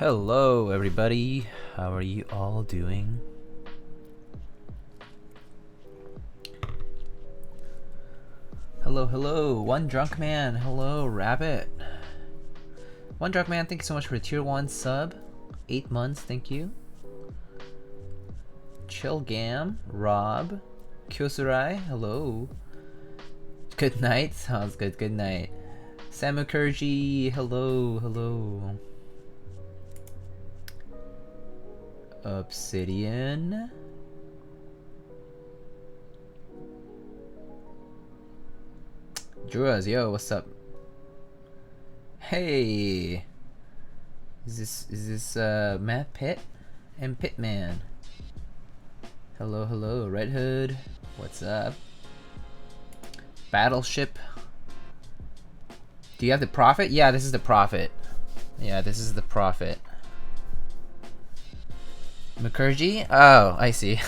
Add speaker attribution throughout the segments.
Speaker 1: Hello everybody, how are you all doing? Hello, One Drunk Man, hello Rabbit. One Drunk Man, thank you so much for the tier 1 sub. 8 months, thank you. Chillgam, Rob, Kyosurai, hello. Good night, sounds good, good night. Samukurji, hello. Obsidian. Druas, yo, what's up? Hey, is this Matt Pitt and Pitman? Hello, Red Hood, what's up? Battleship. Do you have the Prophet? Yeah, this is the Prophet. Mukherjee? Oh, I see.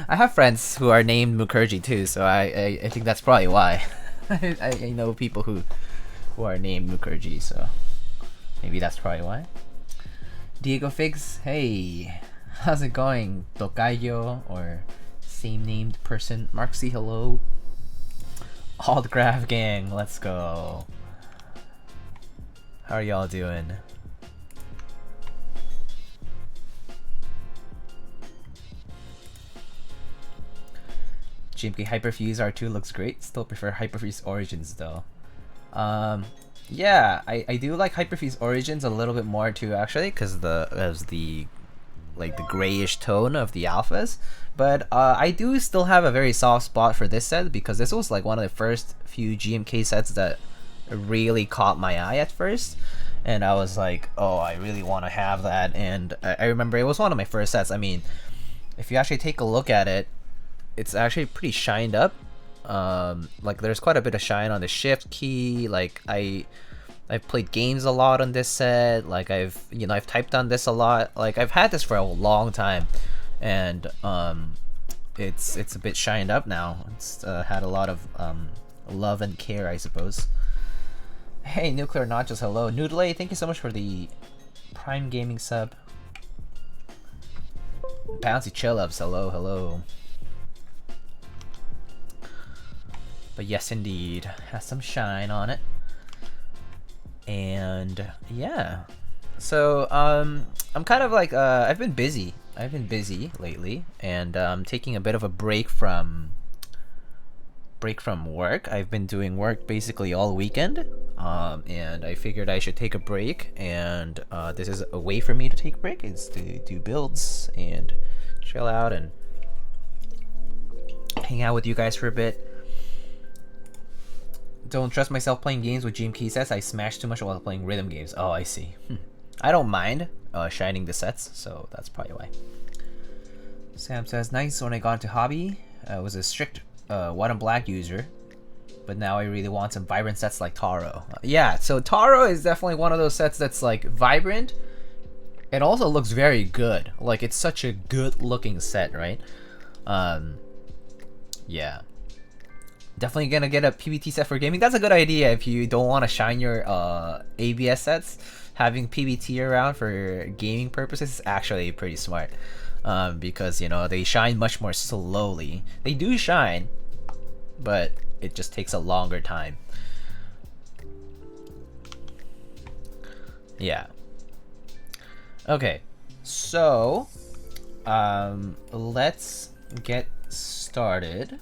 Speaker 1: I have friends who are named Mukherjee too, so I think that's probably why. I know people who are named Mukherjee, so maybe that's probably why. Diego Figs, hey, how's it going? Tokayo, or same named person. Marksy, hello. Alt Graph Gang, let's go. How are y'all doing? GMK Hyperfuse R2 looks great. Still prefer Hyperfuse Origins though. Yeah, I do like Hyperfuse Origins a little bit more too, actually, because the grayish tone of the alphas. But I do still have a very soft spot for this set because this was like one of the first few GMK sets that really caught my eye at first, and I was like, oh, I really want to have that. And I remember it was one of my first sets. I mean, if you actually take a look at it, it's actually pretty shined up. Like there's quite a bit of shine on the shift key. Like I've played games a lot on this set. Like I've typed on this a lot. Like I've had this for a long time, and it's a bit shined up now. It's had a lot of love and care, I suppose. Hey, Nuclear Nachos, hello. Noodle, thank you so much for the Prime Gaming sub. Bouncy Chill-Ups, hello. But yes, indeed, has some shine on it. And yeah, so I'm kind of like I've been busy lately, and taking a bit of a break from work. I've been doing work basically all weekend, and I figured I should take a break, and this is a way for me to take a break, is to do builds and chill out and hang out with you guys for a bit. Don't trust myself playing games with GMK sets. I smash too much while playing rhythm games. Oh, I see. I don't mind shining the sets, so that's probably why. Sam says, nice. When I got into hobby, I was a strict white and black user, but now I really want some vibrant sets like Taro. Yeah, so Taro is definitely one of those sets that's like vibrant. It also looks very good. Like it's such a good looking set, right? Yeah. Definitely gonna get a PBT set for gaming. That's a good idea if you don't want to shine your ABS sets. Having PBT around for gaming purposes is actually pretty smart, because they shine much more slowly. They do shine, but it just takes a longer time. Yeah. Okay, so let's get started.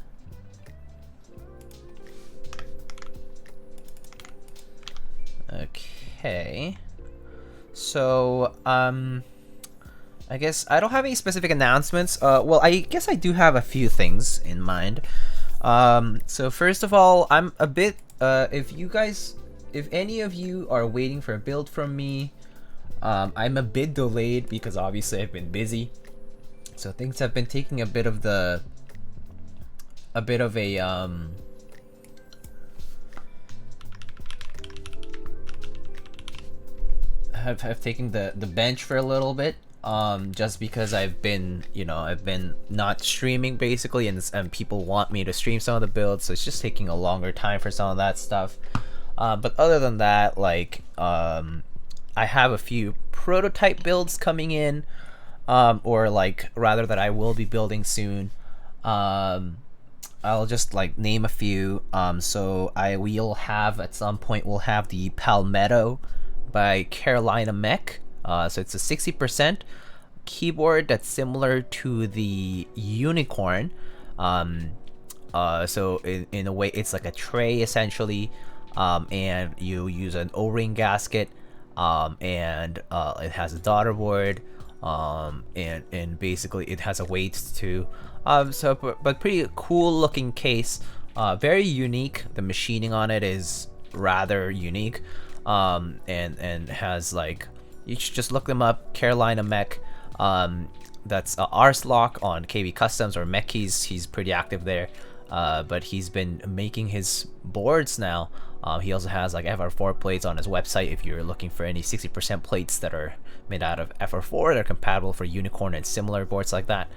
Speaker 1: Okay, so I guess I don't have any specific announcements. Well, I guess I do have a few things in mind. So first of all, I'm a bit if any of you are waiting for a build from me, I'm a bit delayed because obviously I've been busy, so things have been taking a bit of a have taken the bench for a little bit, just because I've been not streaming basically, and people want me to stream some of the builds, so it's just taking a longer time for some of that stuff. But other than that, like I have a few prototype builds coming in, or like rather that I will be building soon. I'll just like name a few. So we'll have at some point we'll have the Palmetto by Carolina Mech. So it's a 60% keyboard that's similar to the Unicorn. So in a way it's like a tray essentially, and you use an O-ring gasket, and it has a daughter board, and basically it has a weight too. But pretty cool looking case, very unique. The machining on it is rather unique, and has like, you should just look them up, Carolina Mech. That's Arslock on KB Customs or Mech Keys. He's pretty active there, but he's been making his boards now. He also has like FR4 plates on his website if you're looking for any 60% plates that are made out of FR4 that are compatible for Unicorn and similar boards like that.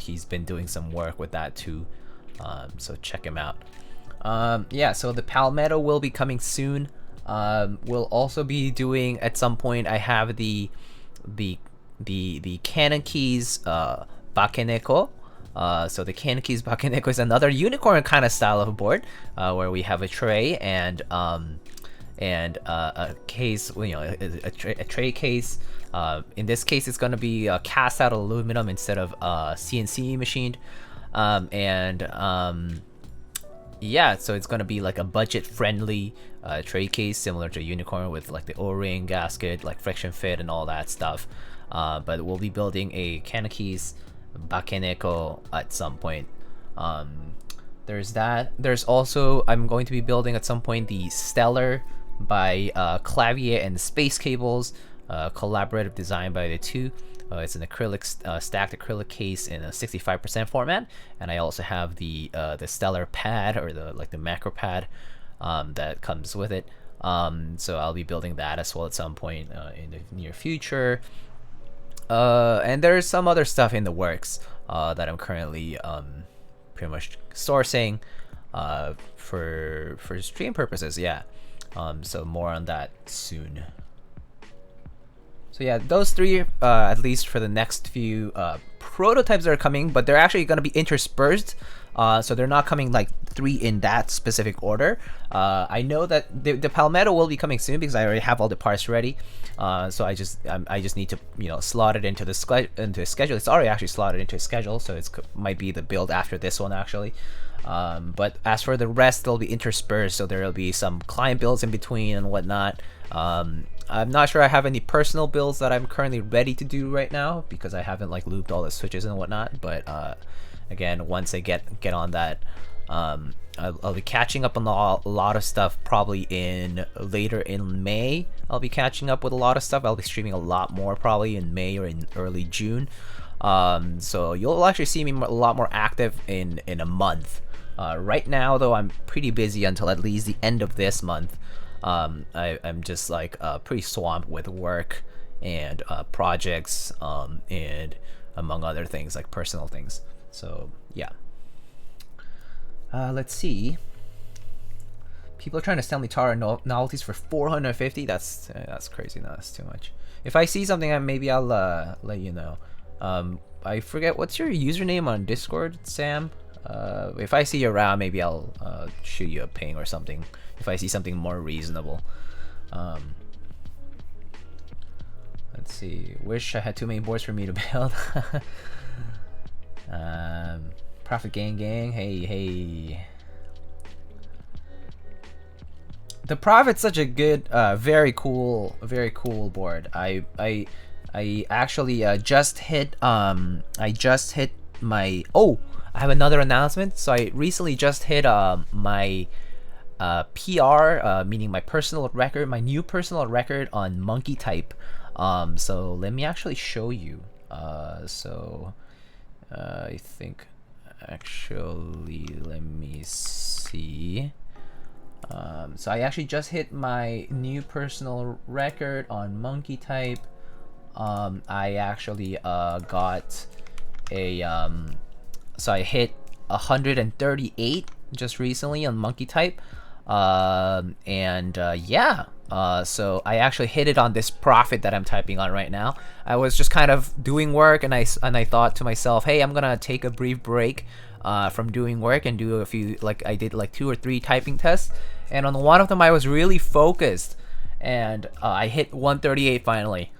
Speaker 1: He's been doing some work with that too, so check him out. Yeah, so the Palmetto will be coming soon. We'll also be doing at some point, I have the Cannon Keys Bakeneko. So the Cannon Keys Bakeneko is another Unicorn kind of style of board, where we have a tray and a case, you know, a tray case. In this case, it's going to be cast out aluminum instead of CNC machined, yeah, so it's going to be like a budget-friendly tray case similar to Unicorn with like the O-ring gasket, like friction fit and all that stuff. But we'll be building a Cannon Keys Bakeneko at some point. There's that. There's also, I'm going to be building at some point the Stellar by Clavier and Space Cables, collaborative design by the two. It's an acrylic stacked acrylic case in a 65% format, and I also have the Stellar pad, or the macro pad, that comes with it. So I'll be building that as well at some point in the near future. And there's some other stuff in the works that I'm currently pretty much sourcing for stream purposes. Yeah. So more on that soon. So yeah, those three, at least for the next few prototypes that are coming, but they're actually going to be interspersed. So they're not coming like three in that specific order. I know that the Palmetto will be coming soon because I already have all the parts ready. So I just need to, you know, slot it into the schedule. It's already actually slotted into a schedule, so it's might be the build after this one actually. But as for the rest, they'll be interspersed, so there'll be some client builds in between and whatnot. I'm not sure I have any personal builds that I'm currently ready to do right now because I haven't like lubed all the switches and whatnot. But again, once I get on that, I'll be catching up on a lot of stuff probably later in May. I'll be catching up with a lot of stuff. I'll be streaming a lot more probably in May or in early June. So you'll actually see me a lot more active in a month. Right now though, I'm pretty busy until at least the end of this month. I'm just like pretty swamped with work and projects, and among other things like personal things. So yeah. Let's see. People are trying to sell me Tara novelties for 450. That's crazy. No, that's too much. If I see something, maybe I'll let you know. I forget, what's your username on Discord, Sam? If I see you around, maybe I'll shoot you a ping or something if I see something more reasonable. Let's see. Wish I had too many boards for me to build. Profit gang. Hey. The Prophet's such a good, very cool board. I actually just hit my, I have another announcement. So I recently just hit my PR, meaning my personal record, my new personal record on monkey type. So let me actually show you. I think actually, let me see. So I actually just hit my new personal record on monkey type. I actually got a so I hit 138 just recently on monkey type. Yeah. So I actually hit it on this profit that I'm typing on right now. I was just kind of doing work, and I thought to myself, hey, I'm gonna take a brief break from doing work and do a few, like I did like 2 or 3 typing tests, and on one of them I was really focused, and I hit 138 finally.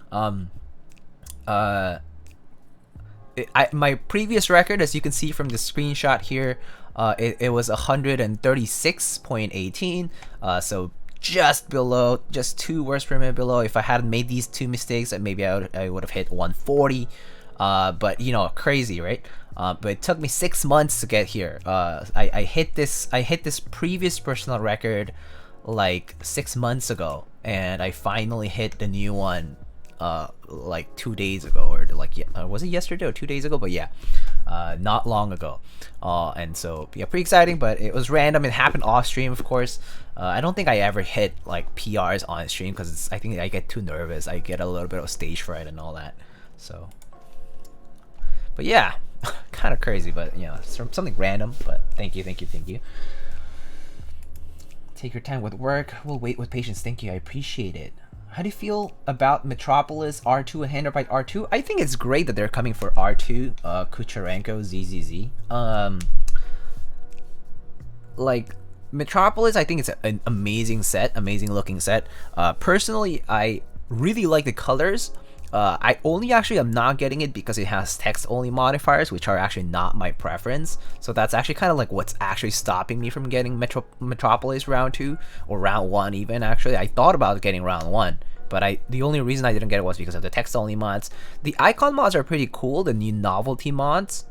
Speaker 1: My previous record, as you can see from the screenshot here, it was 136.18, so just below, just 2 words per minute below. If I hadn't made these 2 mistakes, maybe I would have hit 140. But you know, crazy, right? But it took me 6 months to get here. I hit this previous personal record like 6 months ago, and I finally hit the new one like 2 days ago, or like was it yesterday or 2 days ago? But yeah, not long ago. And so yeah, pretty exciting. But it was random. It happened off stream, of course. I don't think I ever hit like PRs on stream because I think I get too nervous. I get a little bit of stage fright and all that. So, but yeah, kind of crazy. But you know, something random. But thank you. Take your time with work. We'll wait with patience. Thank you. I appreciate it. How do you feel about Metropolis R2 and Handerbyte R2? I think it's great that they're coming for R2, Kucherenko, ZZZ. Like, Metropolis, I think it's an amazing looking set. Personally, I really like the colors. I only actually am not getting it because it has text-only modifiers, which are actually not my preference. So that's actually kind of like what's actually stopping me from getting Metropolis round 2 or round 1 even. Actually, I thought about getting round 1, but the only reason I didn't get it was because of the text-only mods. The icon mods are pretty cool, the new novelty mods,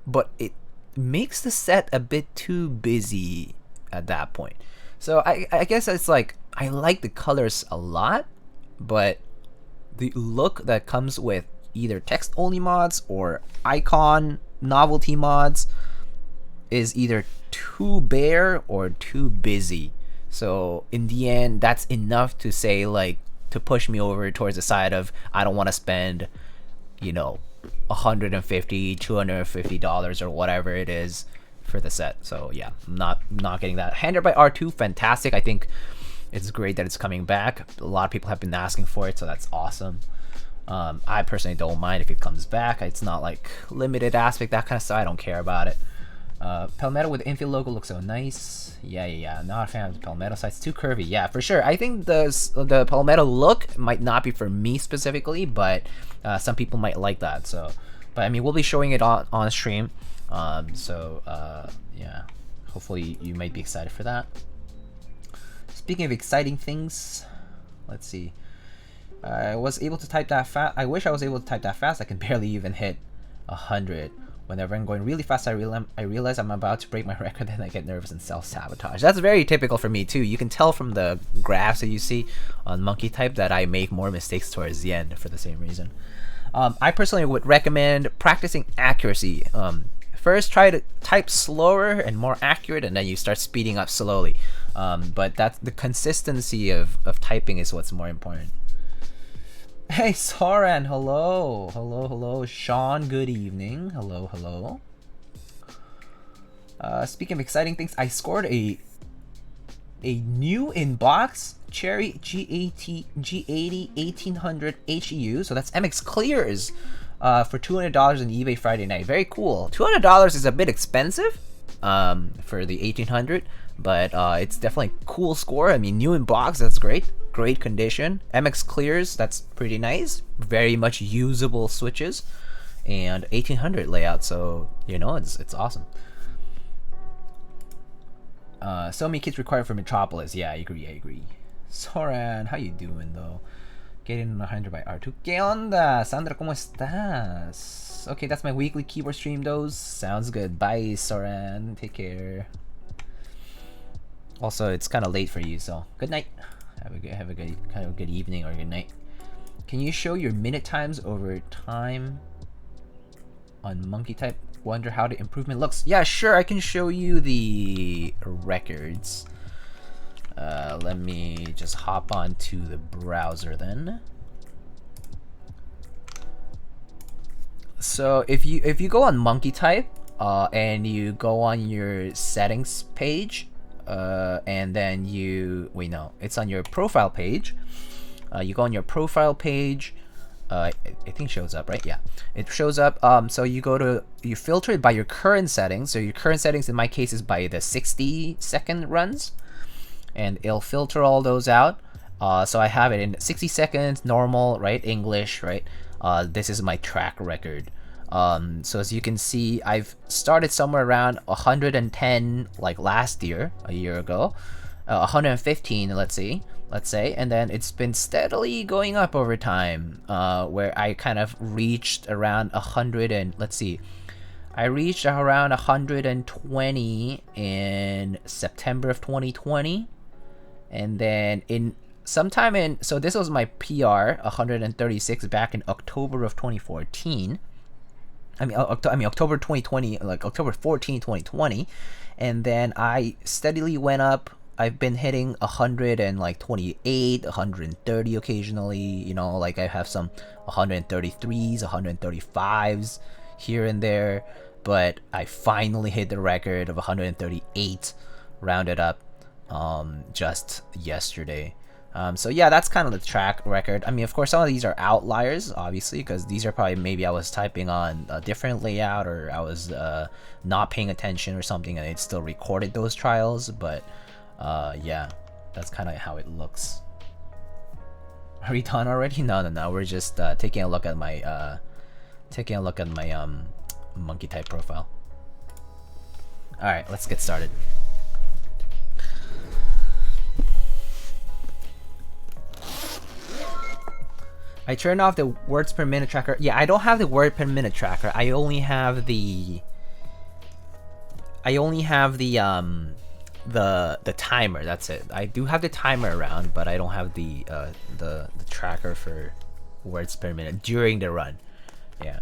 Speaker 1: but it makes the set a bit too busy at that point. So I guess it's like, I like the colors a lot, but the look that comes with either text-only mods or icon novelty mods is either too bare or too busy. So in the end, that's enough to say, like, to push me over towards the side of I don't want to spend, you know, $150, $250 or whatever it is for the set. So yeah, I'm not getting that. Handerbyte R2, fantastic. I think it's great that it's coming back. A lot of people have been asking for it, so that's awesome. I personally don't mind if it comes back. It's not like limited aspect, that kind of stuff. I don't care about it. Palmetto with the infield logo looks so nice. Yeah. Not a fan of the Palmetto side. It's too curvy. Yeah, for sure. I think the Palmetto look might not be for me specifically, but some people might like that. So, but I mean, we'll be showing it on stream. Yeah, hopefully you might be excited for that. Speaking of exciting things, let's see. I was able to type that fast. I wish I was able to type that fast. I can barely even hit 100. Whenever I'm going really fast, I realize I'm about to break my record, and I get nervous and self-sabotage. That's very typical for me too. You can tell from the graphs that you see on Monkey Type that I make more mistakes towards the end for the same reason. I personally would recommend practicing accuracy. First, try to type slower and more accurate, and then you start speeding up slowly. But that's the consistency of typing is what's more important. Hey, Soren, hello. Sean, good evening. Hello. Speaking of exciting things, I scored a new in-box Cherry G80 1800 HEU. So that's MX Clears for $200 on eBay Friday night. Very cool. $200 is a bit expensive for the 1800, but it's definitely a cool score. I mean, new in box, that's great. Great condition. MX Clears, that's pretty nice. Very much usable switches, and 1800 layout. So you know, it's awesome. So many kits required for Metropolis. Yeah, I agree. Soren, how you doing though? Getting 100 by R2. ¿Qué onda? Sandra, ¿cómo estás? Okay, that's my weekly keyboard stream, those. Sounds good. Bye, Soren. Take care. Also, it's kind of late for you, so good night. Have a good evening or good night. Can you show your minute times over time on Monkey Type? Wonder how the improvement looks. Yeah, sure. I can show you the records. Let me just hop onto the browser then. So if you go on Monkey Type and you go on your settings page, and then you wait, no, it's on your profile page. You go on your profile page. I think it shows up, right? Yeah, it shows up. So you filter it by your current settings. So your current settings in my case is by the 60-second runs, and it'll filter all those out. So I have it in 60 seconds, normal, right? English, right? This is my track record. So as you can see, I've started somewhere around 110 like last year, a year ago, 115, let's say, and then it's been steadily going up over time, where I kind of reached around 100 and I reached around 120 in September of 2020, and then so this was my PR 136 back in October of 2014. October 2020, like October 14, 2020, and then I steadily went up. I've been hitting 128, 130 occasionally. You know, like I have some 133s, 135s here and there, but I finally hit the record of 138, rounded up, just yesterday. So yeah, that's kind of the track record. I mean, of course, some of these are outliers, obviously, because these are probably maybe I was typing on a different layout, or I was not paying attention or something, and it still recorded those trials. But yeah, that's kind of how it looks. Are we done already? No. We're just taking a look at my monkey type profile. All right, let's get started. I turned off the words per minute tracker. Yeah, I don't have the word per minute tracker. I only have the timer. That's it. I do have the timer around, but I don't have the tracker for words per minute during the run. Yeah.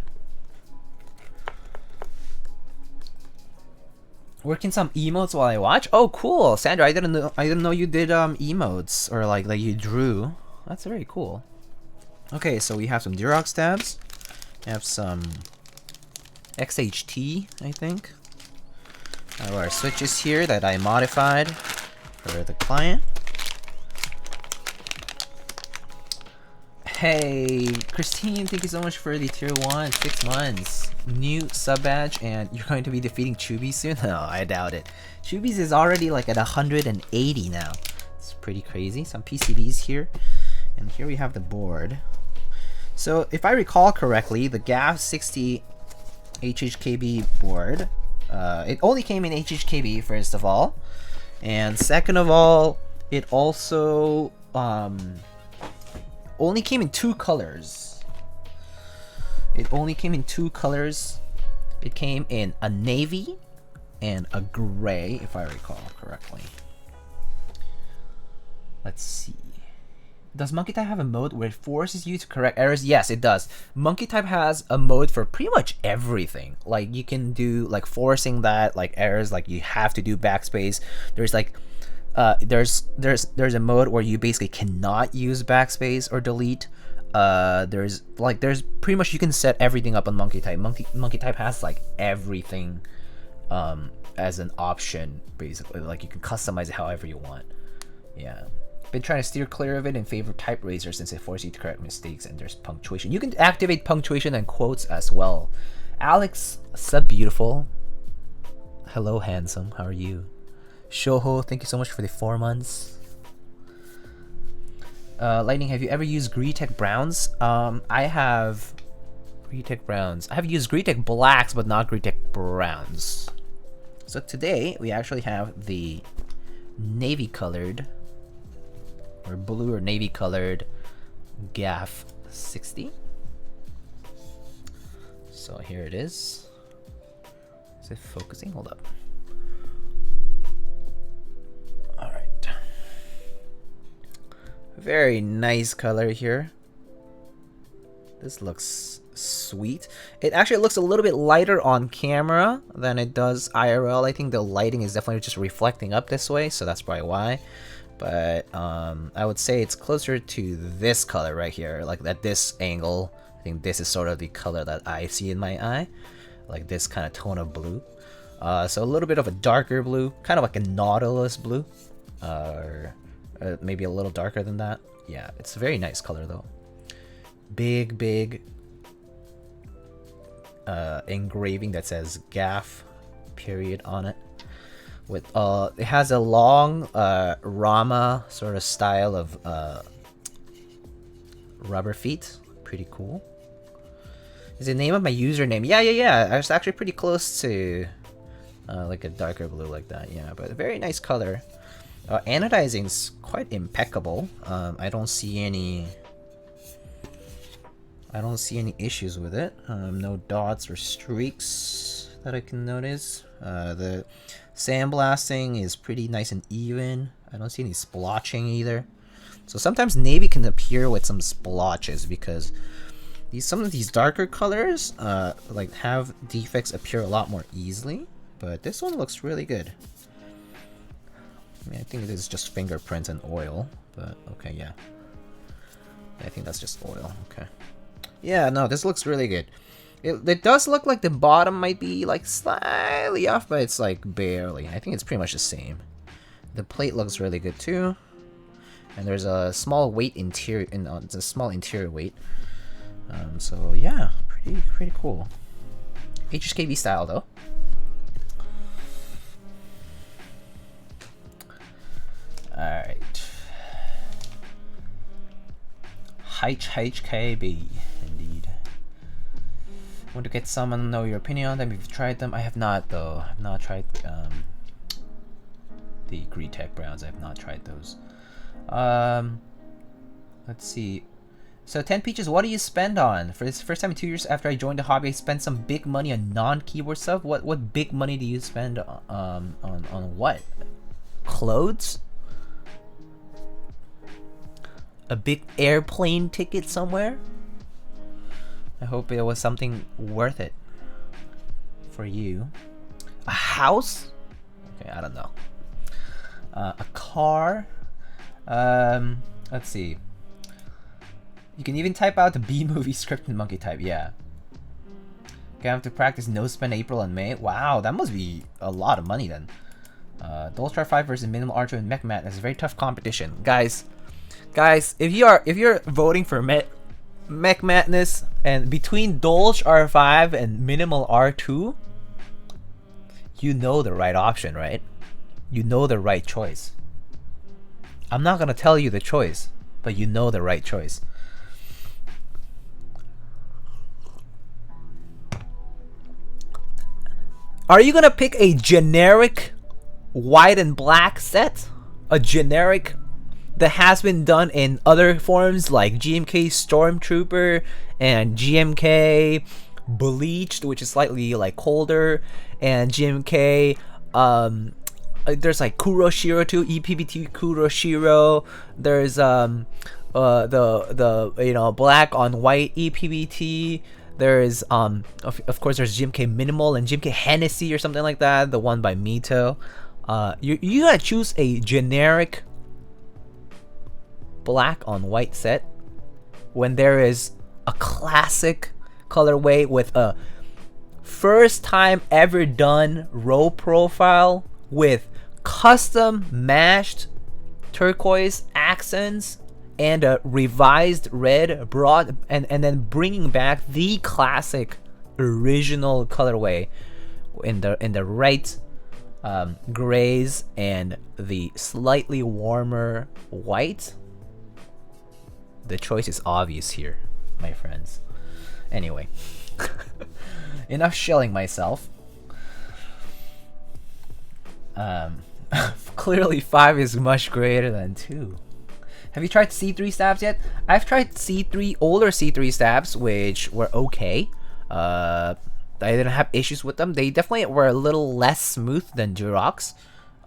Speaker 1: Working some emotes while I watch. Oh, cool, Sandra. I didn't know you did emotes, or like you drew. That's very cool. Okay, so we have some Durock stabs. We have some XHT, I think. I have our switches here that I modified for the client. Hey, Christine, thank you so much for the tier 1, 6 months. New sub badge, and you're going to be defeating Chubby soon? No, I doubt it. Chubby's is already like at 180 now. It's pretty crazy. Some PCBs here. And here we have the board. So if I recall correctly, the gaff.60 hhkb board, it only came in hhkb, first of all, and second of all, it also only came in two colors. It came in a navy and a gray, if I recall correctly. Let's see. Does Monkey Type have a mode where it forces you to correct errors? Yes, it does. Monkey Type has a mode for pretty much everything. Like, you can do like forcing that, like errors, like you have to do backspace. There's like there's a mode where you basically cannot use backspace or delete. There's pretty much, you can set everything up on Monkey Type. Monkey Type has like everything as an option, basically. Like, you can customize it however you want. Yeah. Been trying to steer clear of it in favor of type razor since it forces you to correct mistakes, and there's punctuation. You can activate punctuation and quotes as well. Alex, sub beautiful. Hello, handsome. How are you? Shoho, thank you so much for the 4 months. Lightning, have you ever used Greetech browns? I have Greetech browns. I have used Greetech blacks, but not Greetech browns. So today we actually have the navy colored, or blue or navy colored gaff.60. So here it is. Is it focusing? Hold up. All right. Very nice color here. This looks sweet. It actually looks a little bit lighter on camera than it does IRL. I think the lighting is definitely just reflecting up this way, so that's probably why. But I would say it's closer to this color right here, like at this angle. I think this is sort of the color that I see in my eye, like this kind of tone of blue. So a little bit of a darker blue, kind of like a Nautilus blue, or maybe a little darker than that. Yeah, it's a very nice color though. Big engraving that says gaff period on it. With it has a long Rama sort of style of rubber feet. Pretty cool. Is the name of my username? Yeah. I was actually pretty close to like a darker blue like that. Yeah, but a very nice color. Anodizing's quite impeccable. I don't see any issues with it. No dots or streaks that I can notice. The sandblasting is pretty nice and even. I don't see any splotching either. So sometimes navy can appear with some splotches because some of these darker colors like have defects appear a lot more easily. But this one looks really good. I mean, I think it is just fingerprints and oil, but okay, yeah. I think that's just oil. Okay. Yeah, no, this looks really good. It does look like the bottom might be like slightly off, but it's like barely. I think it's pretty much the same. The plate looks really good too, and there's a small weight interior. It's a small interior weight. So yeah, pretty cool. HHKB style though. All right. hhkb. Indeed. Want to get some and know your opinion on them if you've tried them. I have not though. I've not tried the Krytox browns. I have not tried those. Let's see. So 10 peaches, what do you spend on? For this first time in 2 years after I joined the hobby, I spent some big money on non-keyboard stuff. What big money do you spend on what? Clothes? A big airplane ticket somewhere? I hope it was something worth it for you. A house? Okay, I don't know. A car? Let's see. You can even type out the B-movie script in monkey type, yeah. Gonna have to practice no spend April and May. Wow, that must be a lot of money then. Dolchar 5 versus Minimal Archer and Mech Mat is a very tough competition. Guys, if you're voting for Mech Madness and between Dolch R5 and Minimal R2, you know the right option, right? You know the right choice. I'm not gonna tell you the choice, but you know the right choice. Are you gonna pick a generic white and black set? A generic that has been done in other forms like GMK Stormtrooper and GMK Bleached, which is slightly like colder, and GMK there's like Kuroshiro too, EPBT Kuroshiro. There's the black on white EPBT. There's of course there's GMK Minimal and GMK Hennessy or something like that, the one by Mito. You gotta choose a generic black on white set when there is a classic colorway with a first time ever done row profile with custom matched turquoise accents and a revised red broad, and then bringing back the classic original colorway in the right grays and the slightly warmer white. The choice is obvious here, my friends. Anyway, enough shelling myself. Clearly 5 is much greater than 2. Have you tried C3 stabs yet? I've tried older C3 stabs, which were okay. I didn't have issues with them. They definitely were a little less smooth than Durocks.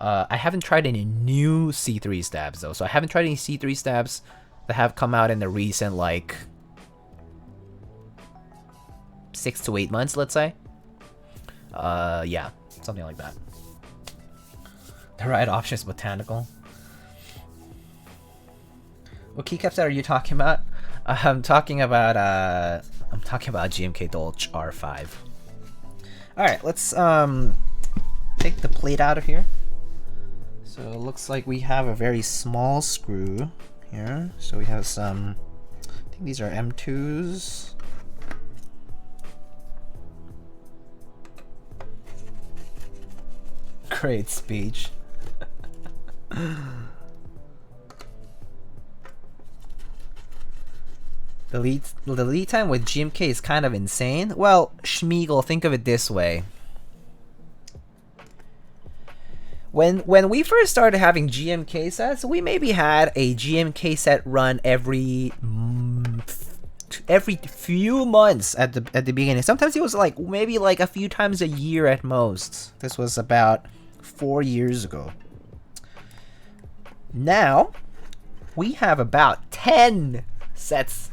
Speaker 1: I haven't tried any new C3 stabs though, so I haven't tried any C3 stabs that have come out in the recent like 6 to 8 months, let's say. Yeah, something like that. The right option is botanical. What keycaps are you talking about? I'm talking about GMK Dolch R5. All right, let's take the plate out of here. So it looks like we have a very small screw here. So we have some, I think these are M2s. Great speech. The lead time with GMK is kind of insane. Well, Schmiegel, think of it this way. When we first started having GMK sets, we maybe had a GMK set run every few months at the beginning. Sometimes it was like maybe like a few times a year at most. This was about 4 years ago. Now we have about 10 sets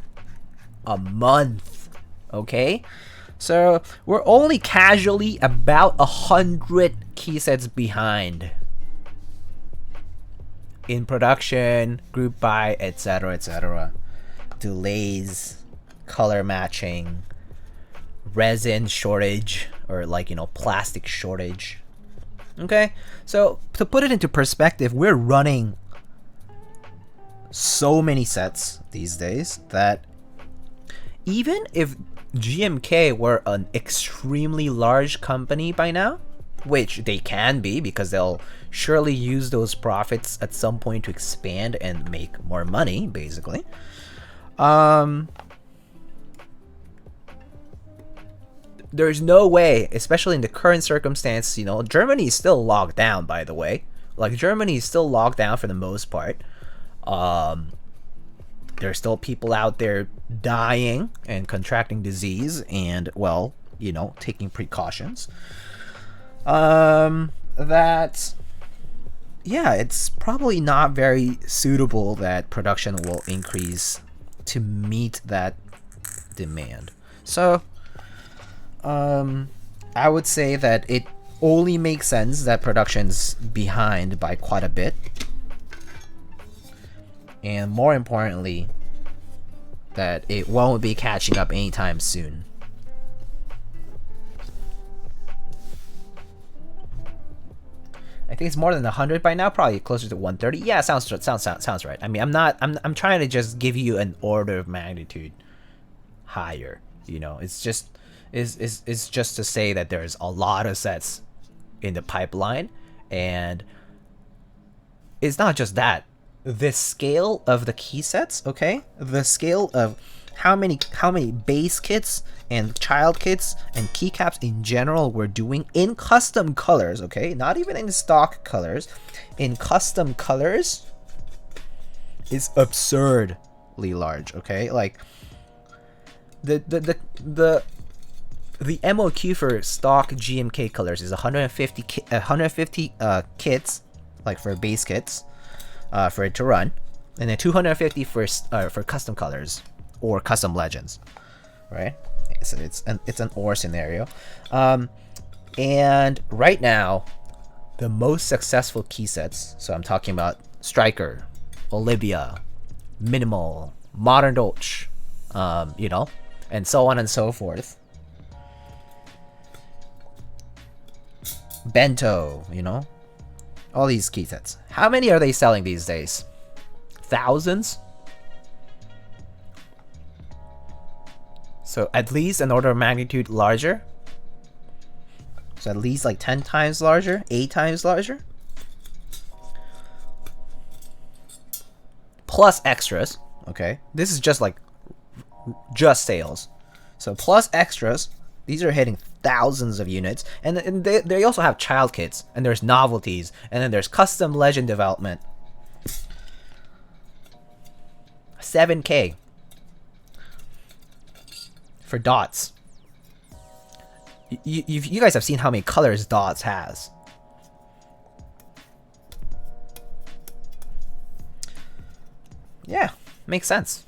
Speaker 1: a month. Okay, so we're only casually about 100 key sets behind in production, group buy, etc., etc. Delays, color matching, resin shortage, or like, you know, plastic shortage. Okay, so to put it into perspective, we're running so many sets these days that even if GMK were an extremely large company by now, which they can be because they'll surely use those profits at some point to expand and make more money, basically. There's no way, especially in the current circumstance, you know, Germany is still locked down, by the way. Like, Germany is still locked down for the most part. There's still people out there dying and contracting disease and, well, you know, taking precautions. That, yeah, it's probably not very suitable that production will increase to meet that demand. So, I would say that it only makes sense that production's behind by quite a bit. And more importantly, that it won't be catching up anytime soon. I think it's more than 100 by now, probably closer to 130. Yeah, sounds right. I mean, I'm trying to just give you an order of magnitude higher. You know, it's just to say that there's a lot of sets in the pipeline, and it's not just that. The scale of the key sets, okay? The scale of how many base kits and child kits and keycaps in general we're doing in custom colors, okay? Not even in stock colors, in custom colors is absurdly large, okay? Like the MOQ for stock GMK colors is 150 kits, like for base kits. For it to run, and then 250 for custom colors or custom legends, right? So it's an or scenario, and right now, the most successful key sets. So I'm talking about Striker, Olivia, Minimal, Modern Dolch, you know, and so on and so forth. Bento, you know. All these key sets. How many are they selling these days? Thousands? So at least an order of magnitude larger? So at least like 10 times larger? 8 times larger? Plus extras, okay? This is just like, just sales. So plus extras, these are hitting thousands of units, and they also have child kits, and there's novelties, and then there's custom legend development. 7K for dots. You guys have seen how many colors dots has. Yeah, makes sense.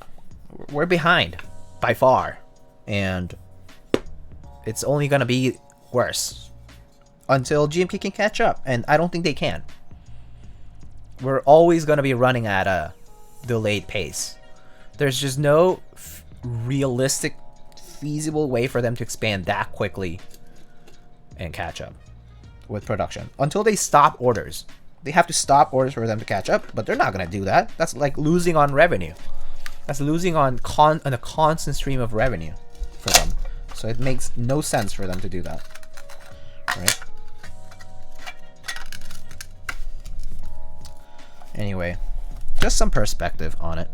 Speaker 1: We're behind by far, and it's only gonna be worse until GMK can catch up, and I don't think they can. We're always gonna be running at a delayed pace. There's just no realistic, feasible way for them to expand that quickly and catch up. with production until they stop orders. They have to stop orders for them to catch up, but they're not gonna do that. That's like losing on revenue. That's losing on a constant stream of revenue for them. So it makes no sense for them to do that, right? Anyway, just some perspective on it.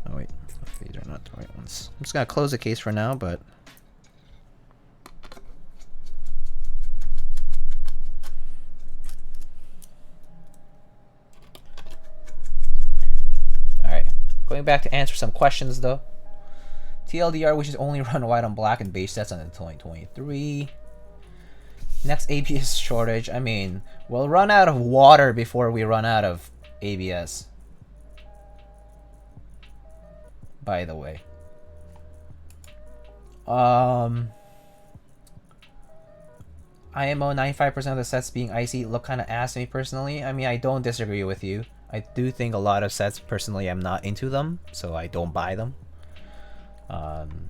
Speaker 1: Oh wait, these are not the right ones. I'm just gonna close the case for now, but alright. Going back to answer some questions though. TLDR wishes only run white on black and beige sets until 2023. Next ABS shortage. I mean, we'll run out of water before we run out of ABS. By the way. IMO 95% of the sets being icy look kind of ass to me personally. I mean, I don't disagree with you. I do think a lot of sets personally I'm not into them, so I don't buy them.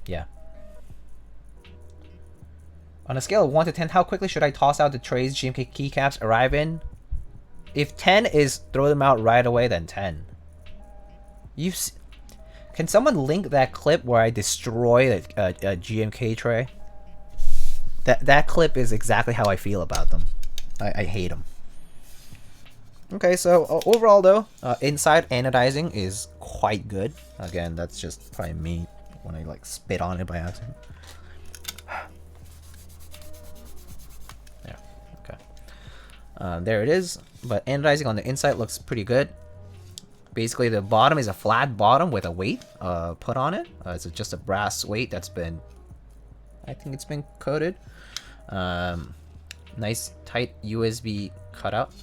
Speaker 1: Yeah. On a scale of 1 to 10, how quickly should I toss out the trays GMK keycaps arrive in? If 10 is throw them out right away, then 10. Can someone link that clip where I destroy a GMK tray? That clip is exactly how I feel about them. I hate them. Okay, so overall though, inside anodizing is quite good. Again, that's just probably me when I like spit on it by accident. Yeah, okay. There it is. But anodizing on the inside looks pretty good. Basically, the bottom is a flat bottom with a weight put on it. It's just a brass weight that's been, I think it's been coated. Nice tight USB cutout.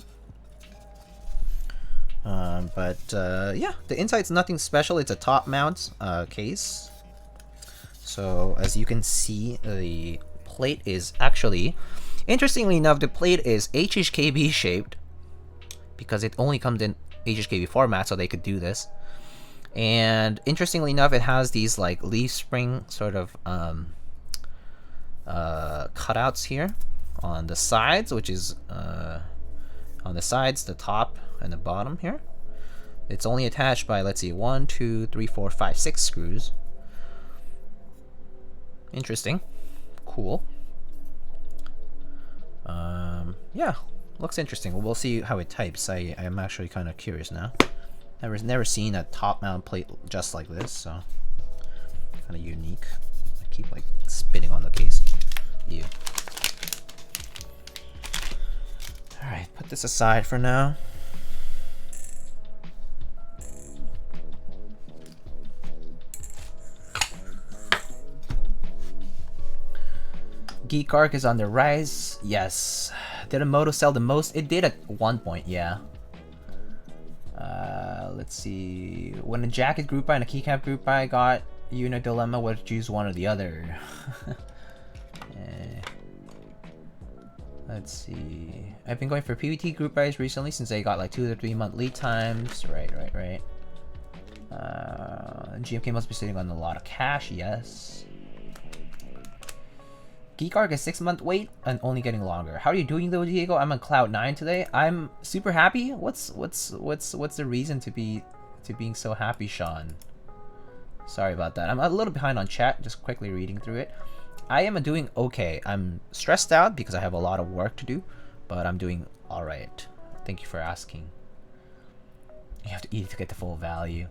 Speaker 1: Yeah, the inside's nothing special. It's a top mount case. So as you can see, the plate is actually, interestingly enough, the plate is hhkb shaped because it only comes in hhkb format, so they could do this. And interestingly enough, it has these like leaf spring sort of cutouts here on the sides, which is on the sides, the top and the bottom here. It's only attached by, let's see, 1, 2, 3, 4, 5, 6 screws. Interesting. Cool. Yeah, looks interesting. We'll see how it types. I'm actually kind of curious now. Never seen a top mount plate just like this, so kind of unique. I keep like spitting on the case. Ew. Alright, put this aside for now. Geek Arc is on the rise. Yes. Did a moto sell the most? It did at one point, yeah. Let's see. When a jacket group buy and a keycap group buy got you in a dilemma whether to choose one or the other. Let's see. I've been going for PVT group buys recently since they got like 2 to 3 month lead times. Right. GMK must be sitting on a lot of cash. Yes. Geek Arc is 6 month wait and only getting longer. How are you doing though, Diego? I'm on cloud 9 today. I'm super happy. What's the reason to being so happy, Sean? Sorry about that. I'm a little behind on chat. Just quickly reading through it. I am doing okay. I'm stressed out because I have a lot of work to do, but I'm doing all right. Thank you for asking. You have to eat to get the full value.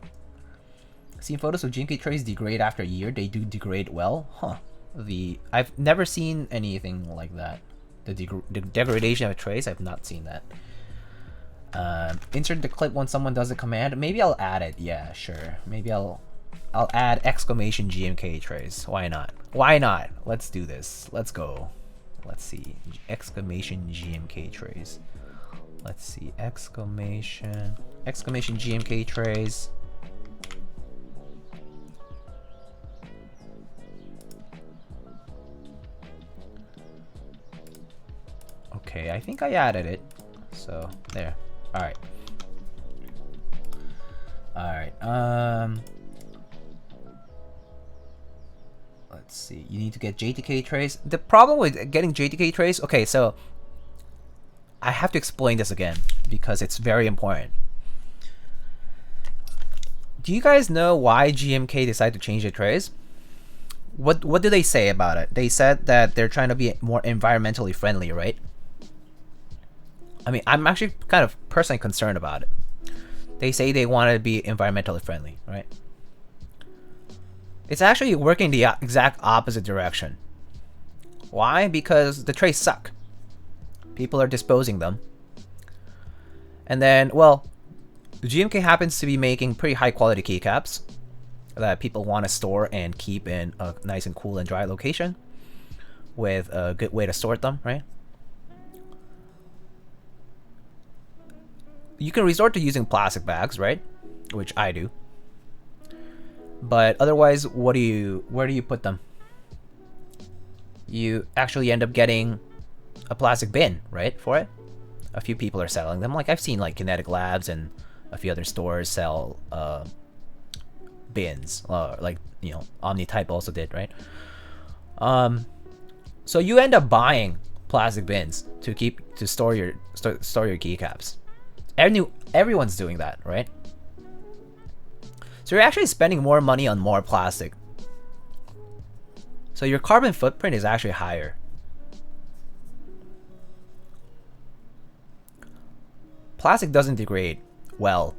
Speaker 1: Seen photos of GMK trays degrade after a year. They do degrade well, huh? I've never seen anything like that. The degradation of trays, I've not seen that. Insert the clip when someone does a command. Maybe I'll add it. Yeah, sure. Maybe I'll add exclamation GMK trays. Why not? Why not? Let's do this. Let's go. Let's see. Exclamation GMK trays. Let's see. Exclamation GMK trays. Okay, I think I added it. So, there. Alright. Let's see. You need to get JTK trays. The problem with getting JTK trays, okay, so I have to explain this again because it's very important. Do you guys know why GMK decided to change the trays? What do they say about it? They said that they're trying to be more environmentally friendly, right? I mean, I'm actually kind of personally concerned about it. They say they want to be environmentally friendly, right? It's actually working the exact opposite direction. Why? Because the trays suck. People are disposing them. And then, well, GMK happens to be making pretty high quality keycaps that people want to store and keep in a nice and cool and dry location with a good way to sort them, right? You can resort to using plastic bags, right? Which I do. But otherwise, where do you put them? You actually end up getting a plastic bin, right, for it. A few people are selling them. Like I've seen like Kinetic Labs and a few other stores sell bins. Like, you know, OmniType also did, right? So you end up buying plastic bins to store your keycaps. Everyone's doing that, right? So you're actually spending more money on more plastic. So your carbon footprint is actually higher. Plastic doesn't degrade well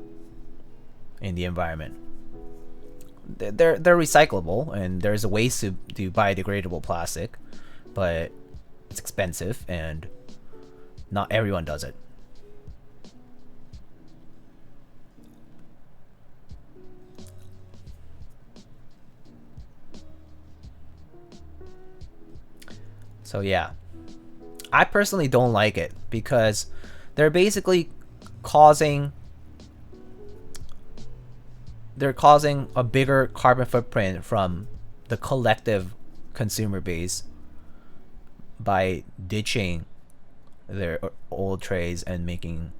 Speaker 1: in the environment. They're recyclable, and there's ways to do biodegradable plastic, but it's expensive and not everyone does it. So yeah, I personally don't like it because they're basically causing a bigger carbon footprint from the collective consumer base by ditching their old trays and making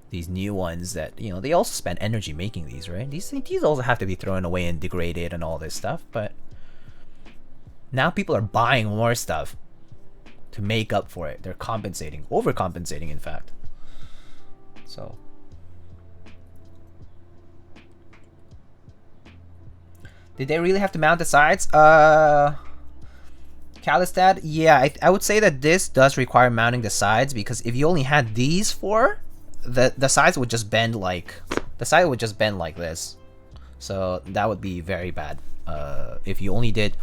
Speaker 1: these new ones that, you know, they also spend energy making these, right? These also have to be thrown away and degraded and all this stuff, but now people are buying more stuff to make up for it. They're overcompensating, in fact. So did they really have to mount the sides? Calistad, yeah, I would say that this does require mounting the sides, because if you only had these four, the sides would just bend like this. So that would be very bad. If you only did,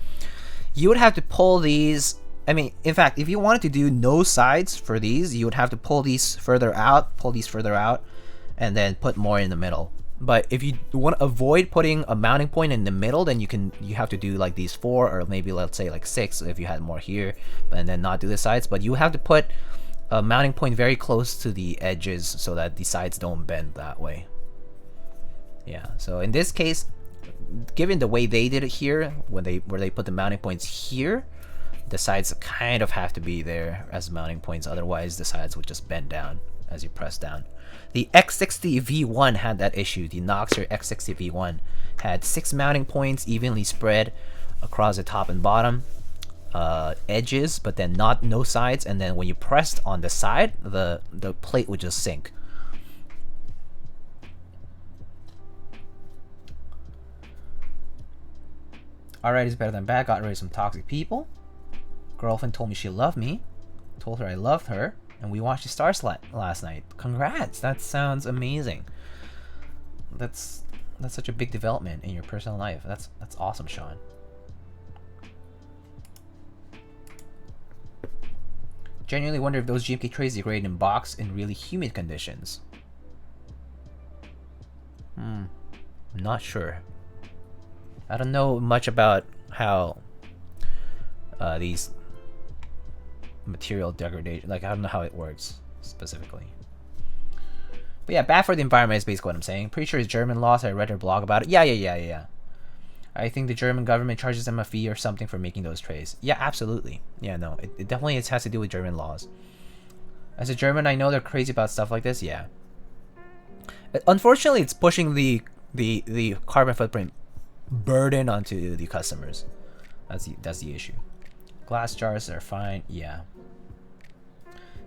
Speaker 1: you would have to pull these. I mean, in fact, if you wanted to do no sides for these, you would have to pull these further out, and then put more in the middle. But if you want to avoid putting a mounting point in the middle, then you have to do like these 4, or maybe let's say like 6 if you had more here, and then not do the sides. But you have to put a mounting point very close to the edges so that the sides don't bend that way. Yeah, so in this case, given the way they did it here, where they put the mounting points here, the sides kind of have to be there as mounting points, otherwise the sides would just bend down as you press down. The X60 V1 had that issue. The Noxer X60 V1 had 6 mounting points evenly spread across the top and bottom edges, but then no sides, and then when you pressed on the side, the plate would just sink. Alright is better than bad. Got rid of some toxic people. Girlfriend told me she loved me. Told her I loved her. And we watched the stars last night. Congrats! That sounds amazing. That's such a big development in your personal life. That's awesome, Sean. Genuinely wonder if those GMK trays degrade in box in really humid conditions. I'm not sure. I don't know much about how these material degradation, like I don't know how it works specifically. But yeah, bad for the environment is basically what I'm saying. Pretty sure it's German laws. I read her blog about it. Yeah. I think the German government charges them a fee or something for making those trays. Yeah, absolutely. Yeah, no, it definitely has to do with German laws. As a German, I know they're crazy about stuff like this. Yeah. Unfortunately, it's pushing the carbon footprint burden onto the customers. That's the issue. Glass jars are fine. Yeah.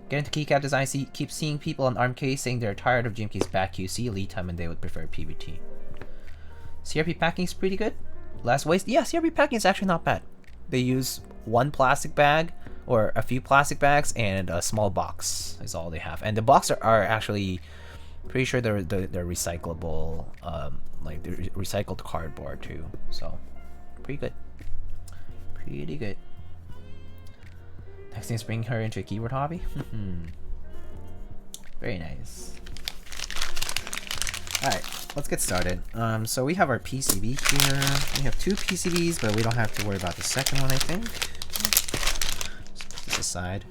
Speaker 1: Get into keycap design. Keep seeing people on ARMK saying they're tired of GMK's back QC lead time and they would prefer PBT. CRP packing is pretty good. Less waste. Yeah, CRP packing is actually not bad. They use one plastic bag or a few plastic bags and a small box is all they have. And the boxes are actually pretty sure they're recyclable, like they're recycled cardboard too. So pretty good. Pretty good. Next thing is bring her into a keyboard hobby. Very nice. Alright, let's get started. So we have our PCB here. We have 2 PCBs, but we don't have to worry about the second one, I think. Let's put this aside.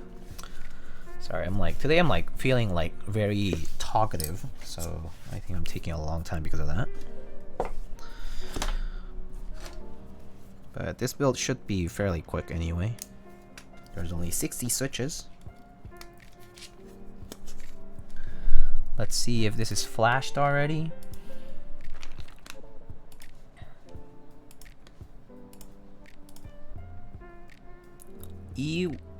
Speaker 1: Sorry, today I'm feeling very talkative, so I think I'm taking a long time because of that. But this build should be fairly quick anyway. There's only 60 switches. Let's see if this is flashed already.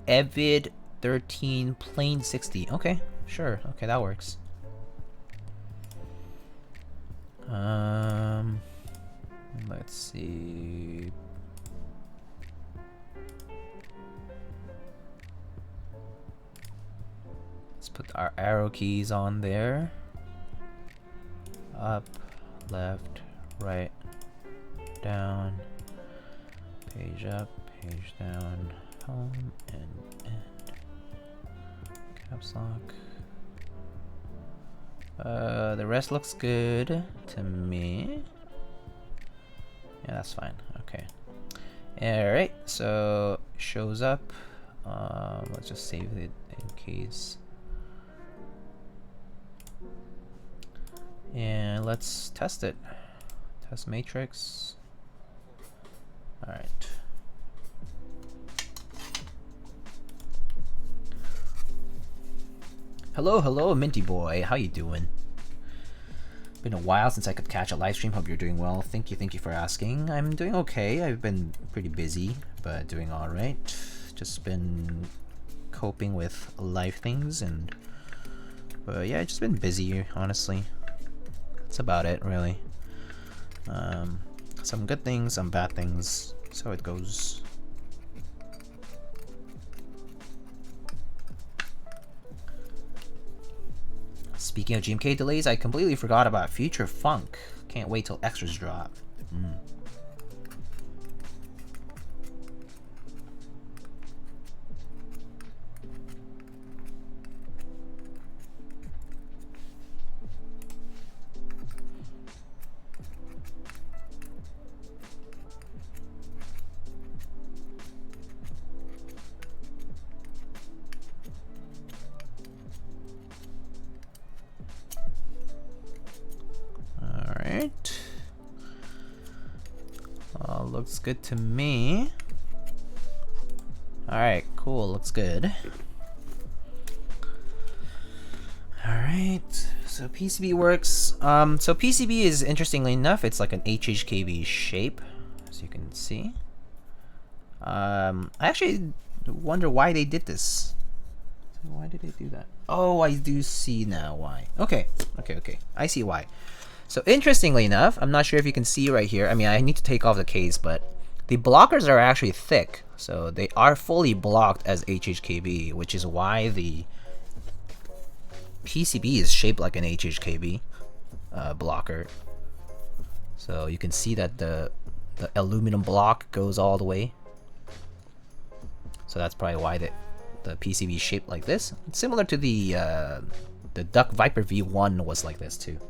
Speaker 1: Evid 13 plain 60. Okay, sure. Okay, that works. Let's see. Let's put our arrow keys on there. Up, left, right, down, page up, page down, home, and end. Caps lock. The rest looks good to me. Yeah, that's fine. Okay. Alright, so shows up. Let's just save it in case. And let's test it. Test matrix. Alright. Hello, Minty boy. How you doing? Been a while since I could catch a live stream. Hope you're doing well. Thank you for asking. I'm doing okay. I've been pretty busy, but doing all right. Just been coping with life things and, yeah, just been busy, honestly. That's about it, really. Some good things, some bad things. That's how it goes. Speaking of GMK delays, I completely forgot about Future Funk. Can't wait till extras drop. Alright. Looks good to me. Alright, cool, looks good. Alright, so PCB works. So PCB is, interestingly enough, it's like an hhkb shape, as you can see. I actually wonder why they did this. Why did they do that? Oh, I do see now why. Okay. I see why. So interestingly enough, I'm not sure if you can see right here. I mean, I need to take off the case, but the blockers are actually thick. So they are fully blocked as hhkb, which is why the PCB is shaped like an hhkb blocker. So you can see that the aluminum block goes all the way. So that's probably why the PCB is shaped like this. It's similar to the Duck Viper V1 was like this too.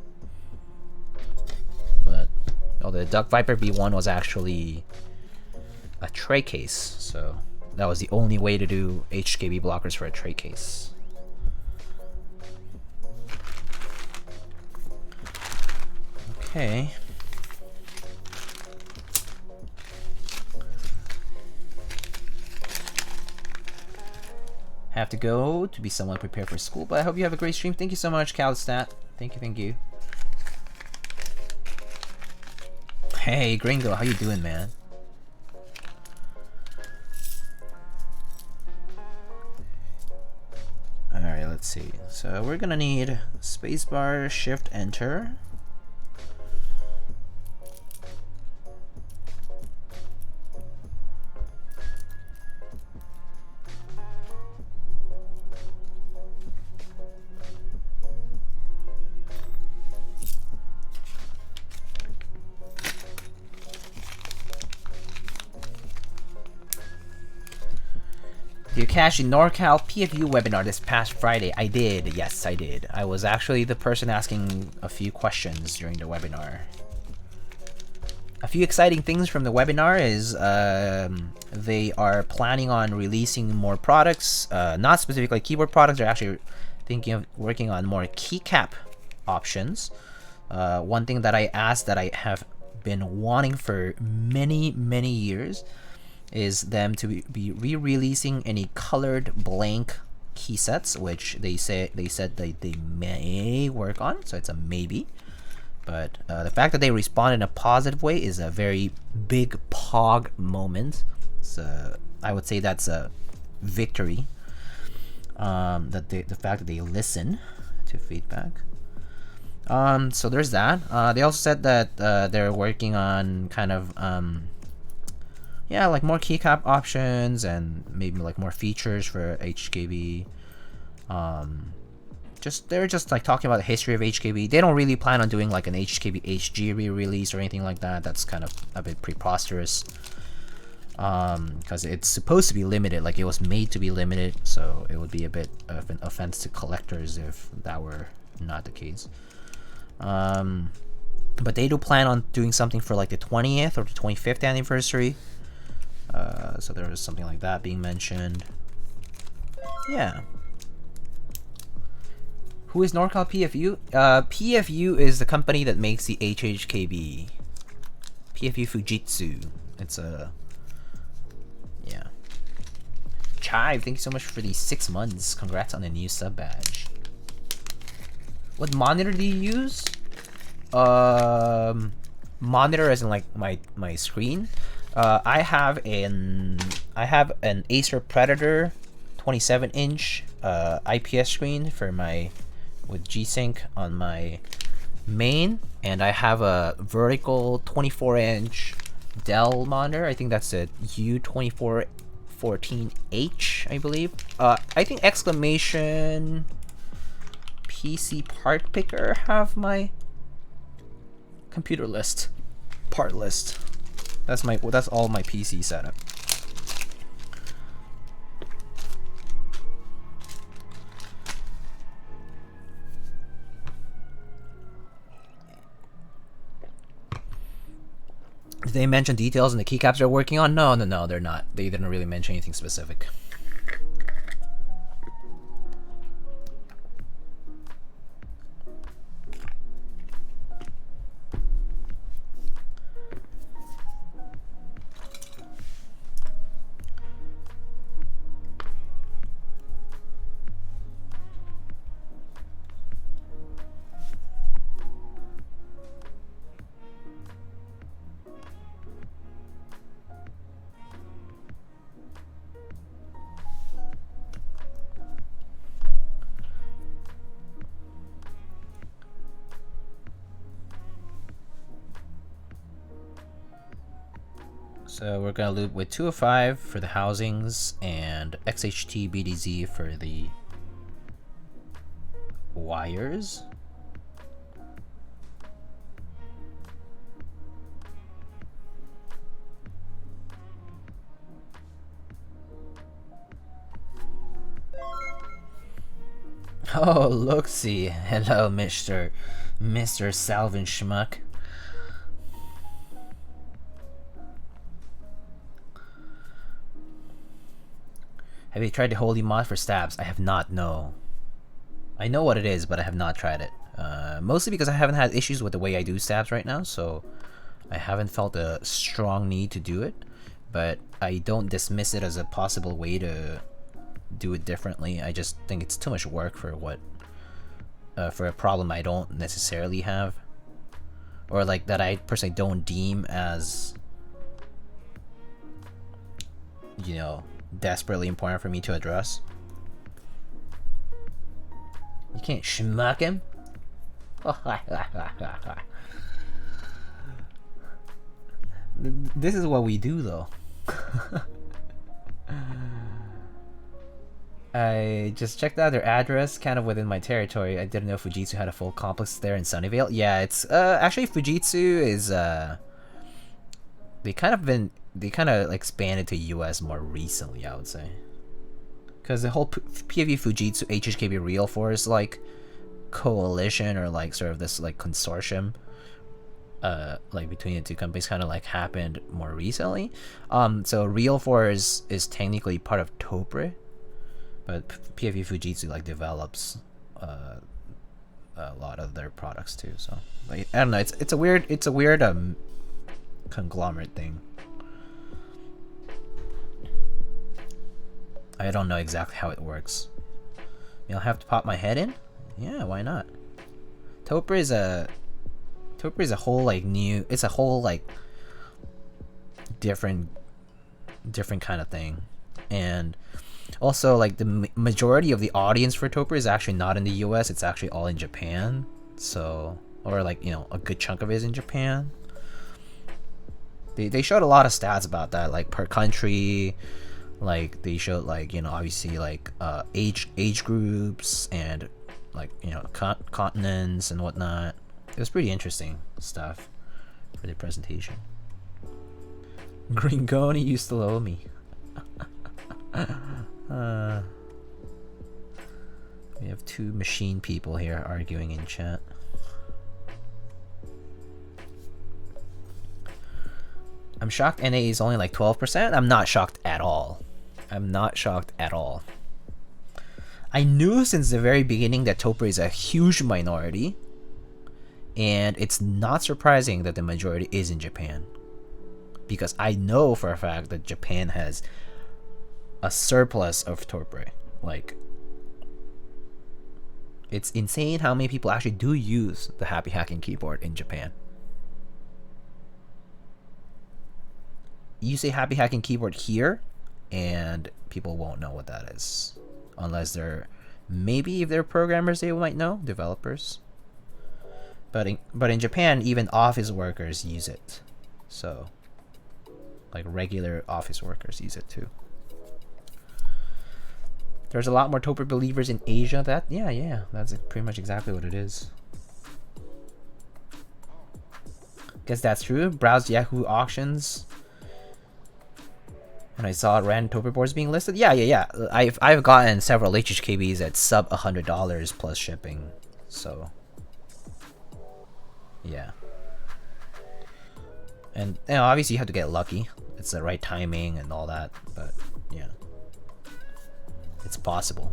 Speaker 1: But the Duck Viper V1 was actually a tray case, so that was the only way to do HKB blockers for a tray case. Okay. Have to go to be somewhat prepared for school, but I hope you have a great stream. Thank you so much, Calstat. Thank you. Hey, Gringo, how you doing, man? let's see. So we're gonna need spacebar, shift, enter. You catch the NorCal PFU webinar this past Friday. I did. Yes, I did. I was actually the person asking a few questions during the webinar. A few exciting things from the webinar is they are planning on releasing more products, not specifically keyboard products. They're actually thinking of working on more keycap options. One thing that I asked that I have been wanting for many years is them to be re-releasing any colored blank key sets, which they said they may work on, so it's a maybe. But the fact that they responded in a positive way is a very big pog moment. So I would say that's a victory. That the fact that they listen to feedback. So there's that. They also said that they're working on kind of yeah, like more keycap options and maybe like more features for HKB. They're just like talking about the history of HKB. They don't really plan on doing like an HKB HG re-release or anything like that. That's kind of a bit preposterous. Because it's supposed to be limited, like it was made to be limited, so it would be a bit of an offense to collectors if that were not the case. But they do plan on doing something for like the 20th or the 25th anniversary. So there was something like that being mentioned. Yeah. Who is NorCal PFU? PFU is the company that makes the HHKB. PFU Fujitsu. It's a... yeah. Chive, thank you so much for the 6 months. Congrats on the new sub badge. What monitor do you use? Monitor as in like my screen. I have an Acer Predator 27-inch IPS screen for my with G-Sync on my main, and I have a vertical 24-inch Dell monitor. I think that's a U2414H, I believe. I think exclamation PC part picker have my computer list, part list. That's all my PC setup. Did they mention details in the keycaps they're working on? No, they're not. They didn't really mention anything specific. So we're gonna loop with 205 for the housings and XHT-BDZ for the wires. Oh, look-see. Hello, Mr. Salvin Schmuck. Have you tried the Holy Mod for stabs? I have not, no. I know what it is, but I have not tried it. Mostly because I haven't had issues with the way I do stabs right now, so I haven't felt a strong need to do it. But I don't dismiss it as a possible way to do it differently. I just think it's too much work for what, for a problem I don't necessarily have, or like that I personally don't deem as, you know, desperately important for me to address. Can't schmuck him. This is what we do, though. I just checked out their address, kind of within my territory. I didn't know Fujitsu had a full complex there in Sunnyvale. Yeah, it's actually Fujitsu is they kind of expanded to US more recently, I would say. Because the whole PFE Fujitsu hhkb Real Force like coalition, or like sort of this like consortium like between the two companies kind of like happened more recently. So Real Force is technically part of Topre, but PFE Fujitsu like develops a lot of their products too. So like, I don't know, it's a weird conglomerate thing. I don't know exactly how it works. I'll have to pop my head in. Yeah, why not? Topre is a whole like new. It's a whole like different kind of thing, and also like the majority of the audience for Topre is actually not in the US. It's actually all in Japan. So, or like, you know, a good chunk of it is in Japan. They showed a lot of stats about that, like per country. Like they showed like, you know, obviously like age groups and like, you know, continents and whatnot. It was pretty interesting stuff for the presentation. Gringoni, you still owe me. We have two machine people here arguing in chat. I'm shocked NA is only like 12%. I'm not shocked at all. I'm not shocked at all. I knew since the very beginning that Topre is a huge minority, and it's not surprising that the majority is in Japan, because I know for a fact that Japan has a surplus of Topre. Like, it's insane how many people actually do use the Happy Hacking keyboard in Japan. You say Happy Hacking keyboard here, and people won't know what that is, unless they're, maybe if they're programmers, they might know, developers. But in Japan, even office workers use it. So, like regular office workers use it too. There's a lot more Topre believers in Asia. Yeah, that's pretty much exactly what it is. Guess that's true. Browsed Yahoo auctions, and I saw random Topre boards being listed. Yeah. I've gotten several hhkbs at sub $100 plus shipping. So yeah. And you know, obviously you have to get lucky. It's the right timing and all that, but yeah, it's possible.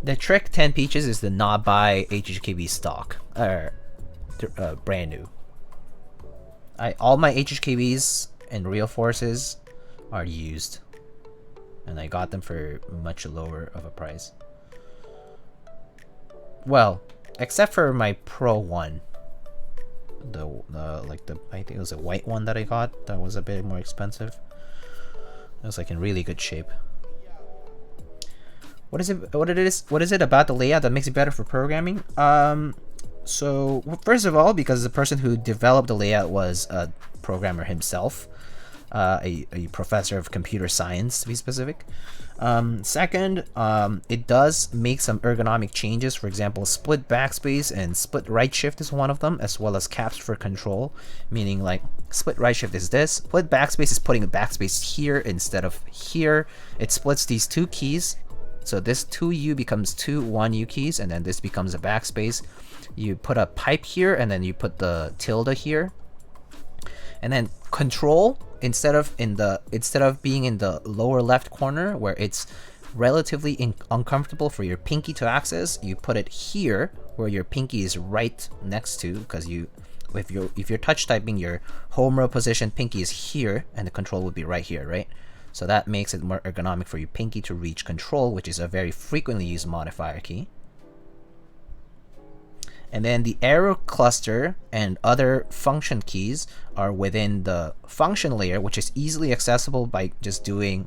Speaker 1: The trick 10 peaches is the not buy hhkb stock, brand new. All my hhkbs and Real Forces are used, and I got them for much lower of a price. Well, except for my Pro one, I think it was a white one that I got that was a bit more expensive. It was like in really good shape. What is it about the layout that makes it better for programming? So first of all, because the person who developed the layout was a programmer himself, a professor of computer science to be specific. Second, it does make some ergonomic changes. For example, split backspace and split right shift is one of them, as well as caps for control, meaning like split right shift is this, split backspace is putting a backspace here instead of here. It splits these two keys, so this 2U becomes two 1U keys, and then this becomes a backspace. You put a pipe here, and then you put the tilde here. And then control, instead of being in the lower left corner where it's relatively uncomfortable for your pinky to access, you put it here where your pinky is right next to, because if you're touch typing, your home row position pinky is here and the control would be right here, right? So that makes it more ergonomic for your pinky to reach control, which is a very frequently used modifier key. And then the arrow cluster and other function keys are within the function layer, which is easily accessible by just doing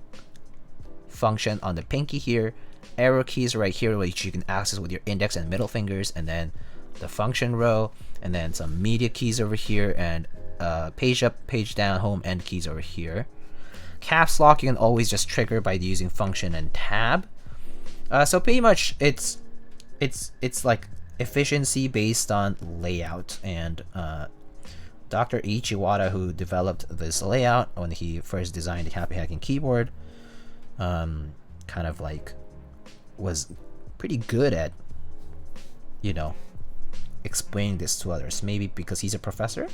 Speaker 1: function on the pinky here, arrow keys right here, which you can access with your index and middle fingers, and then the function row, and then some media keys over here, and page up, page down, home, end keys over here. Caps lock you can always just trigger by using function and tab. So pretty much it's like efficiency based on layout, and Dr. Ichiwata, who developed this layout when he first designed the Happy Hacking keyboard, kind of like was pretty good at, you know, explaining this to others. Maybe because he's a professor.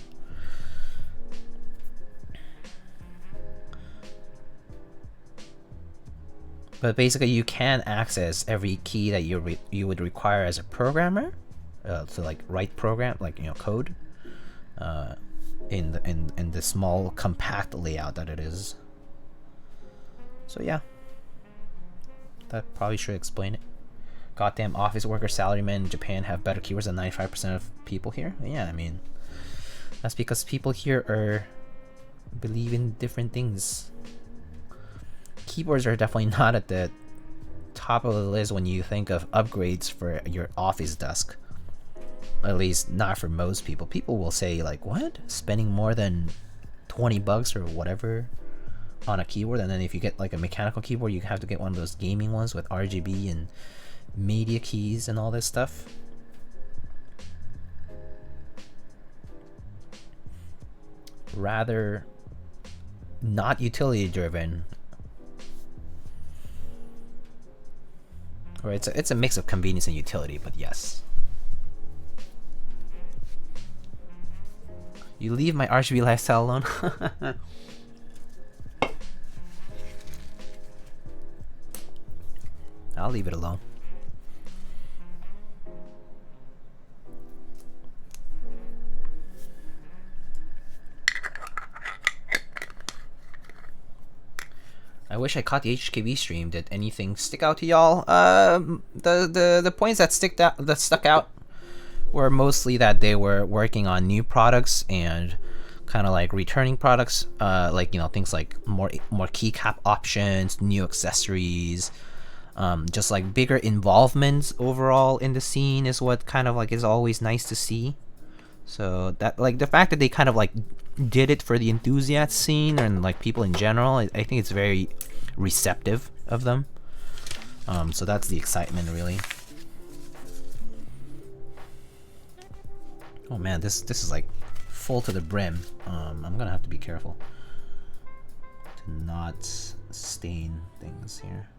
Speaker 1: But basically, you can access every key that you would require as a programmer to like write program, like, you know, code, in the small compact layout that it is. So yeah, that probably should explain it. Goddamn office worker salarymen in Japan have better keyboards than 95% of people here. Yeah, I mean, that's because people here believe in different things. Keyboards are definitely not at the top of the list when you think of upgrades for your office desk. At least not for most people. People will say like, what? Spending more than 20 bucks or whatever on a keyboard? And then if you get like a mechanical keyboard, you have to get one of those gaming ones with RGB and media keys and all this stuff. Rather not utility driven. Or it's a mix of convenience and utility, but yes. You leave my RGB lifestyle alone. I'll leave it alone. I wish I caught the HKB stream. Did anything stick out to y'all? The points that stuck out were mostly that they were working on new products and kind of like returning products, like, you know, things like more keycap options, new accessories, just like bigger involvement overall in the scene is what kind of like is always nice to see. So that, like, the fact that they kind of like did it for the enthusiast scene and like people in general, I think it's very receptive of them. So that's the excitement, really. Oh man, this is like full to the brim. I'm gonna have to be careful to not stain things here.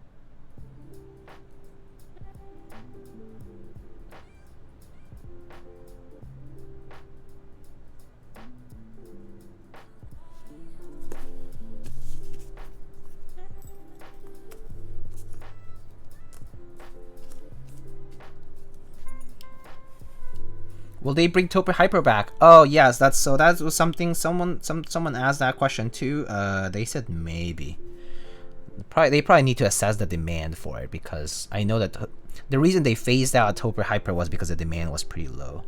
Speaker 1: Will they bring Toper Hyper back? Oh yes, that was something someone asked that question too. They said maybe. They probably need to assess the demand for it, because I know that the reason they phased out Toper Hyper was because the demand was pretty low.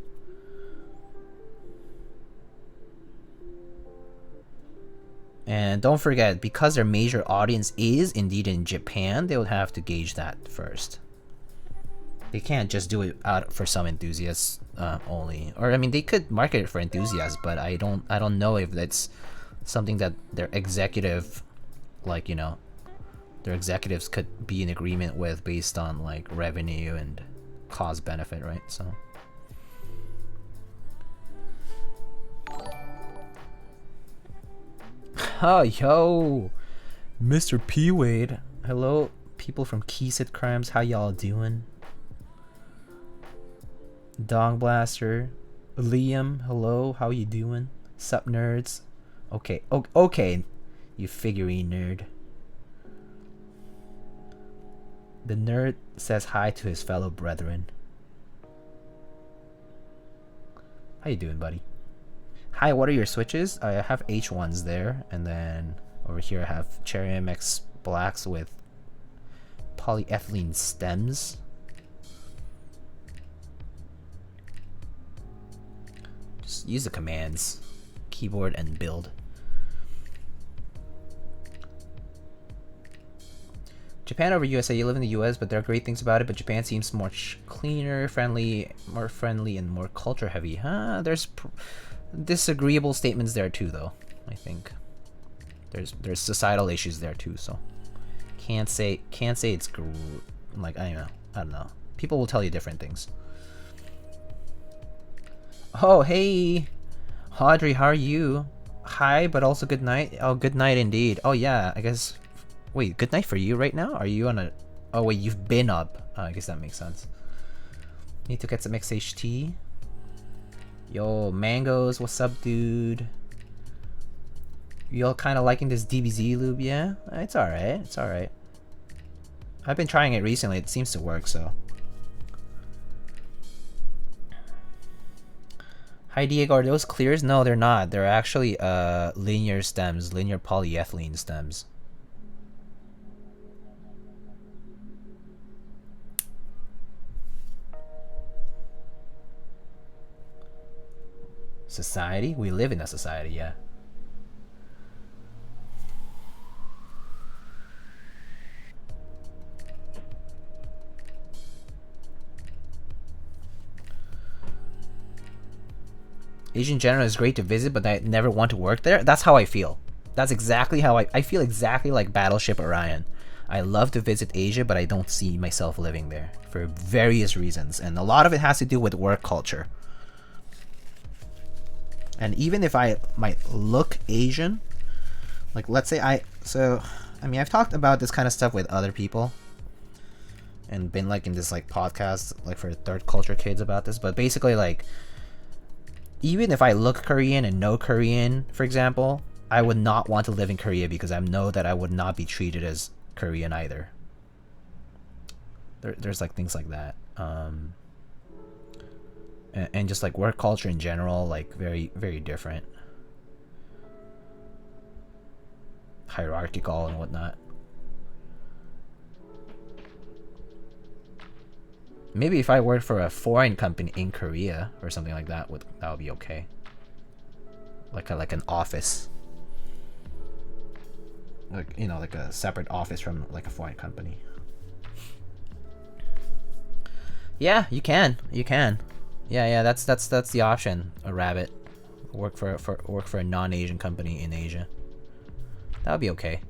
Speaker 1: And don't forget, because their major audience is indeed in Japan, they would have to gauge that first. They can't just do it out for some enthusiasts only. Or I mean, they could market it for enthusiasts, but I don't know if that's something that their executive, like, you know, their executives could be in agreement with based on like revenue and cost benefit, right? So. Oh, yo, Mr. P Wade. Hello, people from Keyset Crimes. How y'all doing? Dong Blaster, Liam, hello, how you doing? Sup, nerds? Okay, okay, you figurine nerd. The nerd says hi to his fellow brethren. How you doing, buddy? Hi, what are your switches? I have H1s there, and then over here I have Cherry MX blacks with polyethylene stems. Just use the commands, keyboard and build. Japan over USA. You live in the US, but there are great things about it. But Japan seems more cleaner, more friendly, and more culture heavy. Huh? There's disagreeable statements there too, though. I think there's societal issues there too. So can't say it's like I don't know. People will tell you different things. Oh hey, Audrey, how are you? Hi, but also good night. Oh, good night indeed. Oh yeah, I guess. Wait, good night for you right now? Are you on a... Oh wait, you've been up. I guess that makes sense. Need to get some XHT. Yo, Mangoes, what's up, dude? You all kind of liking this DBZ lube, yeah? It's alright, it's alright. I've been trying it recently, it seems to work, so. Hi Diego, are those clears? No, they're not. They're actually linear stems, linear polyethylene stems. Society? We live in a society, yeah. Asian general is great to visit, but I never want to work there. That's how I feel. That's exactly how I feel exactly like Battleship Orion. I love to visit Asia, but I don't see myself living there for various reasons. And a lot of it has to do with work culture. And even if I might look Asian, like let's say I mean, I've talked about this kind of stuff with other people and been like in this like podcast like for third culture kids about this, but basically like even if I look Korean and know Korean, for example, I would not want to live in Korea because I know that I would not be treated as Korean either. There's like things like that. And just like work culture in general, like very, very different. Hierarchical and whatnot. Maybe if I worked for a foreign company in Korea or something like that, that would be okay. Like an office. Like, you know, like a separate office from like a foreign company. Yeah, you can. You can. Yeah, that's the option. A rabbit, work for a non-Asian company in Asia. That would be okay.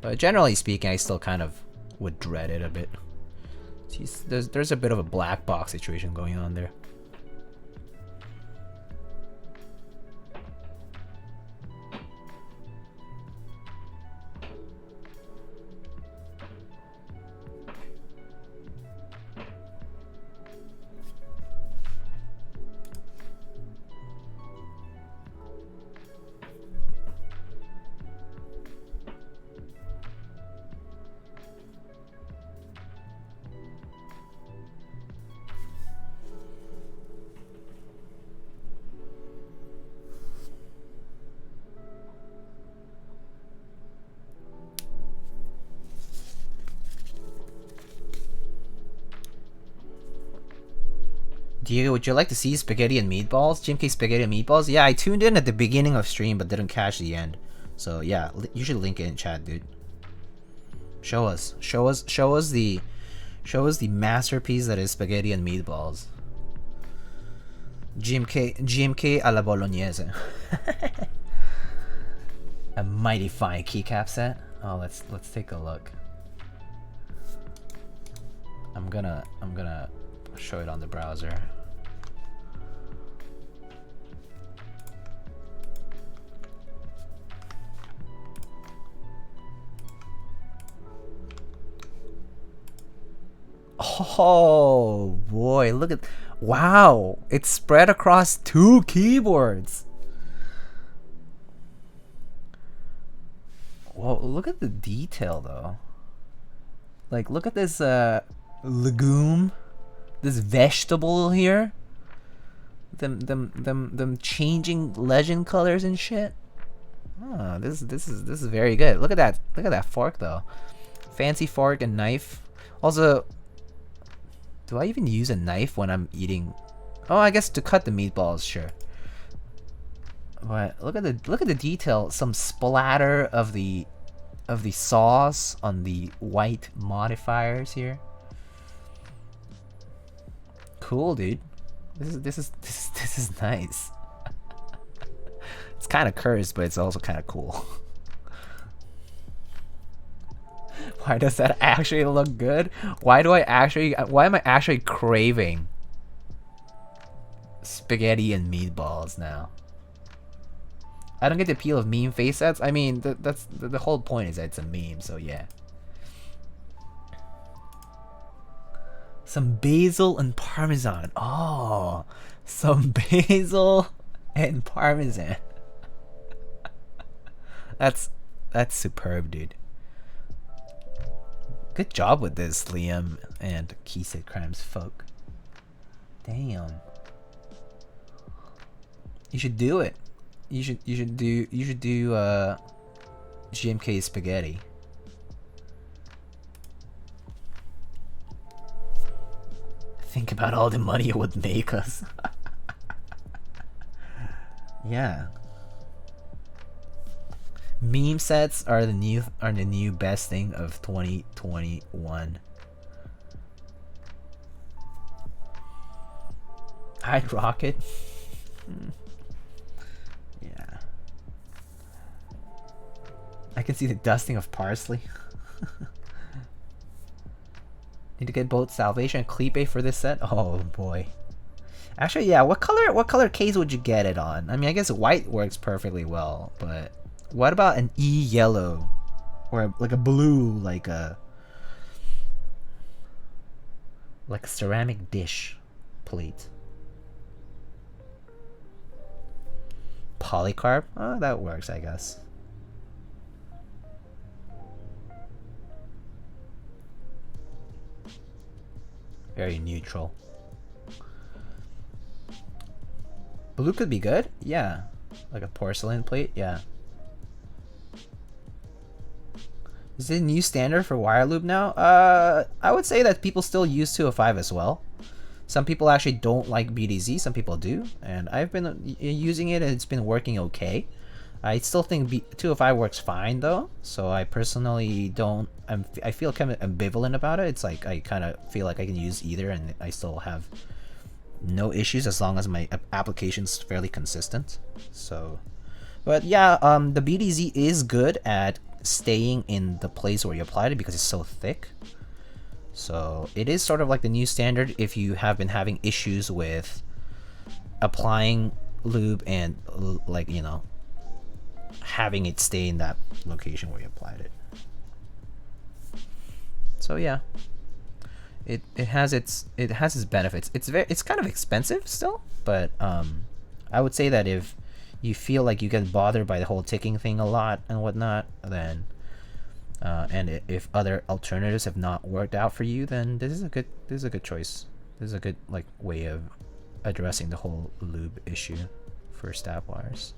Speaker 1: But generally speaking, I still kind of would dread it a bit. See, there's a bit of a black box situation going on there. Diego, would you like to see spaghetti and meatballs? GMK spaghetti and meatballs? Yeah, I tuned in at the beginning of stream but didn't catch the end. So yeah, you should link it in chat, dude. Show us the masterpiece that is spaghetti and meatballs. GMK alla bolognese. A mighty fine keycap set. Oh, let's take a look. I'm gonna show it on the browser. Oh boy, look at, wow, it's spread across 2 keyboards. Whoa, look at the detail though. Like, look at this legume, this vegetable here. Them changing legend colors and shit. Oh, this is very good. Look at that fork though. Fancy fork and knife. Also, do I even use a knife when I'm eating? Oh, I guess to cut the meatballs, sure. But look at the detail. Some splatter of the of the sauce on the white modifiers here. Cool, dude. This is nice. It's kind of cursed, but it's also kind of cool. Why does that actually look good? Why am I actually craving spaghetti and meatballs now? I don't get the appeal of meme face sets. I mean, that's the whole point is that it's a meme, so yeah. Some basil and parmesan. Oh, some basil and parmesan. That's superb, dude. Good job with this, Liam and Keyside Crimes folk. Damn. You should do it. You should do GMK spaghetti. Think about all the money it would make us. Yeah. Meme sets are the new best thing of 2021. I'd rock it. Yeah. I can see the dusting of parsley. Need to get both Salvation and Clipe for this set. Oh boy. Actually, yeah. What color case would you get it on? I mean, I guess white works perfectly well, but what about an yellow, or like a blue, like a ceramic dish plate? Polycarb? Oh, that works, I guess. Very neutral. Blue could be good. Yeah. Like a porcelain plate. Yeah. Is it a new standard for wire loop now? I would say that people still use 205 as well. Some people actually don't like BDZ. Some people do. And I've been using it and it's been working okay. I still think 205 works fine though. So I personally don't... I feel kind of ambivalent about it. It's like I kind of feel like I can use either and I still have no issues as long as my application's fairly consistent. So... But yeah, the BDZ is good at staying in the place where you applied it because it's so thick. So it is sort of like the new standard if you have been having issues with applying lube and, like, you know, having it stay in that location where you applied it. So yeah, it has its benefits. It's kind of expensive still, but I would say that if you feel like you get bothered by the whole ticking thing a lot and whatnot, then and if other alternatives have not worked out for you, then this is a good choice. This is a good like way of addressing the whole lube issue for stab wires.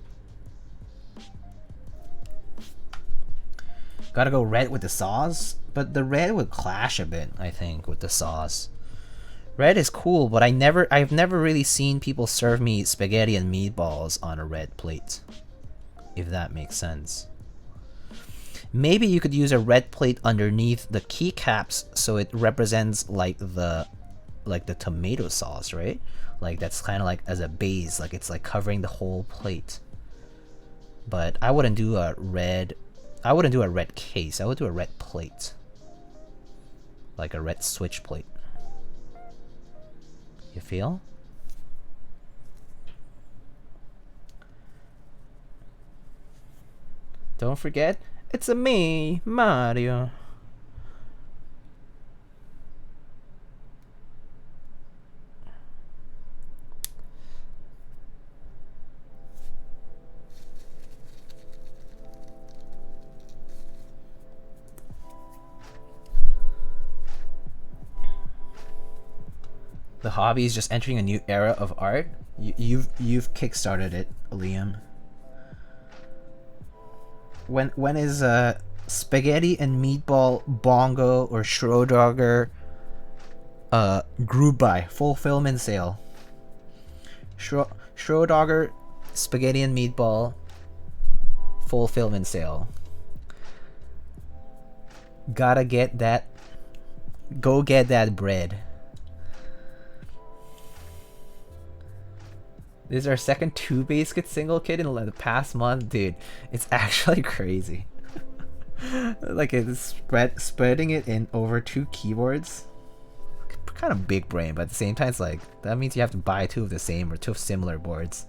Speaker 1: Gotta go red with the sauce, but the red would clash a bit, I think, with the sauce. Red is cool, but I've never really seen people serve me spaghetti and meatballs on a red plate, if that makes sense. Maybe you could use a red plate underneath the keycaps so it represents like the tomato sauce, right? Like that's kind of like as a base, like it's like covering the whole plate. But I wouldn't do a red case. I would do a red plate. Like a red switch plate. You feel? Don't forget, it's a me, Mario. The hobby is just entering a new era of art. You've kickstarted it, Liam. When is spaghetti and meatball bongo or Schrodogger group buy fulfillment sale? Schrodogger spaghetti and meatball fulfillment sale. Gotta get that. Go get that bread. This is our second 2-base kit single kit in the past month, dude. It's actually crazy. Like it's spreading it in over 2 keyboards. Kind of big brain, but at the same time, it's like that means you have to buy 2 of the same or 2 of similar boards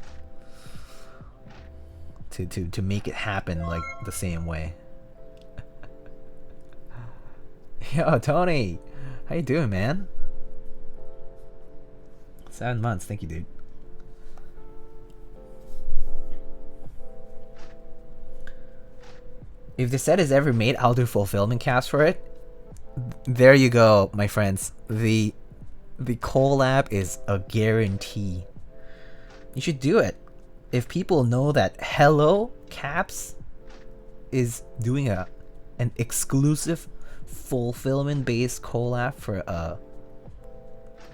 Speaker 1: to make it happen like the same way. Yo, Tony, how you doing, man? 7 months, thank you, dude. If the set is ever made, I'll do fulfillment caps for it. There you go, my friends. The collab is a guarantee. You should do it. If people know that Hello Caps is doing an exclusive fulfillment based collab for a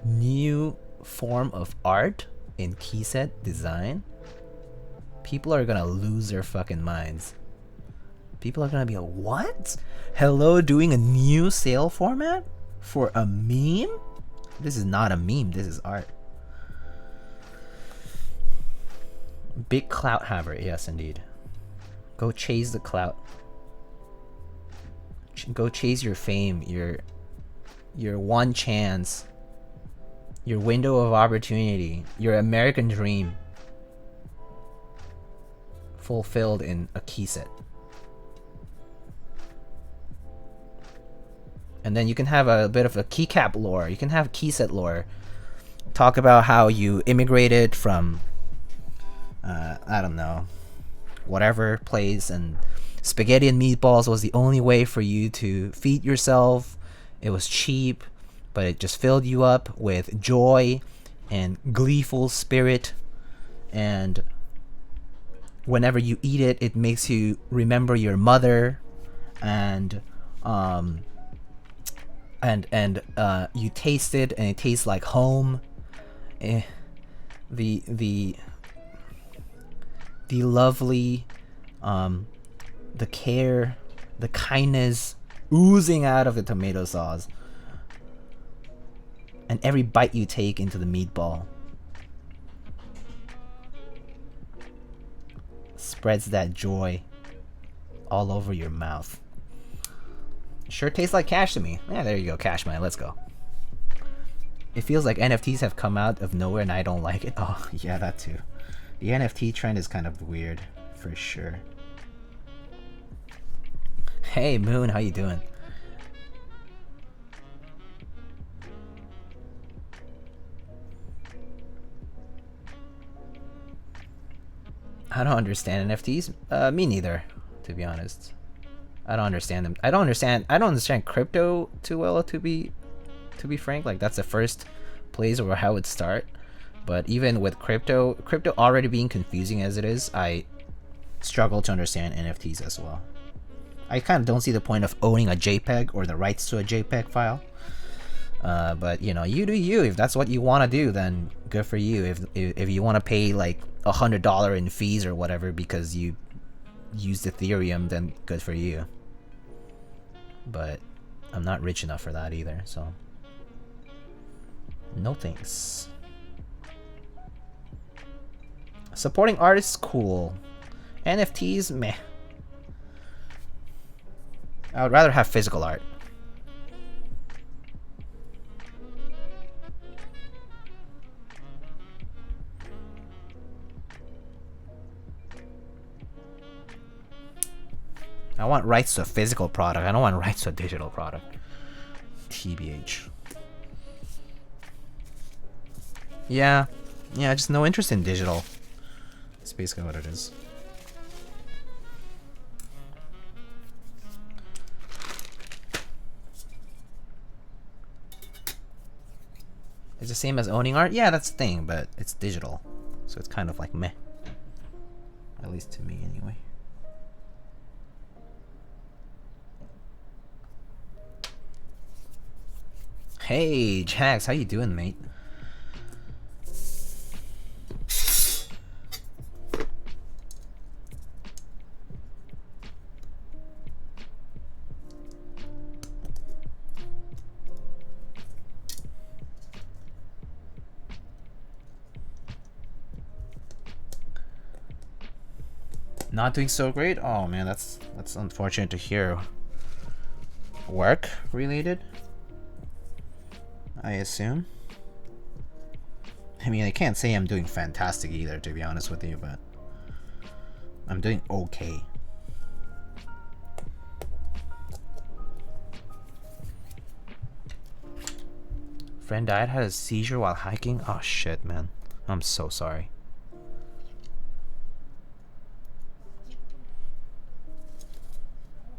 Speaker 1: new form of art in keyset design, people are gonna lose their fucking minds. People are gonna be like, what? Hello doing a new sale format for a meme? This is not a meme, this is art. Big clout haver, yes indeed. Go chase the clout. Go chase your fame, your one chance, your window of opportunity, your American dream fulfilled in a key set. And then you can have a bit of a keycap lore. You can have key set lore. Talk about how you immigrated from, I don't know, whatever place, and spaghetti and meatballs was the only way for you to feed yourself. It was cheap, but it just filled you up with joy and gleeful spirit. And whenever you eat it, it makes you remember your mother, and you taste it, and it tastes like home. The lovely, the care, the kindness oozing out of the tomato sauce, and every bite you take into the meatball spreads that joy all over your mouth. Sure tastes like cash to me. Yeah, there you go, cash money, let's go. It feels like NFTs have come out of nowhere and I don't like it. Oh, yeah, that too. The NFT trend is kind of weird, for sure. Hey, Moon, how you doing? I don't understand NFTs. Me neither, to be honest. I don't understand them. I don't understand crypto too well, to be frank. Like, that's the first place where I would start. But even with crypto already being confusing as it is, I struggle to understand NFTs as well. I kind of don't see the point of owning a JPEG or the rights to a JPEG file. But you know, you do you. If that's what you want to do, then good for you. If you want to pay like $100 in fees or whatever because you used Ethereum, then good for you. But I'm not rich enough for that either, so no thanks. Supporting artists, cool. NFTs, meh. I would rather have physical art. I want rights to a physical product. I don't want rights to a digital product. TBH. Yeah, just no interest in digital. That's basically what it is. It's the same as owning art? Yeah, that's the thing, but it's digital. So it's kind of like meh. At least to me, anyway. Hey, Jax, how you doing, mate? Not doing so great? Oh man, that's unfortunate to hear. Work related, I assume. I mean, I can't say I'm doing fantastic either, to be honest with you, but I'm doing okay. Friend died, had a seizure while hiking. Oh shit, man. I'm so sorry.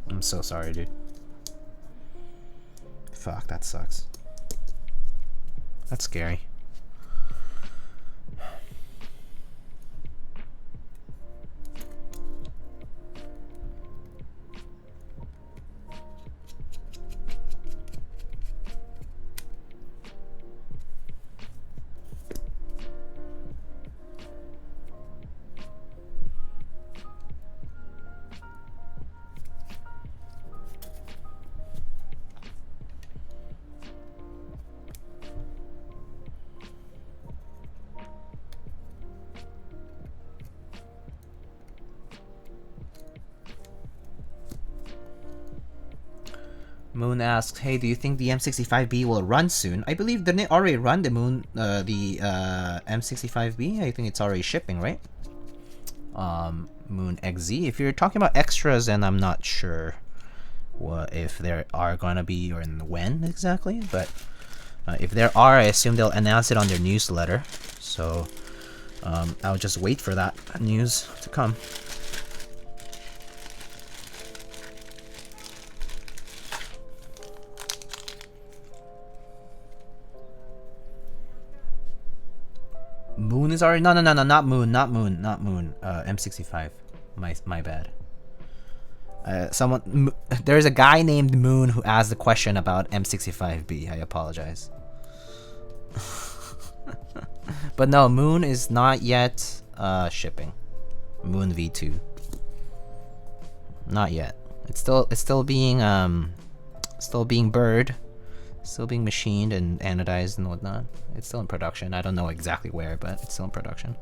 Speaker 1: I'm so sorry, dude. Fuck, that sucks. That's scary. Moon asks, "Hey, do you think the M65B will run soon?" I believe didn't it already run the M65B? I think it's already shipping, right? Moon XZ. If you're talking about extras, then I'm not sure what if there are gonna be or when exactly. But if there are, I assume they'll announce it on their newsletter. So I'll just wait for that news to come. Moon is already not Moon. M65. My bad. There's a guy named Moon who asked the question about M65B. I apologize. But no, Moon is not yet shipping. Moon V2. Not yet. It's still being bird. Still being machined and anodized and whatnot. It's still in production. I don't know exactly where, but it's still in production.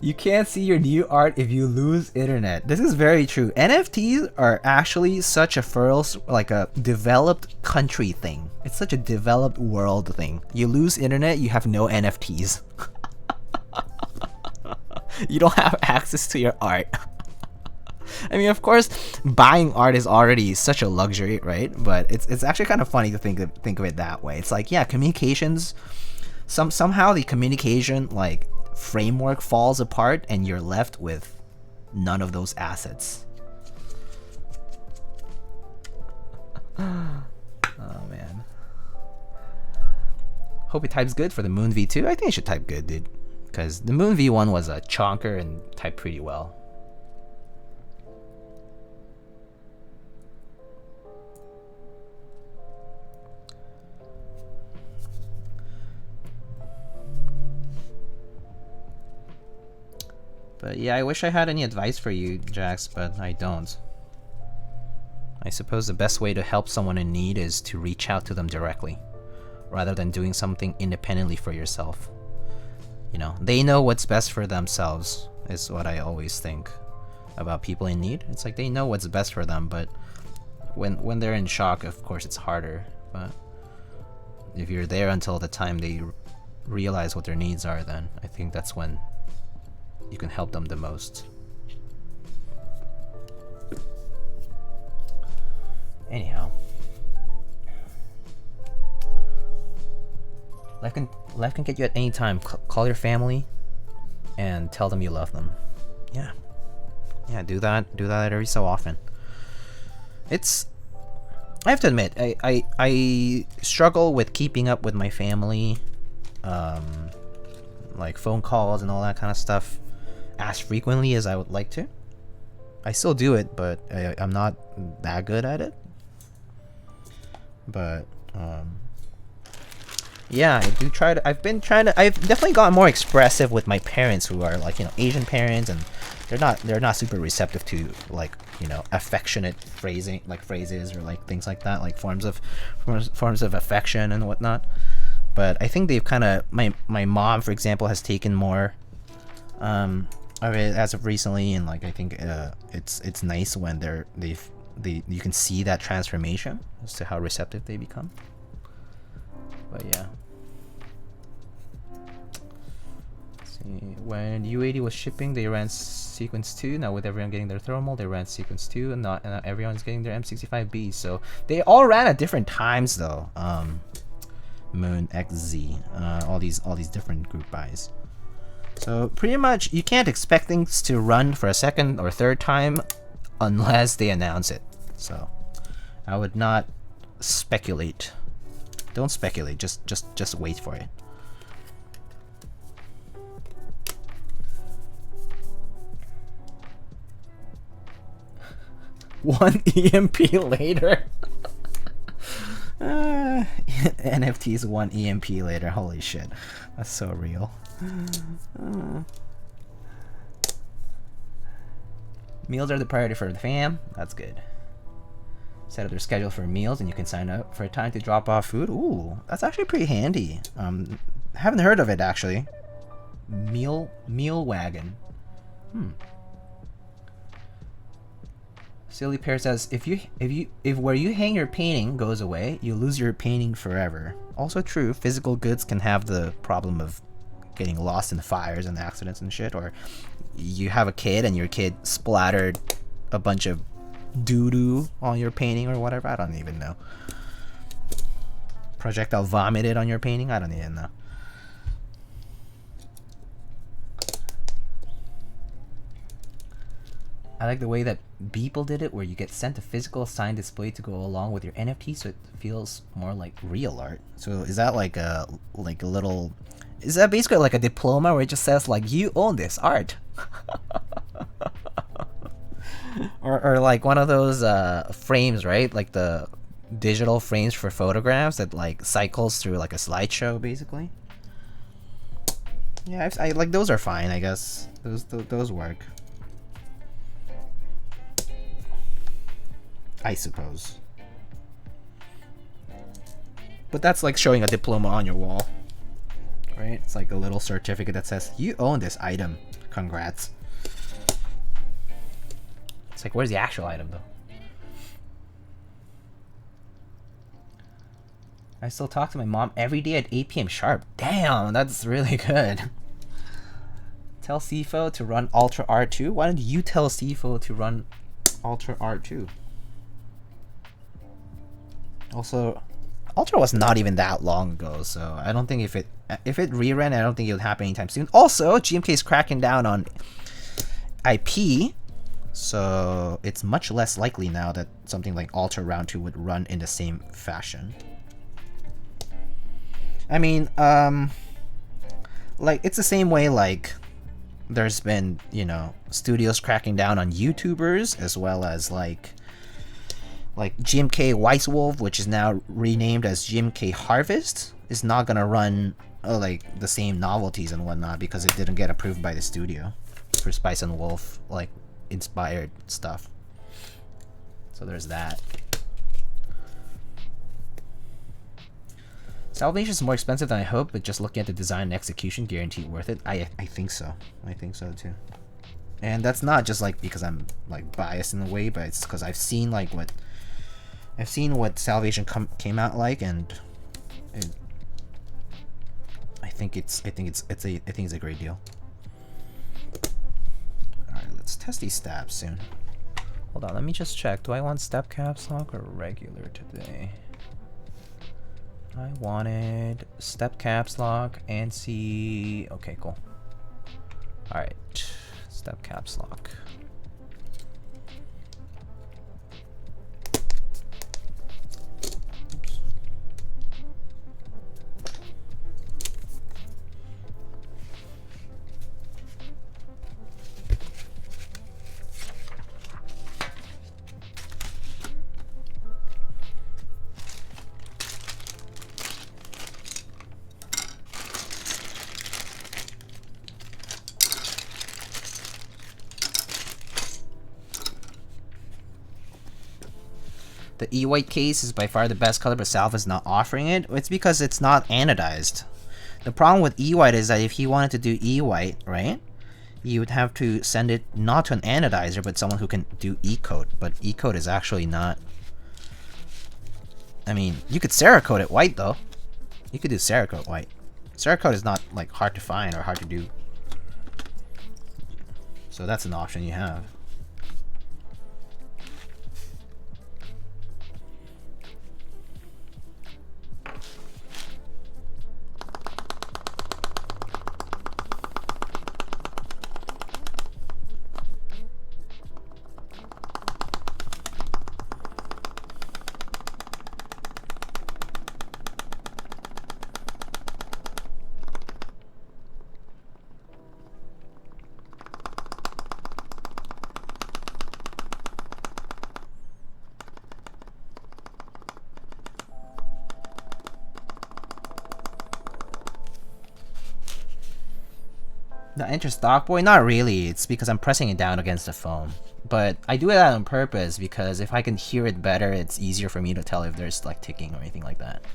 Speaker 1: You can't see your new art if you lose internet. This is very true. NFTs are actually such a like a developed country thing. It's such a developed world thing. You lose internet, you have no NFTs. You don't have access to your art. I mean, of course, buying art is already such a luxury, right? But it's actually kind of funny to think of it that way. It's like, yeah, communications. Somehow the communication like framework falls apart, and you're left with none of those assets. Oh man. Hope it types good for the Moon V2. I think it should type good, dude. Because the Moon V1 was a chonker and typed pretty well. But yeah, I wish I had any advice for you, Jax, but I don't. I suppose the best way to help someone in need is to reach out to them directly, rather than doing something independently for yourself. You know, they know what's best for themselves, is what I always think about people in need. It's like they know what's best for them, but when they're in shock, of course it's harder. But if you're there until the time they realize what their needs are, then I think that's when you can help them the most. Anyhow, life can get you at any time. Call your family and tell them you love them. Yeah, do that every so often. I have to admit, I struggle with keeping up with my family, like phone calls and all that kind of stuff, as frequently as I would like to. I still do it, but I'm not that good at it. But yeah, I do try to. I've definitely gotten more expressive with my parents, who are like, you know, Asian parents, and they're not super receptive to, like, you know, affectionate phrasing, like phrases or like things like that, like forms of affection and whatnot. But I think they've kind of my mom, for example, has taken more of it as of recently, and like I think it's nice when you can see that transformation as to how receptive they become. But yeah. Let's see. When U80 was shipping, they ran sequence 2. Now with everyone getting their thermal, they ran sequence 2, and not everyone's getting their M65B. So they all ran at different times though. Moon XZ, all these different group buys. So pretty much you can't expect things to run for a second or third time unless they announce it. So I would not speculate. Don't speculate, just wait for it. One EMP later. NFTs one EMP later. Holy shit. That's so real. Meals are the priority for the fam. That's good. Set up their schedule for meals and you can sign up for a time to drop off food. Ooh, that's actually pretty handy. Haven't heard of it actually. Meal wagon. Silly Pear says, if where you hang your painting goes away, you lose your painting forever. Also true, physical goods can have the problem of getting lost in fires and accidents and shit, or you have a kid and your kid splattered a bunch of doo-doo on your painting or whatever. I don't even know. Projectile vomited on your painting? I don't even know. I like the way that Beeple did it, where you get sent a physical signed display to go along with your NFT, so it feels more like real art. So is that like a little? Is that basically like a diploma where it just says like you own this art? or like one of those frames, right? Like the digital frames for photographs that like cycles through like a slideshow, basically. Yeah, I like those are fine, I guess. Those work. I suppose. But that's like showing a diploma on your wall. Right? It's like a little certificate that says, you own this item. Congrats. It's like, where's the actual item though? I still talk to my mom every day at 8 p.m. sharp. Damn, that's really good. Tell CFO to run Ultra R2. Why don't you tell CFO to run Ultra R2? Also, Ultra was not even that long ago, so I don't think if it reran, I don't think it would happen anytime soon. Also, GMK is cracking down on IP, so it's much less likely now that something like Ultra Round 2 would run in the same fashion. I mean, like, it's the same way, like, there's been, you know, studios cracking down on YouTubers, as well as, like GMK Weiss Wolf, which is now renamed as GMK Harvest, is not gonna run like the same novelties and whatnot because it didn't get approved by the studio for Spice and Wolf like inspired stuff. So there's that. Salvation is more expensive than I hoped, but just looking at the design and execution, guaranteed worth it. I think so. I think so too. And that's not just like because I'm like biased in a way, but it's because I've seen like what Salvation came out like, and I think it's a great deal. All right, let's test these stabs soon. Hold on, let me just check. Do I want step caps lock or regular today? I wanted step caps lock and see. Okay, cool. All right, step caps lock. The E-white case is by far the best color, but Salve is not offering it. It's because it's not anodized. The problem with E-white is that if he wanted to do E-white, right, you would have to send it not to an anodizer, but someone who can do E-coat. But E-coat is actually not... I mean, you could Cerakote it white, though. You could do Cerakote white. Cerakote is not, like, hard to find or hard to do. So that's an option you have. The enter stock boy? Not really. It's because I'm pressing it down against the foam. But I do that on purpose because if I can hear it better, it's easier for me to tell if there's like ticking or anything like that.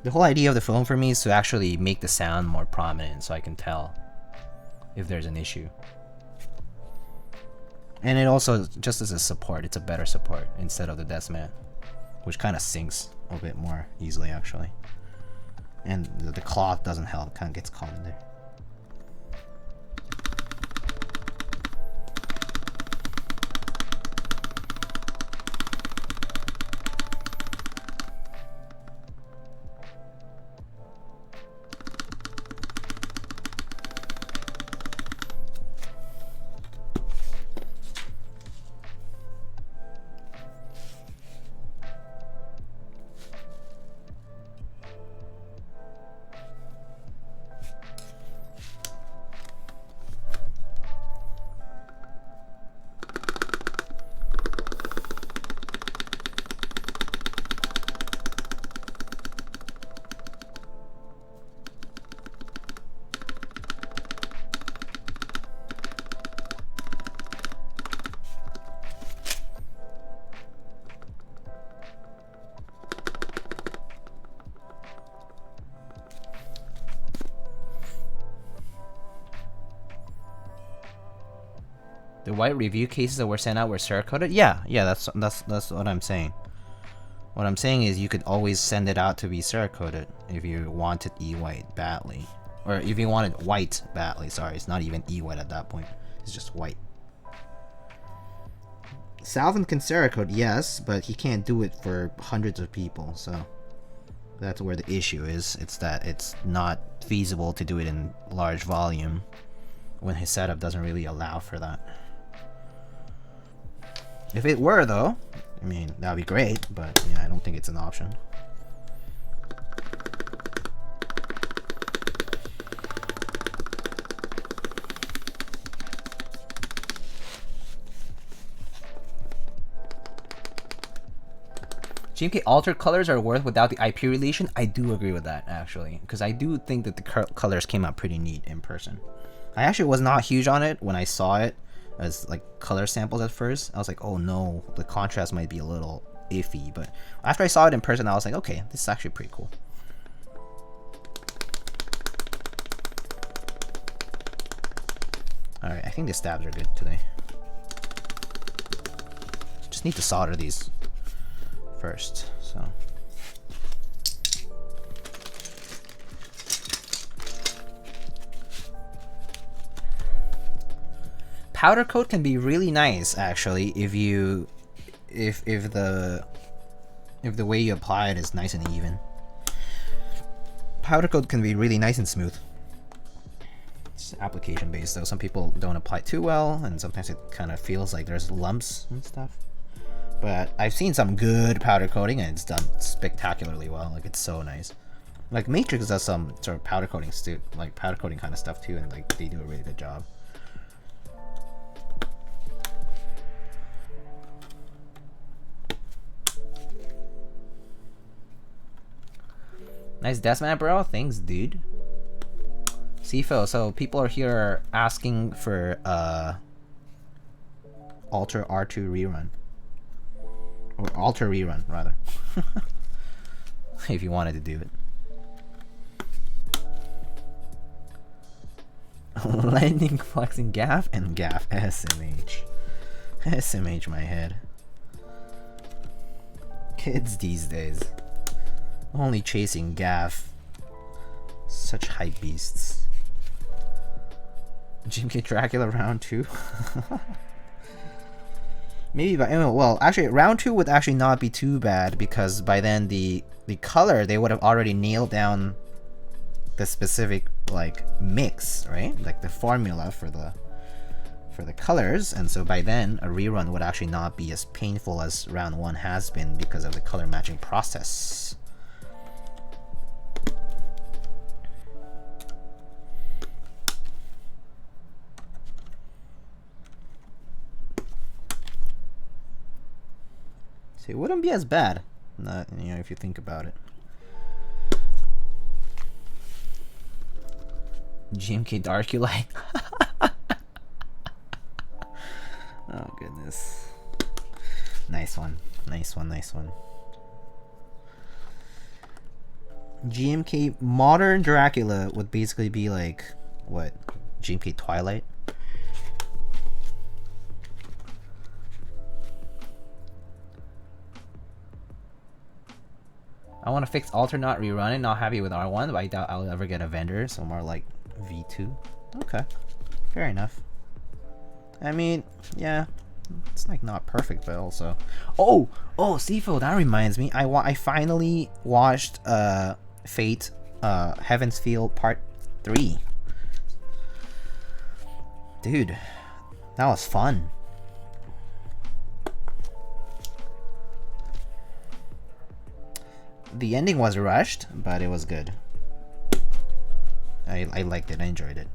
Speaker 1: The whole idea of the foam for me is to actually make the sound more prominent so I can tell if there's an issue. And it also, just as a support, it's a better support instead of the desk mat, which kind of sinks a bit more easily actually. And the cloth doesn't help, it kind of gets caught in there. The white review cases that were sent out were Cerakoted? Yeah, that's what I'm saying. What I'm saying is you could always send it out to be Cerakoted if you wanted E-white badly. Or if you wanted white badly, sorry, it's not even E-white at that point. It's just white. Salvin can Cerakote, yes, but he can't do it for hundreds of people, so that's where the issue is. It's that it's not feasible to do it in large volume when his setup doesn't really allow for that. If it were, though, I mean, that would be great, but yeah, I don't think it's an option. GMK altered colors are worth without the IP relation. I do agree with that, actually, because I do think that the colors came out pretty neat in person. I actually was not huge on it when I saw it as like color samples at first. I was like, oh no, the contrast might be a little iffy, but after I saw it in person, I was like, okay, this is actually pretty cool. Alright, I think the stabs are good today. Just need to solder these first, so. Powder coat can be really nice actually if you if the way you apply it is nice and even. Powder coat can be really nice and smooth. It's application based though. Some people don't apply it too well, and sometimes it kind of feels like there's lumps and stuff. But I've seen some good powder coating and it's done spectacularly well. Like, it's so nice. Like Matrix does some sort of powder coating like powder coating kind of stuff too, and like they do a really good job. Nice desk mat, bro. Thanks, dude. CFO, so people are here asking for Alter R2 rerun. Or Alter rerun, rather. If you wanted to do it. Lightning flexing gaff and gaff. SMH. SMH my head. Kids these days. Only chasing gaff. Such hype beasts. GMK Dracula round 2. Maybe by well, actually round 2 would actually not be too bad because by then the color they would have already nailed down the specific like mix, right? Like the formula for the colors, and so by then a rerun would actually not be as painful as round 1 has been because of the color matching process. So it wouldn't be as bad, not, you know, if you think about it. GMK Darkulite. Oh goodness. Nice one. Nice one, nice one. GMK Modern Dracula would basically be like what? GMK Twilight? I want to fix Alter, not rerun it. Not happy with R1, but I doubt I'll ever get a vendor, so more like V2. Okay. Fair enough. I mean, yeah, it's like not perfect, but also, oh, Sifo, that reminds me, I finally watched Fate, Heaven's Feel Part 3. Dude, that was fun. The ending was rushed, but it was good. I liked it. I enjoyed it.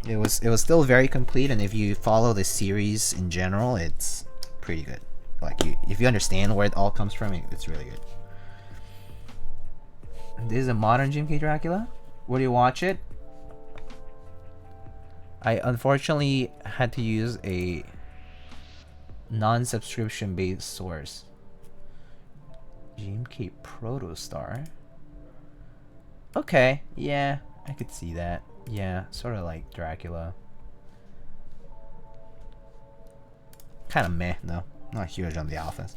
Speaker 1: It was still very complete, and if you follow the series in general, it's pretty good. Like if you understand where it all comes from, it's really good. This is a modern GMK Dracula. Where do you watch it? I unfortunately had to use a non-subscription based source. GMK Protostar. Okay, yeah, I could see that. Yeah, sort of like Dracula. Kind of meh, though. Not huge on the alphas.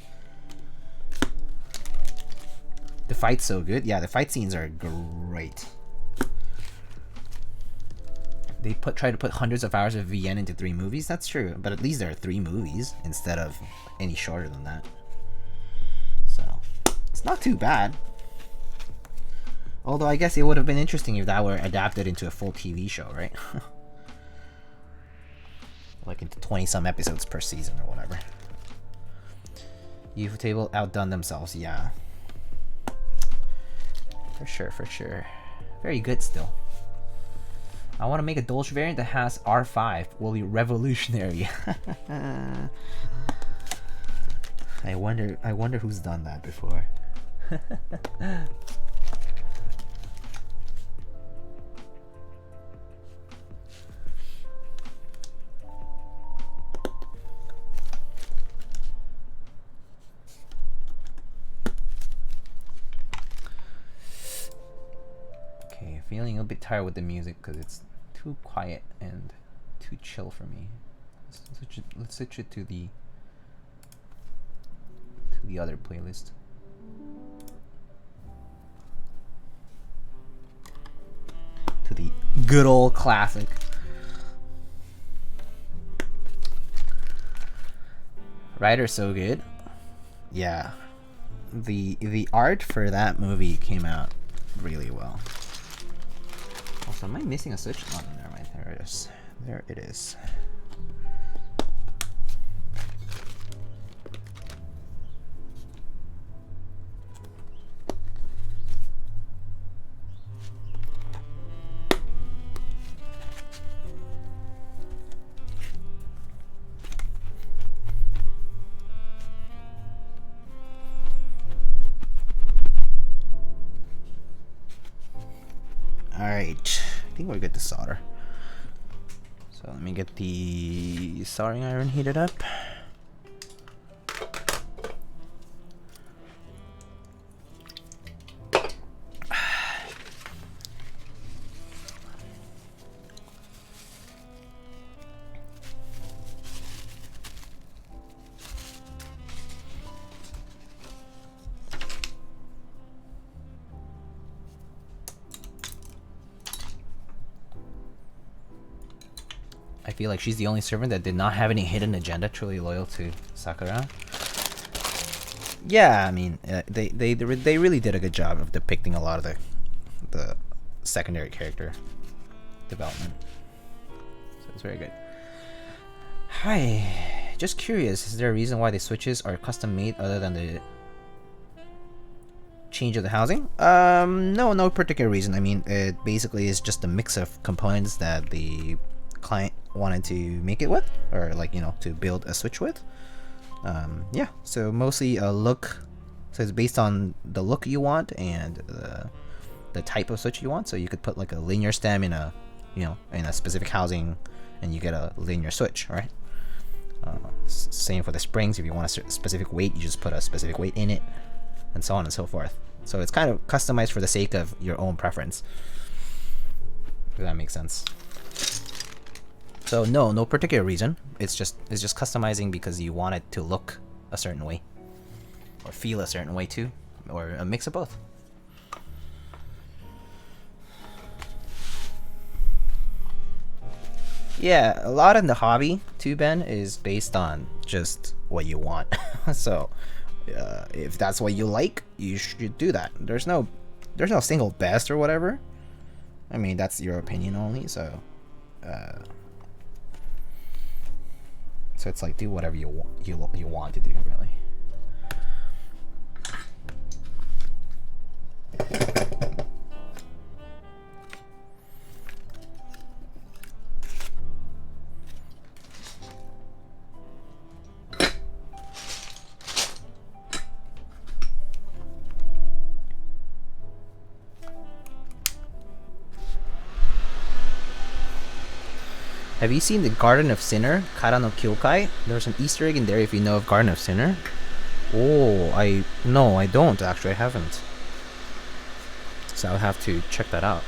Speaker 1: The fight's so good. Yeah, the fight scenes are great. They try to put hundreds of hours of VN into 3 movies. That's true, but at least there are 3 movies instead of any shorter than that. So it's not too bad. Although I guess it would have been interesting if that were adapted into a full TV show, right? Like into 20-some episodes per season or whatever. UFO Table outdone themselves, yeah. For sure, for sure. Very good still. I want to make a Dolce variant that has R5. Will be revolutionary. I wonder who's done that before. Okay, feeling a bit tired with the music because it's too quiet and too chill for me. Let's switch it to the other playlist. To the good old classic. Writer's so good. Yeah. The art for that movie came out really well. Also, am I missing a switch? Oh, never mind. There it is. There it is. Alright, I think we're good to solder. So So let me get the soldering iron heated up. I feel like she's the only servant that did not have any hidden agenda, truly loyal to Sakura. Yeah, I mean, they really did a good job of depicting a lot of the secondary character development. So it's very good. Hi, just curious, is there a reason why the switches are custom made other than the change of the housing? No particular reason. I mean, it basically is just a mix of components that the client wanted to make it with, or like, you know, to build a switch with. Yeah, so mostly a look, so it's based on the look you want and the type of switch you want. So you could put like a linear stem in a, you know, in a specific housing and you get a linear switch, right? Same for the springs. If you want a specific weight, you just put a specific weight in it, and so on and so forth. So it's kind of customized for the sake of your own preference, if that makes sense. So no particular reason. It's just customizing because you want it to look a certain way, or feel a certain way too, or a mix of both. Yeah, a lot in the hobby too, Ben, is based on just what you want. So if that's what you like, you should do that. There's no single best or whatever. I mean, that's your opinion only. So so it's like, do whatever you want to do, really. Have you seen the Garden of Sinner, Kara no Kyokai? There's an Easter egg in there if you know of Garden of Sinner. Oh, no, I don't actually. I haven't. So I'll have to check that out.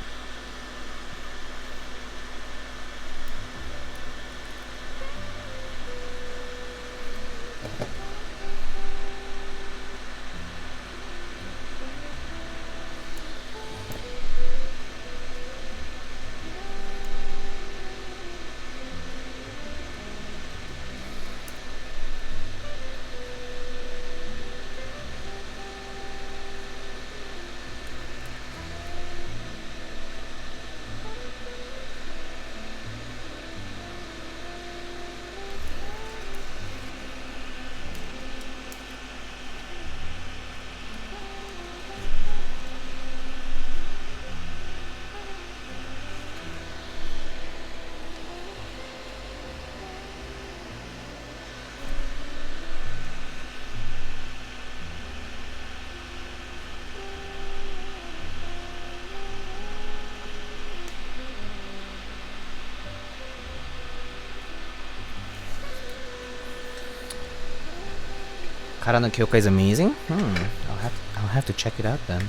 Speaker 1: Kara no Kyokai is amazing. I'll have to check it out then.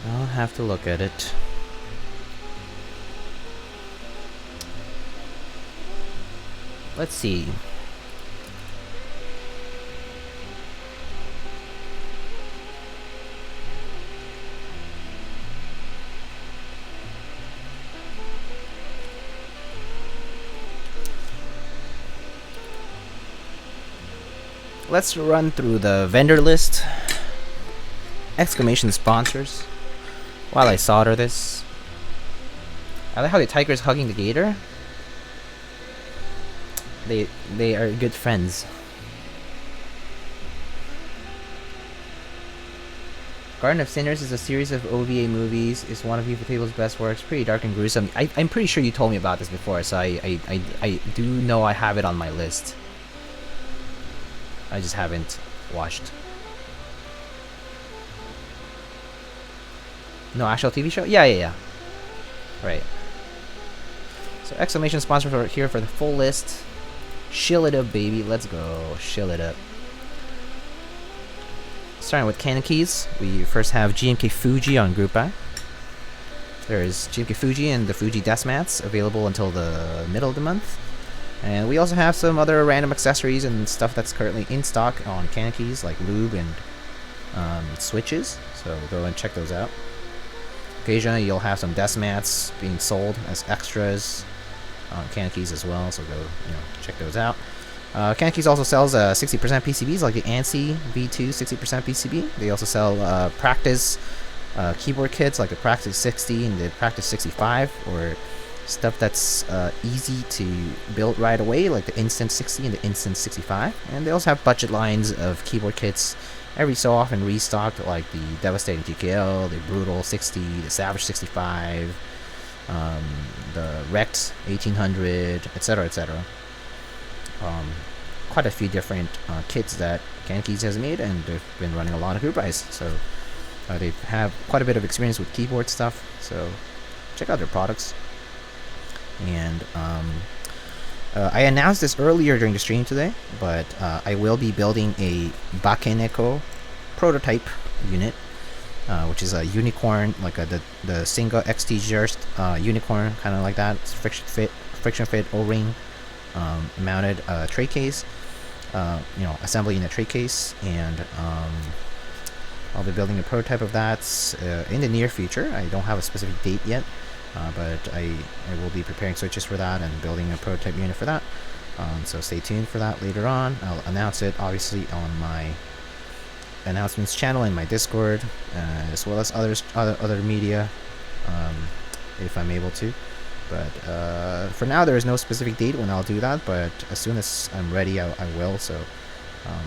Speaker 1: I'll have to look at it. Let's see. Let's run through the vendor list. Exclamation sponsors. While I solder this. I like how the tiger's hugging the gator. They are good friends. Garden of Sinners is a series of OVA movies. It's one of Ufatable's best works. Pretty dark and gruesome. I'm pretty sure you told me about this before, so I do know I have it on my list. I just haven't watched. No actual TV show? Yeah. Right. So exclamation sponsor for here for the full list. Shill it up, baby. Let's go. Shill it up. Starting with Canon keys, we first have GMK Fuji on Group Buy. There is GMK Fuji and the Fuji desk mats available until the middle of the month. And we also have some other random accessories and stuff that's currently in stock on Canon keys, like lube and switches. So go and check those out. Occasionally you'll have some desk mats being sold as extras on Canon keys as well. So go, check those out. Canon keys also sells 60% PCBs like the ANSI V2 60% PCB. They also sell practice keyboard kits like the Practice 60 and the Practice 65, or stuff that's easy to build right away like the Instant 60 and the Instant 65. And they also have budget lines of keyboard kits every so often restocked, like the Devastating GKL, the Brutal 60, the Savage 65, the Rex 1800, etc., etc. Quite a few different kits that Canon Keys has made, and they've been running a lot of group buys, so they have quite a bit of experience with keyboard stuff, so check out their products. And I announced this earlier during the stream today, but I will be building a Bakeneko prototype unit, which is a unicorn, like the single XT unicorn, kind of like that. It's friction fit O-ring mounted tray case, assembly in a tray case, and I'll be building a prototype of that in the near future. I don't have a specific date yet, but I will be preparing switches for that and building a prototype unit for that. So stay tuned for that later on. I'll announce it obviously on my announcements channel in my Discord, as well as other media, if I'm able to. But for now, there is no specific date when I'll do that, but as soon as I'm ready, I will. So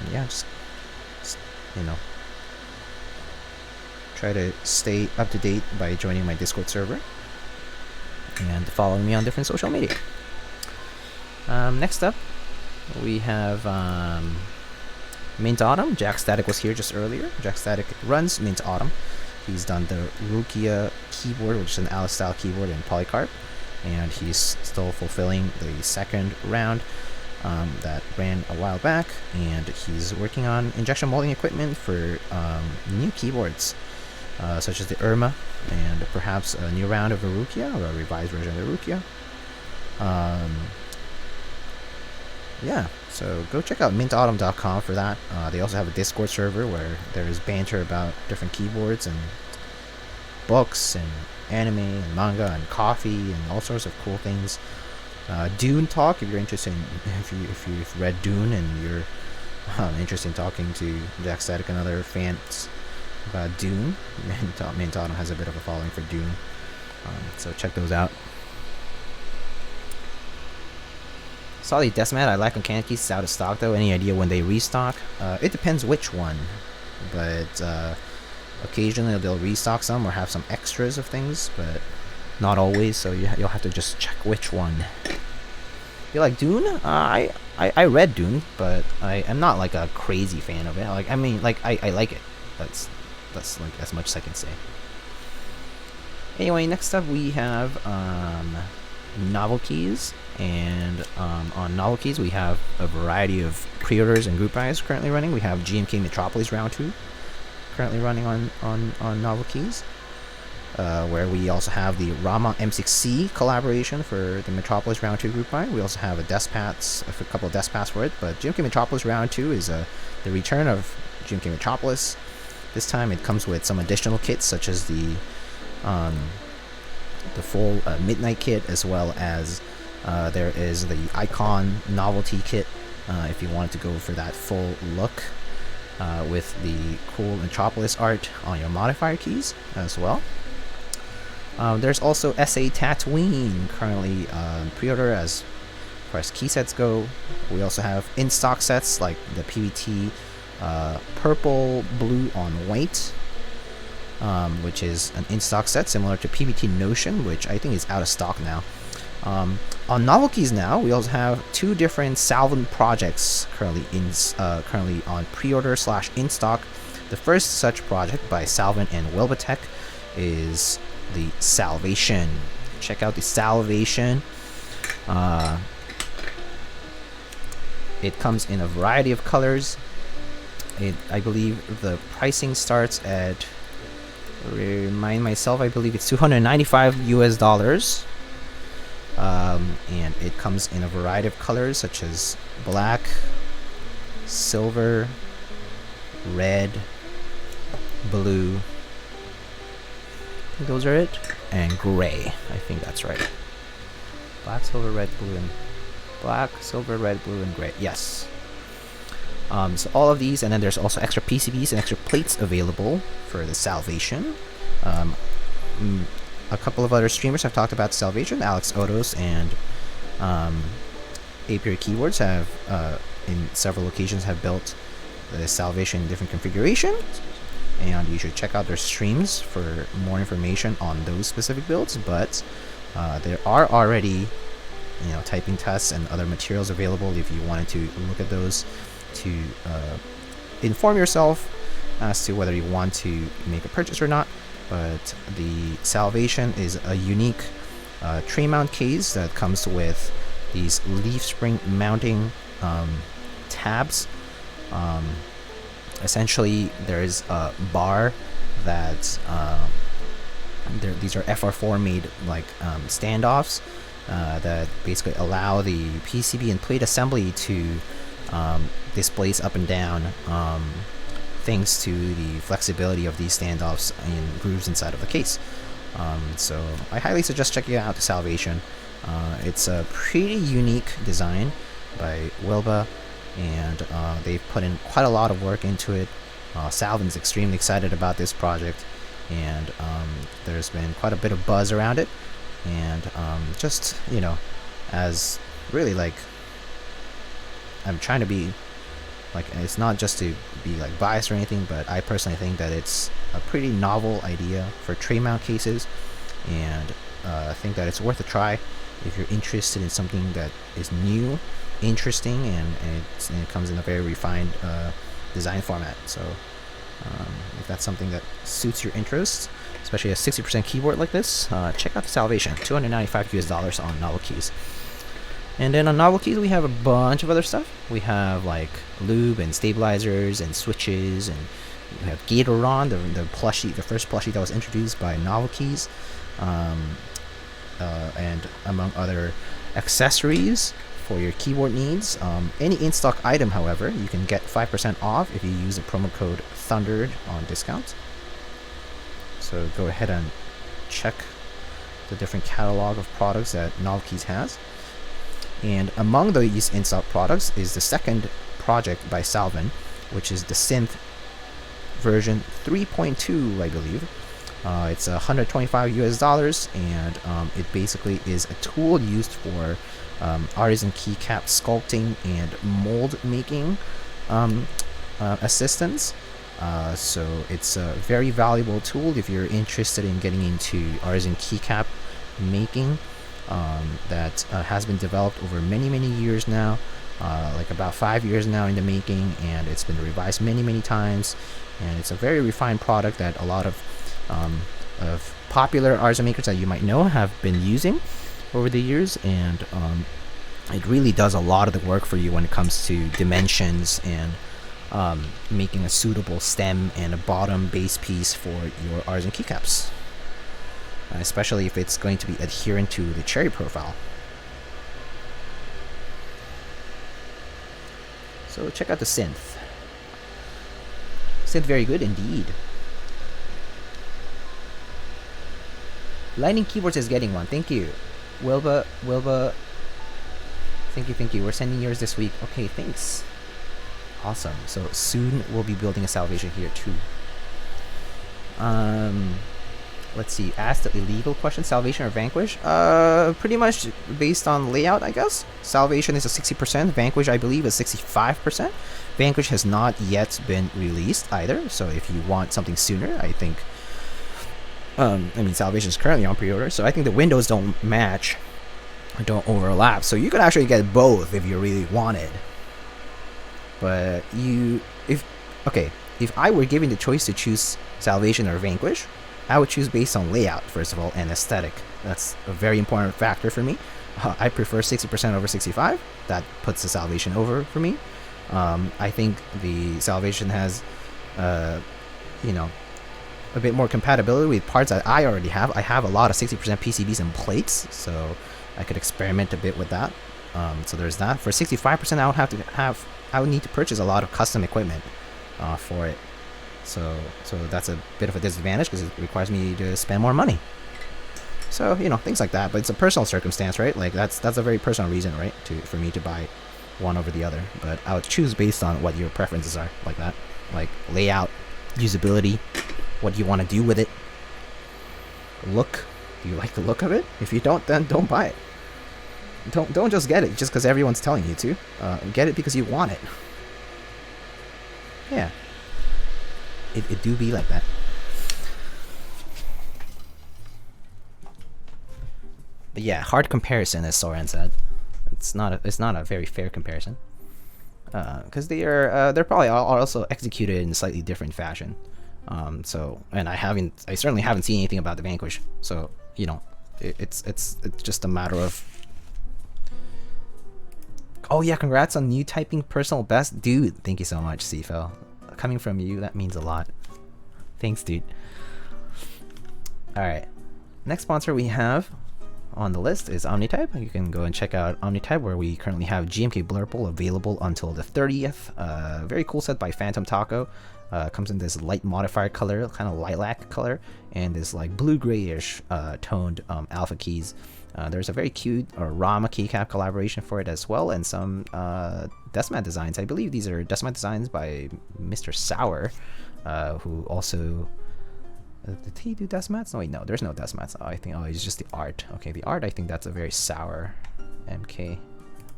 Speaker 1: yeah, just try to stay up to date by joining my Discord server and following me on different social media. Next up, we have Mint Autumn. Jack Static was here just earlier. Jack Static runs Mint Autumn. He's done the Rukia keyboard, which is an Alice style keyboard in polycarb, and he's still fulfilling the second round that ran a while back, and he's working on injection molding equipment for new keyboards, such as the Irma, and perhaps a new round of the Rukia, or a revised version of the Rukia. Yeah, so go check out mintautumn.com for that. They also have a Discord server where there is banter about different keyboards and books and anime and manga and coffee and all sorts of cool things. Dune talk, if you're interested in, if you've read Dune and you're interested in talking to Jack Static and other fans about Dune, Mint Autumn has a bit of a following for Dune, so check those out. Saw the desk mat I like on Canon Keys. It's out of stock though. Any idea when they restock? It depends which one, but occasionally they'll restock some or have some extras of things, but not always. So you'll have to just check which one. You like Dune? I read Dune, but I am not like a crazy fan of it. Like, I mean, like I like it. That's like as much as I can say. Anyway, next up we have Novelties, and on Novelties we have a variety of pre-orders and group buys currently running. We have GMK Metropolis Round 2 currently running on Novelties, where we also have the Rama M6C collaboration for the Metropolis Round 2 group buy. We also have a couple of desk pads for it, but GMK Metropolis Round 2 is the return of GMK Metropolis. This time it comes with some additional kits, such as the full Midnight Kit, as well as there is the Icon Novelty Kit, if you wanted to go for that full look with the cool Metropolis art on your modifier keys as well. There's also SA Tatooine currently pre-order as far as key sets go. We also have in-stock sets like the PVT purple, blue on white, which is an in-stock set similar to PVT Notion, which I think is out of stock now. On Novelties now, we also have two different Salvin projects currently on pre-order / in stock. The first such project by Salvin and Wilbatech is the Salvation. Check out the Salvation. It comes in a variety of colors. I believe the pricing starts at, remind myself, I believe it's $295 US. And it comes in a variety of colors such as black, silver, red, blue, I think those are it, and gray. I think that's right. Black, silver, red, blue, and black, silver, red, blue, and gray. Yes. So all of these, and then there's also extra PCBs and extra plates available for the Salvation. A couple of other streamers have talked about Salvation. Alex Otos and Apiary Keywords have, in several occasions, have built the Salvation in different configurations, and you should check out their streams for more information on those specific builds. But there are already, typing tests and other materials available if you wanted to look at those to inform yourself as to whether you want to make a purchase or not. But the Salvation is a unique tray mount case that comes with these leaf spring mounting tabs. Essentially, there is a bar that these are FR4 made like standoffs that basically allow the PCB and plate assembly to displace up and down, thanks to the flexibility of these standoffs and grooves inside of the case. So I highly suggest checking out the Salvation. It's a pretty unique design by Wilba, and they've put in quite a lot of work into it. Salvin's extremely excited about this project, and there's been quite a bit of buzz around it. And just, as really like, I'm trying to be like, it's not just to be like biased or anything, but I personally think that it's a pretty novel idea for tray mount cases, and I think that it's worth a try if you're interested in something that is new, interesting, and it comes in a very refined design format. So if that's something that suits your interest, especially a 60% keyboard like this, check out the Salvation, $295 US on Novelty Keys. And then on Novelty Keys, we have a bunch of other stuff. We have like lube and stabilizers and switches, and we have Gatoron, the plushie, the first plushie that was introduced by Novelty Keys, and among other accessories for your keyboard needs. Any in-stock item, however, you can get 5% off if you use the promo code Thundered on discount. So go ahead and check the different catalog of products that Novelty Keys has. And among these in-stock products is the second project by Salvin, which is the Synth version 3.2, I believe. It's $125 US, and it basically is a tool used for artisan keycap sculpting and mold making assistance. So it's a very valuable tool if you're interested in getting into artisan keycap making. That has been developed over many years now, like about 5 years now in the making, and it's been revised many times, and it's a very refined product that a lot of popular artisan makers that you might know have been using over the years, and it really does a lot of the work for you when it comes to dimensions and making a suitable stem and a bottom base piece for your artisan keycaps. Especially if it's going to be adherent to the cherry profile. So check out the Synth. Synth, very good indeed. Lightning Keyboards is getting one. Thank you. Wilba. Thank you. We're sending yours this week. Okay, thanks. Awesome. So soon we'll be building a Salvation here too. Let's see, ask the illegal question, Salvation or Vanquish? Pretty much based on layout, I guess. Salvation is a 60%, Vanquish I believe is 65%. Vanquish has not yet been released either, so if you want something sooner, I think, Salvation is currently on pre-order, so I think the windows don't match, don't overlap, so you could actually get both if you really wanted. But if I were given the choice to choose Salvation or Vanquish, I would choose based on layout, first of all, and aesthetic. That's a very important factor for me. I prefer 60% over 65. That puts the Salvation over for me. I think the Salvation has, you know, a bit more compatibility with parts that I already have. I have a lot of 60% PCBs and plates, so I could experiment a bit with that. So there's that. For 65%, I would need to purchase a lot of custom equipment for it. So that's a bit of a disadvantage because it requires me to spend more money. So, you know, things like that. But it's a personal circumstance, right? Like that's a very personal reason, right? For me to buy one over the other. But I would choose based on what your preferences are, like that. Like layout, usability, what you want to do with it. Look. Do you like the look of it? If you don't, then don't buy it. Don't just get it just because everyone's telling you to. Get it because you want it. Yeah. It do be like that. But yeah, hard comparison, as Soren said. It's not a very fair comparison. Because they're probably also executed in a slightly different fashion. And I certainly haven't seen anything about the Vanquish. So, you know, it's just a matter of. Oh yeah, congrats on new typing personal best, dude. Thank you so much, Cfel. Coming from you, that means a lot. Thanks, dude. All right, next sponsor we have on the list is Omnitype. You can go and check out Omnitype, where we currently have GMK Blurple available until the 30th. Very cool set by Phantom Taco. Comes in this light modifier color, kind of lilac color, and this like blue grayish toned alpha keys. There's a very cute Rama keycap collaboration for it as well, and some Decimat designs. I believe these are Decimat designs by Mr. Sour, who also did he do Decimats? No, wait, no, there's no Decimats. Oh, I think it's just the art. Okay, the art. I think that's a very Sour MK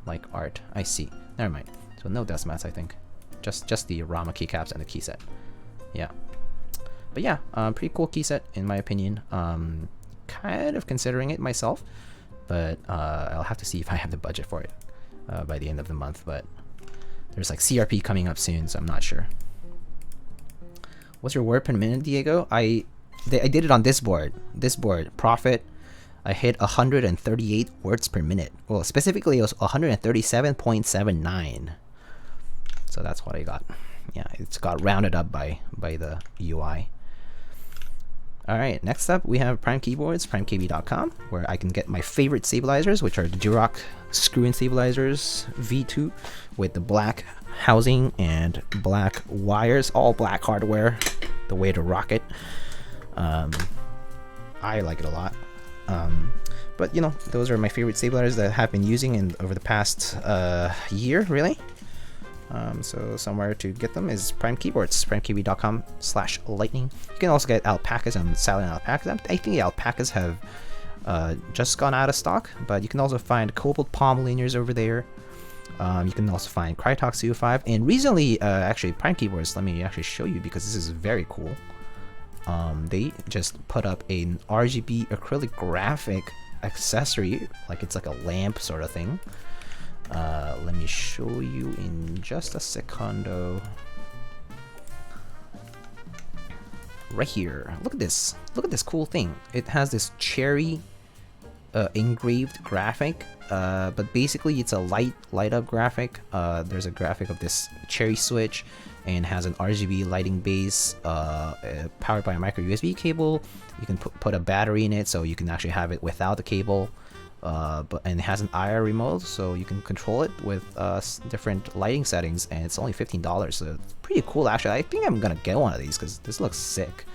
Speaker 1: like art. I see. Never mind. So no Decimats, I think. Just the Rama keycaps and the key set. Yeah. But yeah, pretty cool key set in my opinion. Kind of considering it myself, but I'll have to see if I have the budget for it by the end of the month. But there's like CRP coming up soon, so I'm not sure. What's your word per minute, Diego? I did it on this board. This board, Profit. I hit 138 words per minute. Well, specifically it was 137.79. So that's what I got. Yeah, it's got rounded up by the UI. Alright, next up we have Prime Keyboards, primekb.com, where I can get my favorite stabilizers, which are the Durock screw-in stabilizers V2 with the black housing and black wires, all black hardware, the way to rock it. I like it a lot. But you know, those are my favorite stabilizers that I have been using over the past year, really. So somewhere to get them is Prime Keyboards, primekb.com/lightning. You can also get alpacas and silent alpacas. I think the alpacas have just gone out of stock, but you can also find Cobalt Palm Linears over there. You can also find Krytox 205, and recently, actually, Prime Keyboards, let me actually show you because this is very cool. They just put up an RGB acrylic graphic accessory, like it's like a lamp sort of thing. Let me show you in just a secondo. Right here. Look at this. Look at this cool thing. It has this cherry engraved graphic, but basically it's a light up graphic. There's a graphic of this cherry switch and has an RGB lighting base, powered by a micro USB cable. You can put a battery in it, so you can actually have it without the cable. And it has an IR remote, so you can control it with different lighting settings, and it's only $15, so it's pretty cool actually. I think I'm gonna get one of these because this looks sick.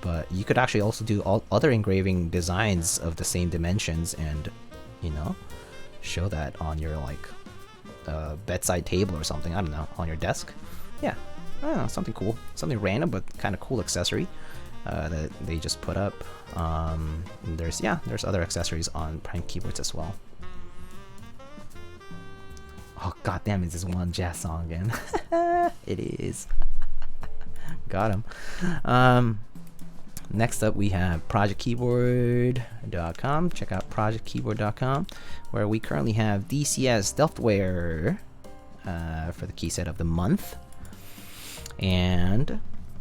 Speaker 1: But you could actually also do all other engraving designs of the same dimensions, and you know, show that on your like bedside table or something. I don't know, on your desk. Yeah, I don't know, something cool, something random but kind of cool accessory that they just put up. There's other accessories on Prime Keyboards as well. Oh goddamn, is this one jazz song again? It is. Got him. Next up we have projectkeyboard.com. Check out projectkeyboard.com, where we currently have DCS Delftware for the key set of the month. And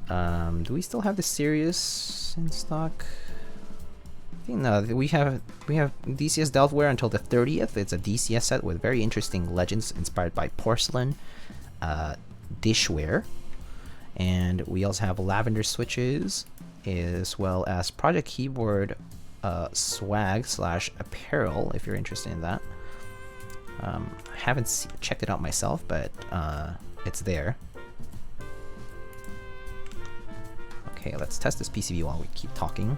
Speaker 1: do we still have the Sirius in stock? think no, we have DCS Delftware until the 30th. It's a DCS set with very interesting legends inspired by porcelain, dishware, and we also have lavender switches, as well as Project Keyboard swag / apparel if you're interested in that. I haven't checked it out myself, but it's there. Okay, let's test this PCB while we keep talking.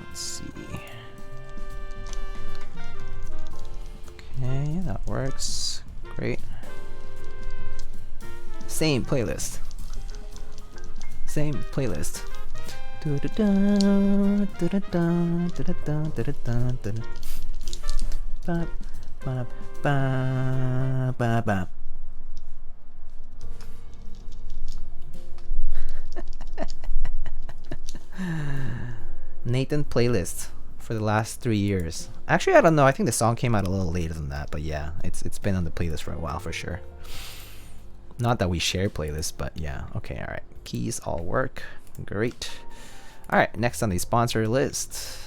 Speaker 1: Let's see. Okay, that works. Great. Same playlist. Same playlist. Nathan playlist for the last 3 years. Actually, I don't know. I think the song came out a little later than that, but yeah, it's been on the playlist for a while for sure. Not that we share playlists, but yeah. Okay, all right. Keys all work. Great. All right, next on the sponsor list,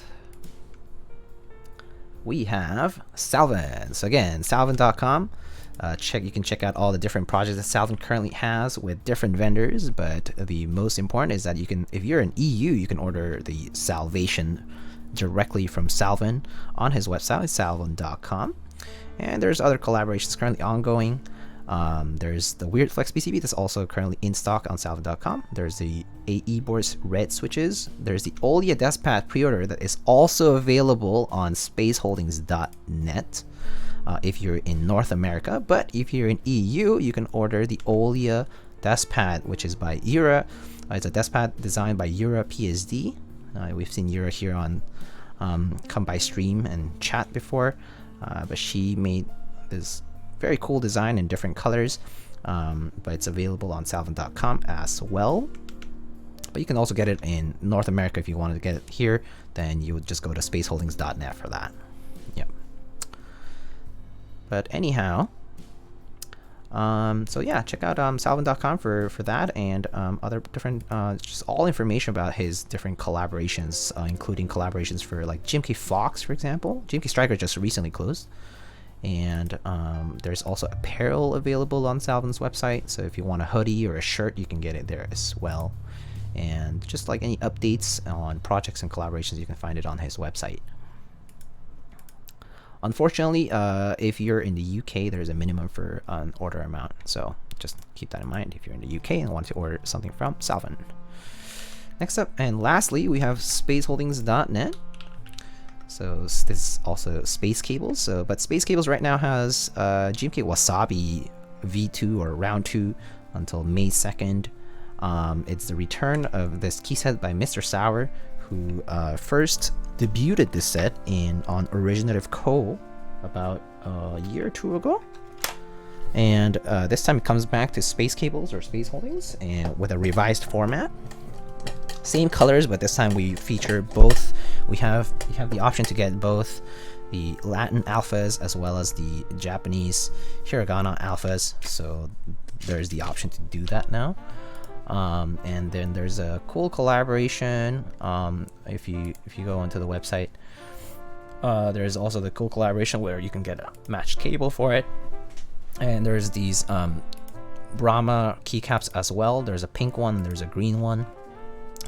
Speaker 1: we have Salvin. So again, salvin.com. You can check out all the different projects that Salvin currently has with different vendors, but the most important is that you can, if you're in EU, you can order the Salvation directly from Salvin on his website, salvin.com. And there's other collaborations currently ongoing. There's the Weird Flex PCB that's also currently in stock on salvin.com. There's the AE boards red switches. There's the Olia deskpad pre-order that is also available on spaceholdings.net. If you're in North America, but if you're in EU, you can order the Olia deskpad, which is by Yura. It's a deskpad designed by Yura PSD. We've seen Yura here on Come By Stream and Chat before, but she made this very cool design in different colors, but it's available on salvin.com as well. But you can also get it in North America if you wanted to get it here, then you would just go to spaceholdings.net for that. Yep. But anyhow, so yeah, check out salvin.com for that and other different, just all information about his different collaborations, including collaborations for like GMK Fox, for example. GMK Striker just recently closed. And there's also apparel available on Salvin's website, so if you want a hoodie or a shirt, you can get it there as well. And just like any updates on projects and collaborations, you can find it on his website. Unfortunately, if you're in the UK, there's a minimum for an order amount, so just keep that in mind if you're in the UK and want to order something from Salvin. Next up, and lastly, we have spaceholdings.net. So this is also Space Cables. But Space Cables right now has GMK Wasabi V2 or Round 2 until May 2nd. It's the return of this key set by Mr. Sour, who first debuted this set on Originative Co. about a year or two ago. And this time it comes back to Space Cables or Space Holdings and with a revised format. Same colors, but this time we feature both. We have the option to get both the Latin alphas as well as the Japanese hiragana alphas. So there's the option to do that now. And then there's a cool collaboration. If you go onto the website, there's also the cool collaboration where you can get a matched cable for it. And there's these Brahma keycaps as well. There's a pink one, there's a green one.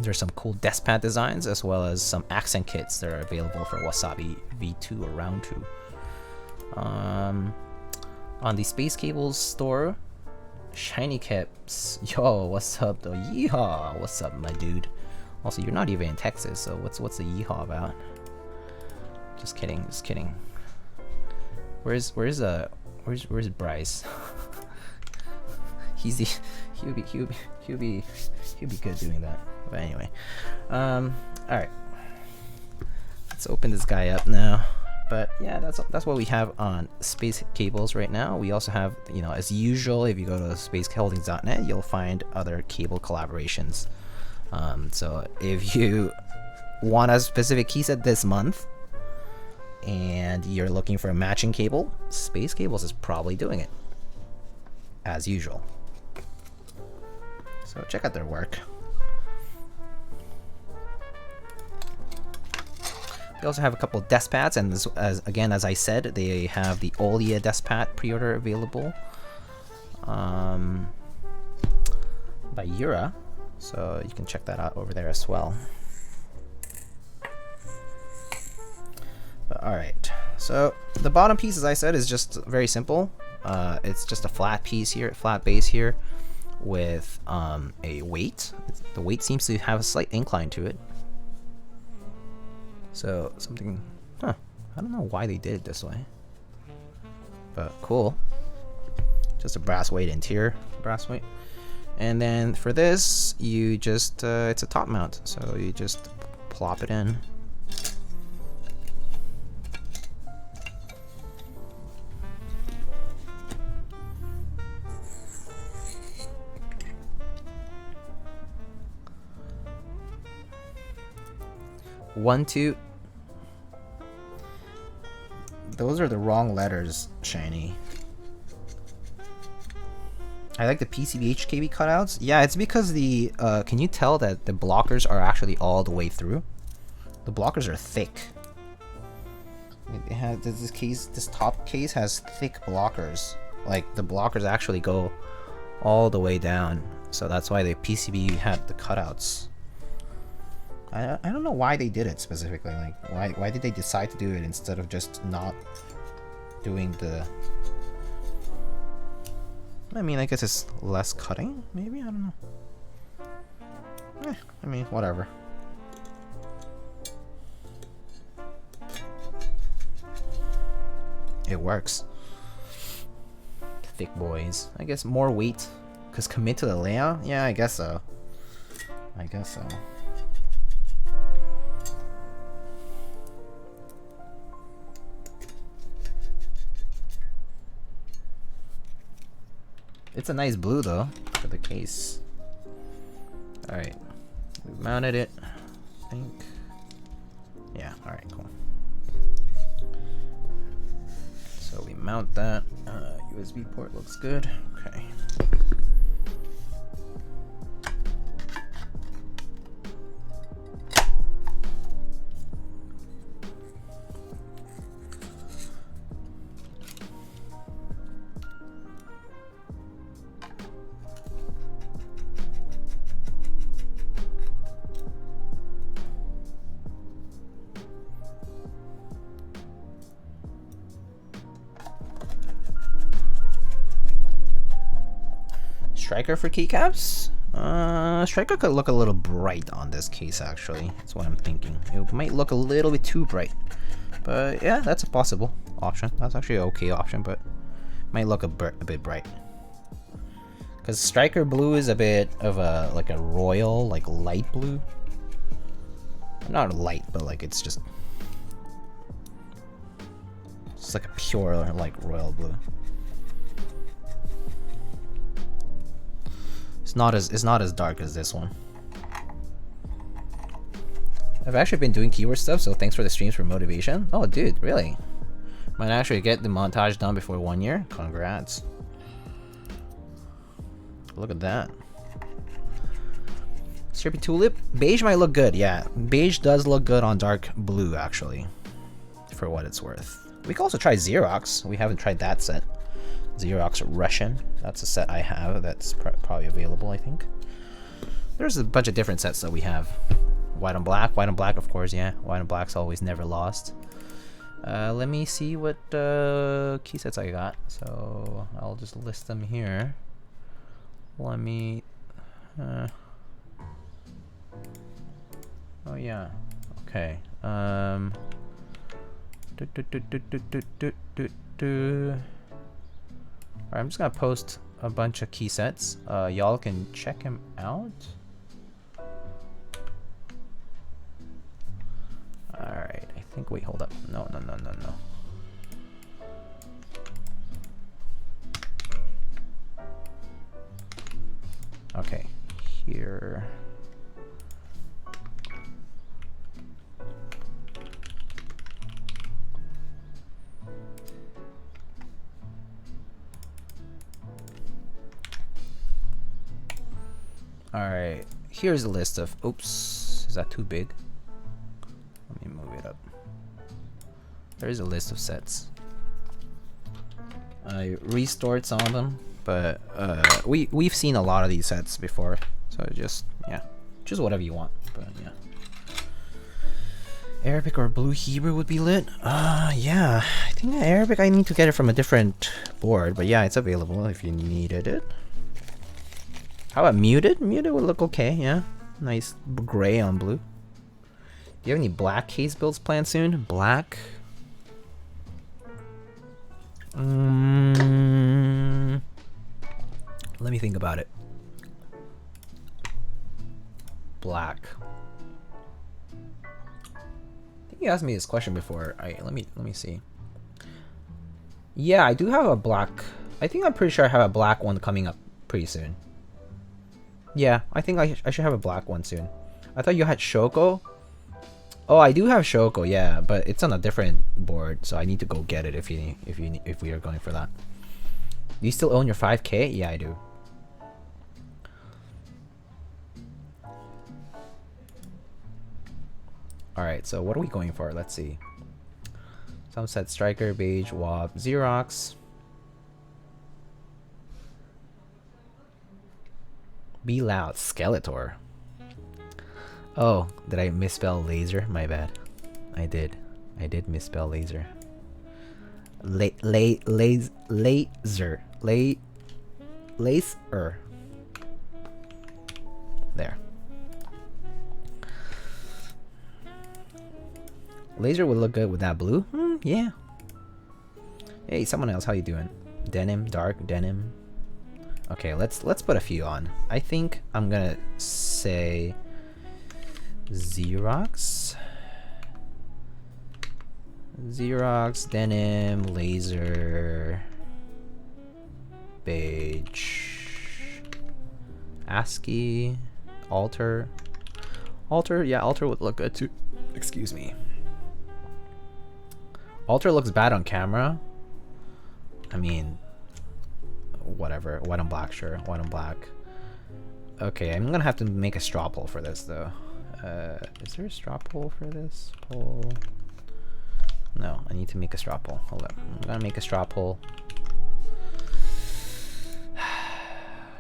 Speaker 1: There's some cool deskpad designs as well as some accent kits that are available for Wasabi V2 or Round 2. On the Space Cables store, Shiny Caps, yo, what's up though? Yeehaw, what's up, my dude? Also, you're not even in Texas, so what's the yeehaw about? Just kidding, just kidding. Where's Bryce? He'll be good doing that. But anyway, all right. Let's open this guy up now. But yeah, that's what we have on Space Cables right now. We also have, as usual, if you go to spaceholdings.net, you'll find other cable collaborations. So if you want a specific key set this month and you're looking for a matching cable, Space Cables is probably doing it, as usual. So check out their work. They also have a couple of desk pads, and this, as I said, they have the Olia desk pad pre-order available by Yura, so you can check that out over there as well. But alright, so the bottom piece, as I said, is just very simple. It's just a flat piece here, flat base here, with a weight. The weight seems to have a slight incline to it. So something, I don't know why they did it this way, but cool. Just a brass weight, interior brass weight. And then for this, you just, it's a top mount, so you just plop it in. One, two. Those are the wrong letters, Shiny. I like the PCB HKB cutouts. Yeah, it's because the, can you tell that the blockers are actually all the way through? The blockers are thick. It has, this top case has thick blockers. Like, the blockers actually go all the way down. So that's why the PCB had the cutouts. I don't know why they did it specifically. Like, why did they decide to do it instead of just not doing the... I mean, I guess it's less cutting, maybe? I don't know. I mean, whatever. It works. Thick boys. I guess more weight. Because commit to the layout? Yeah, I guess so. I guess so. It's a nice blue though, for the case. Alright. We mounted it, I think. Yeah, alright, cool. So we mount that. USB port looks good. Okay. Striker for keycaps? Striker could look a little bright on this case, actually. That's what I'm thinking. It might look a little bit too bright. But yeah, that's a possible option. That's actually an okay option, but might look a bit bright. Because Striker blue is a bit of a, like a royal, like light blue. Not light, but like it's just like a pure, like royal blue. It's not as dark as this one. I've actually been doing keyword stuff, so thanks for the streams for motivation. Oh, dude, really? Might actually get the montage done before 1 year. Congrats. Look at that. Syrupy tulip. Beige might look good. Yeah, beige does look good on dark blue, actually. For what it's worth. We can also try Xerox. We haven't tried that set. Xerox Russian. That's a set I have that's probably available, I think. There's a bunch of different sets that we have. White and black. White and black, of course, yeah. White and black's always never lost. Let me see what key sets I got. So I'll just list them here. Let me... oh, yeah. Okay. Alright, I'm just gonna post a bunch of key sets. Y'all can check them out. Alright, I think, wait, hold up. No. Okay, here. Alright, here's a list of, oops, is that too big? Let me move it up. There is a list of sets. I restored some of them, but we've seen a lot of these sets before, so just whatever you want. But yeah, Arabic or Blue Hebrew would be lit. Yeah, I think Arabic I need to get it from a different board, but yeah, it's available if you needed it. How about muted? Muted would look okay. Yeah, nice gray on blue. Do you have any black case builds planned soon? Black. Let me think about it. Black. I think you asked me this question before. Let me see. Yeah, I do have a black. I'm pretty sure I have a black one coming up pretty soon. Yeah, I think I should have a black one soon. I thought you had Shoko. Oh, I do have Shoko, yeah, but it's on a different board, so I need to go get it if we are going for that. Do you still own your 5K? Yeah, I do. All right, so what are we going for? Let's see. Sunset Striker, Beige, Wob, Xerox. Be Loud, Skeletor. Oh, did I misspell laser? My bad. I did misspell laser. Laser. Laser. There. Laser would look good with that blue. Yeah. Hey, someone else, how you doing? Denim, dark denim. Okay, let's put a few on. I think I'm gonna say Xerox, denim, laser, beige, ASCII, alter. Yeah, alter would look good too. Excuse me. Alter looks bad on camera. I mean, whatever. White on black, sure. White on black. Okay, I'm gonna have to make a straw poll for this though. Is there a straw poll for this? Poll. No, I need to make a straw poll. Hold up. I'm gonna make a straw poll.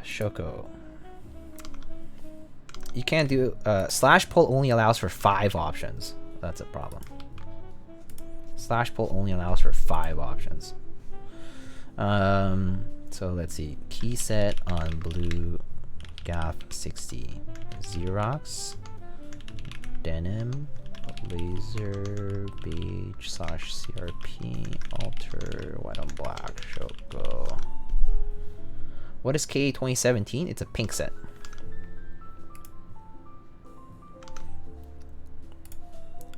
Speaker 1: Shoko. You can't do slash poll only allows for 5 options. That's a problem. Slash poll only allows for 5 options. So let's see. Key set on blue, gaff.60, Xerox, denim, laser, beige, slash CRP, alter, white on black, Shoko. What is KA 2017? It's a pink set.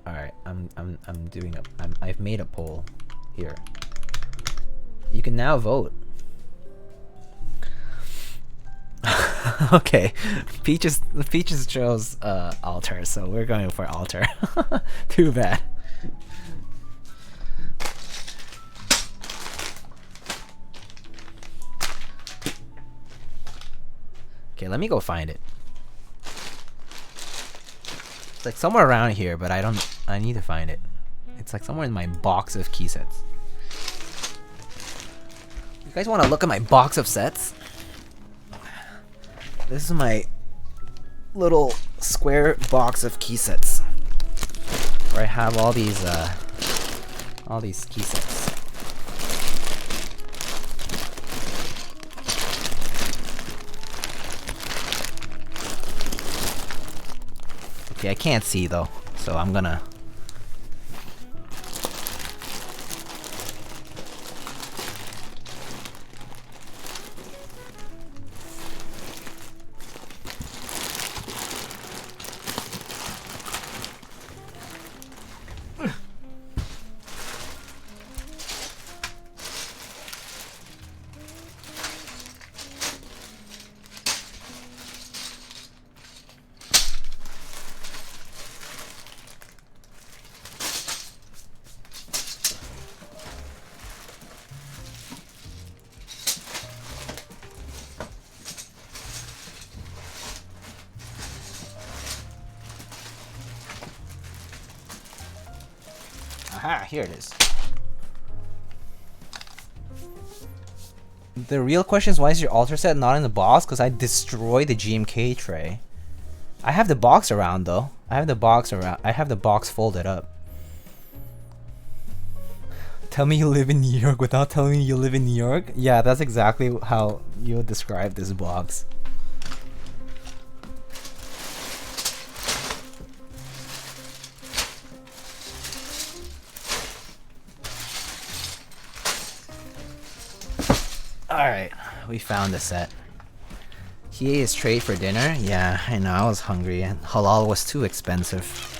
Speaker 1: All right, I've made a poll here. You can now vote. Okay, Peaches chose alter, so we're going for alter. Too bad. Okay, let me go find it. It's like somewhere around here, but I need to find it. It's like somewhere in my box of key sets. You guys want to look at my box of sets? This is my little square box of key sets, where I have all these key sets. Okay, I can't see though, so I'm gonna. Aha, here it is. The real question is, why is your altar set not in the box? Because I destroyed the GMK tray. I have the box around though. I have the box folded up. Tell me you live in New York without telling me you live in New York? Yeah, that's exactly how you would describe this box. Alright, we found the set. He ate straight for dinner? Yeah, I know, I was hungry and halal was too expensive.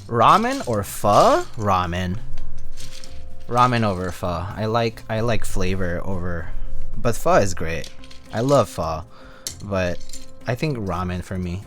Speaker 1: Ramen or pho? Ramen. Ramen over pho. I like flavor over, but pho is great. I love pho, but I think ramen for me.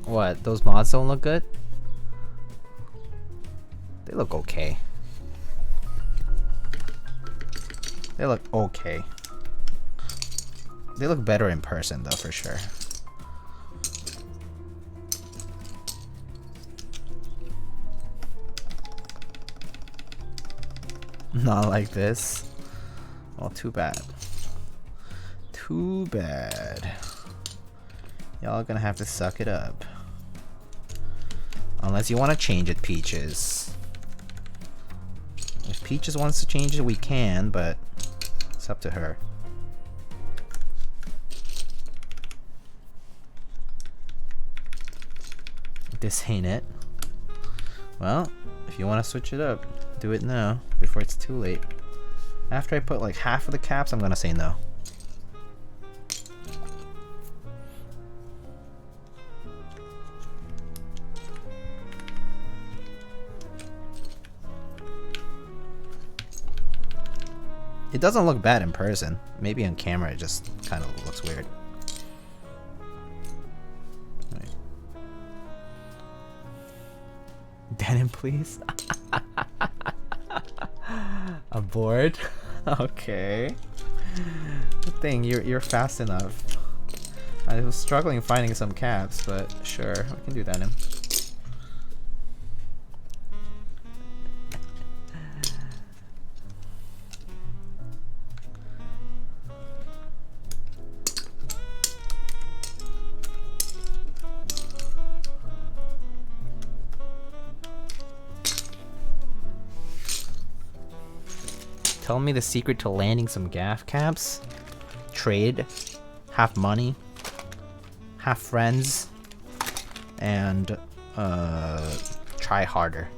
Speaker 1: What? Those mods don't look good? They look okay. They look okay. They look better in person though, for sure. Not like this. Oh, too bad. Too bad. Y'all gonna have to suck it up. Unless you want to change it, Peaches. If Peaches wants to change it, we can, but it's up to her. This ain't it. Well, if you want to switch it up, do it now, before it's too late. After I put like half of the caps, I'm gonna say no. It doesn't look bad in person. Maybe on camera it just kind of looks weird. Right. Denim, please. A board? Okay. Good thing you're fast enough. I was struggling finding some caps, but sure, we can do denim. Tell me the secret to landing some gaff caps. Trade. Half money. Half friends. And try harder.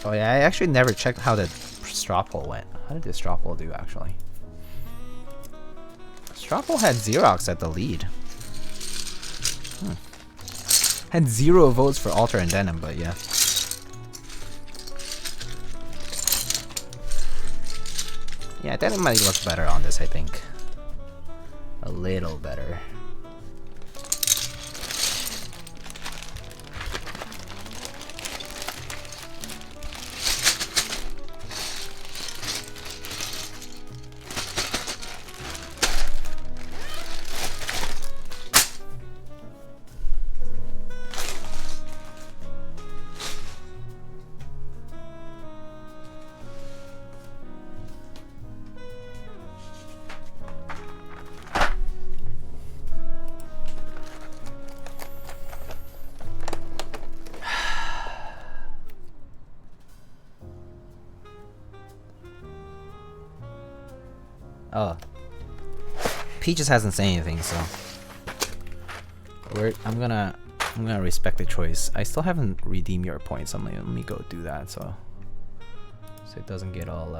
Speaker 1: Oh yeah, I actually never checked how the strop hole went. How did this strop hole do actually? Strop hole had Xerox at the lead. Had 0 votes for Alter and Denim, but yeah. Yeah, Denim might look better on this, I think. A little better. Peaches hasn't said anything, so I'm gonna respect the choice. I still haven't redeemed your points. Let me go do that so it doesn't get all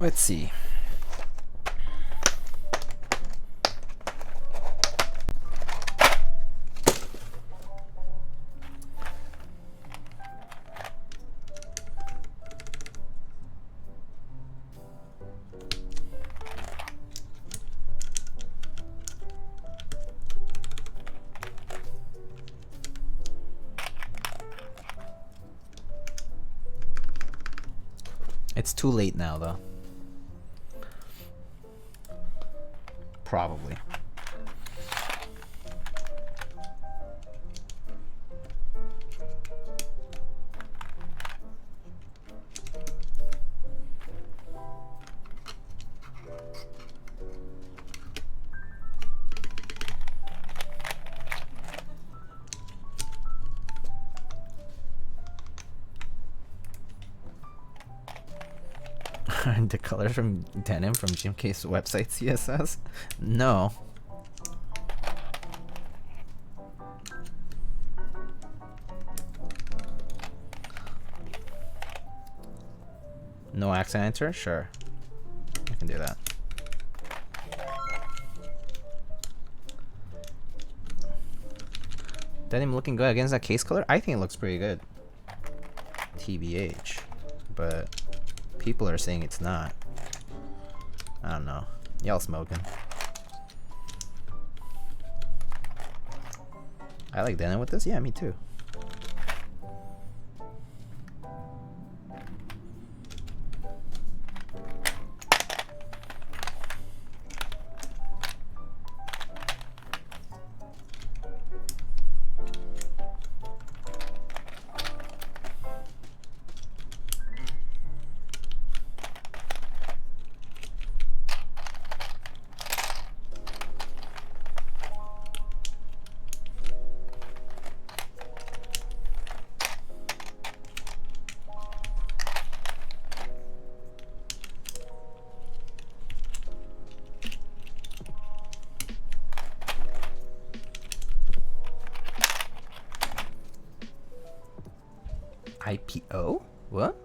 Speaker 1: Let's see. It's too late now, though. Probably. The colors from Denim from GMK's website CSS? No. No accent enter? Sure. I can do that. Denim looking good against that case color? I think it looks pretty good. TBH. But people are saying it's not. I don't know. Y'all smoking. I like Denim with this? Yeah, me too. IPO? What?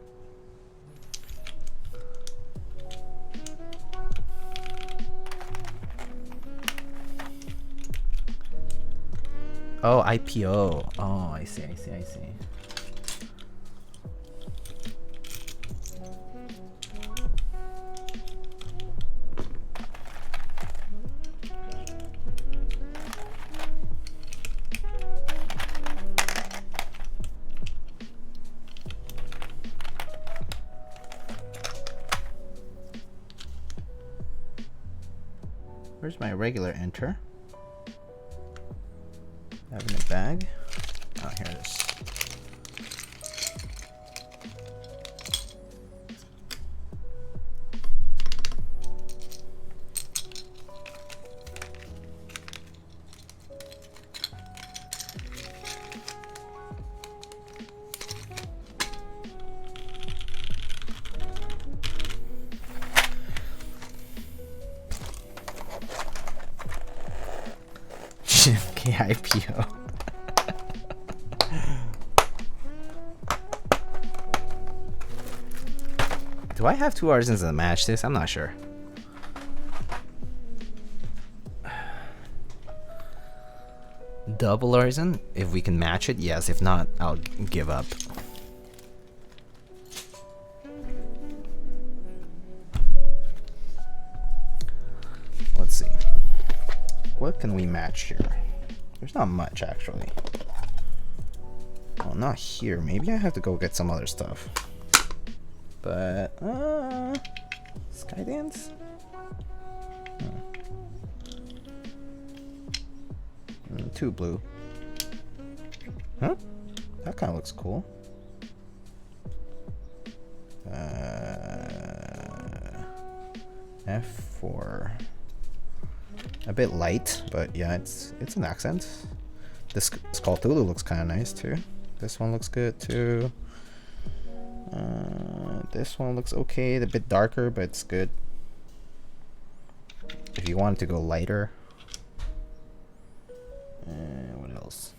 Speaker 1: Oh, IPO. Oh, I see. Where's my regular enter? I have it in a bag. Oh, here it is. GMK IPO. Do I have two artisans to match this? I'm not sure. Double artisan? If we can match it, yes. If not, I'll give up. Let's see. What can we match here? There's not much, actually. Well, not here. Maybe I have to go get some other stuff. But, Skydance? Two blue. Huh? That kind of looks cool. F4. A bit light, but yeah, it's an accent. This Skull Thulu looks kind of nice too. This one looks good too. This one looks okay, a bit darker, but it's good. If you wanted to go lighter. What else?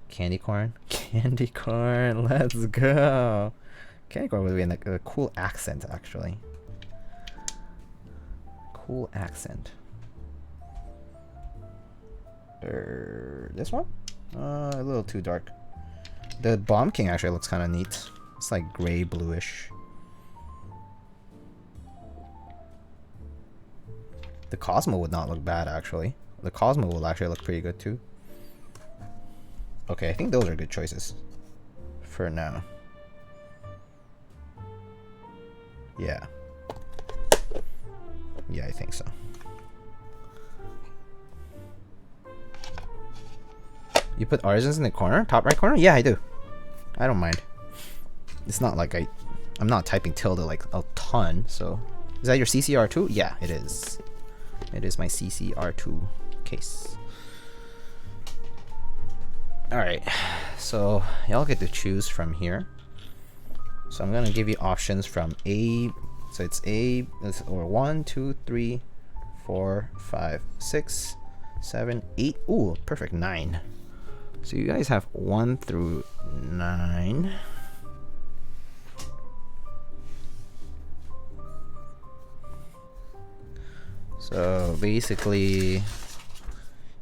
Speaker 1: Candy corn. Candy corn, let's go. Candy corn would be a cool accent, actually. Cool accent. This one? A little too dark. The Bomb King actually looks kind of neat. It's like gray bluish. The Cosmo would not look bad, actually. The Cosmo will actually look pretty good too. Okay, I think those are good choices for now. Yeah. Yeah, I think so. You put Artisans in the corner? Top right corner? Yeah, I do. I don't mind. It's not like I'm not typing tilde like a ton, so. Is that your CCR2? Yeah, it is. It is my CCR2 case. Alright, so y'all get to choose from here. So I'm gonna give you options from A. So it's A, or 1, 2, 3, 4, 5, 6, 7, 8. Ooh, perfect, 9. So you guys have 1 through 9. So basically,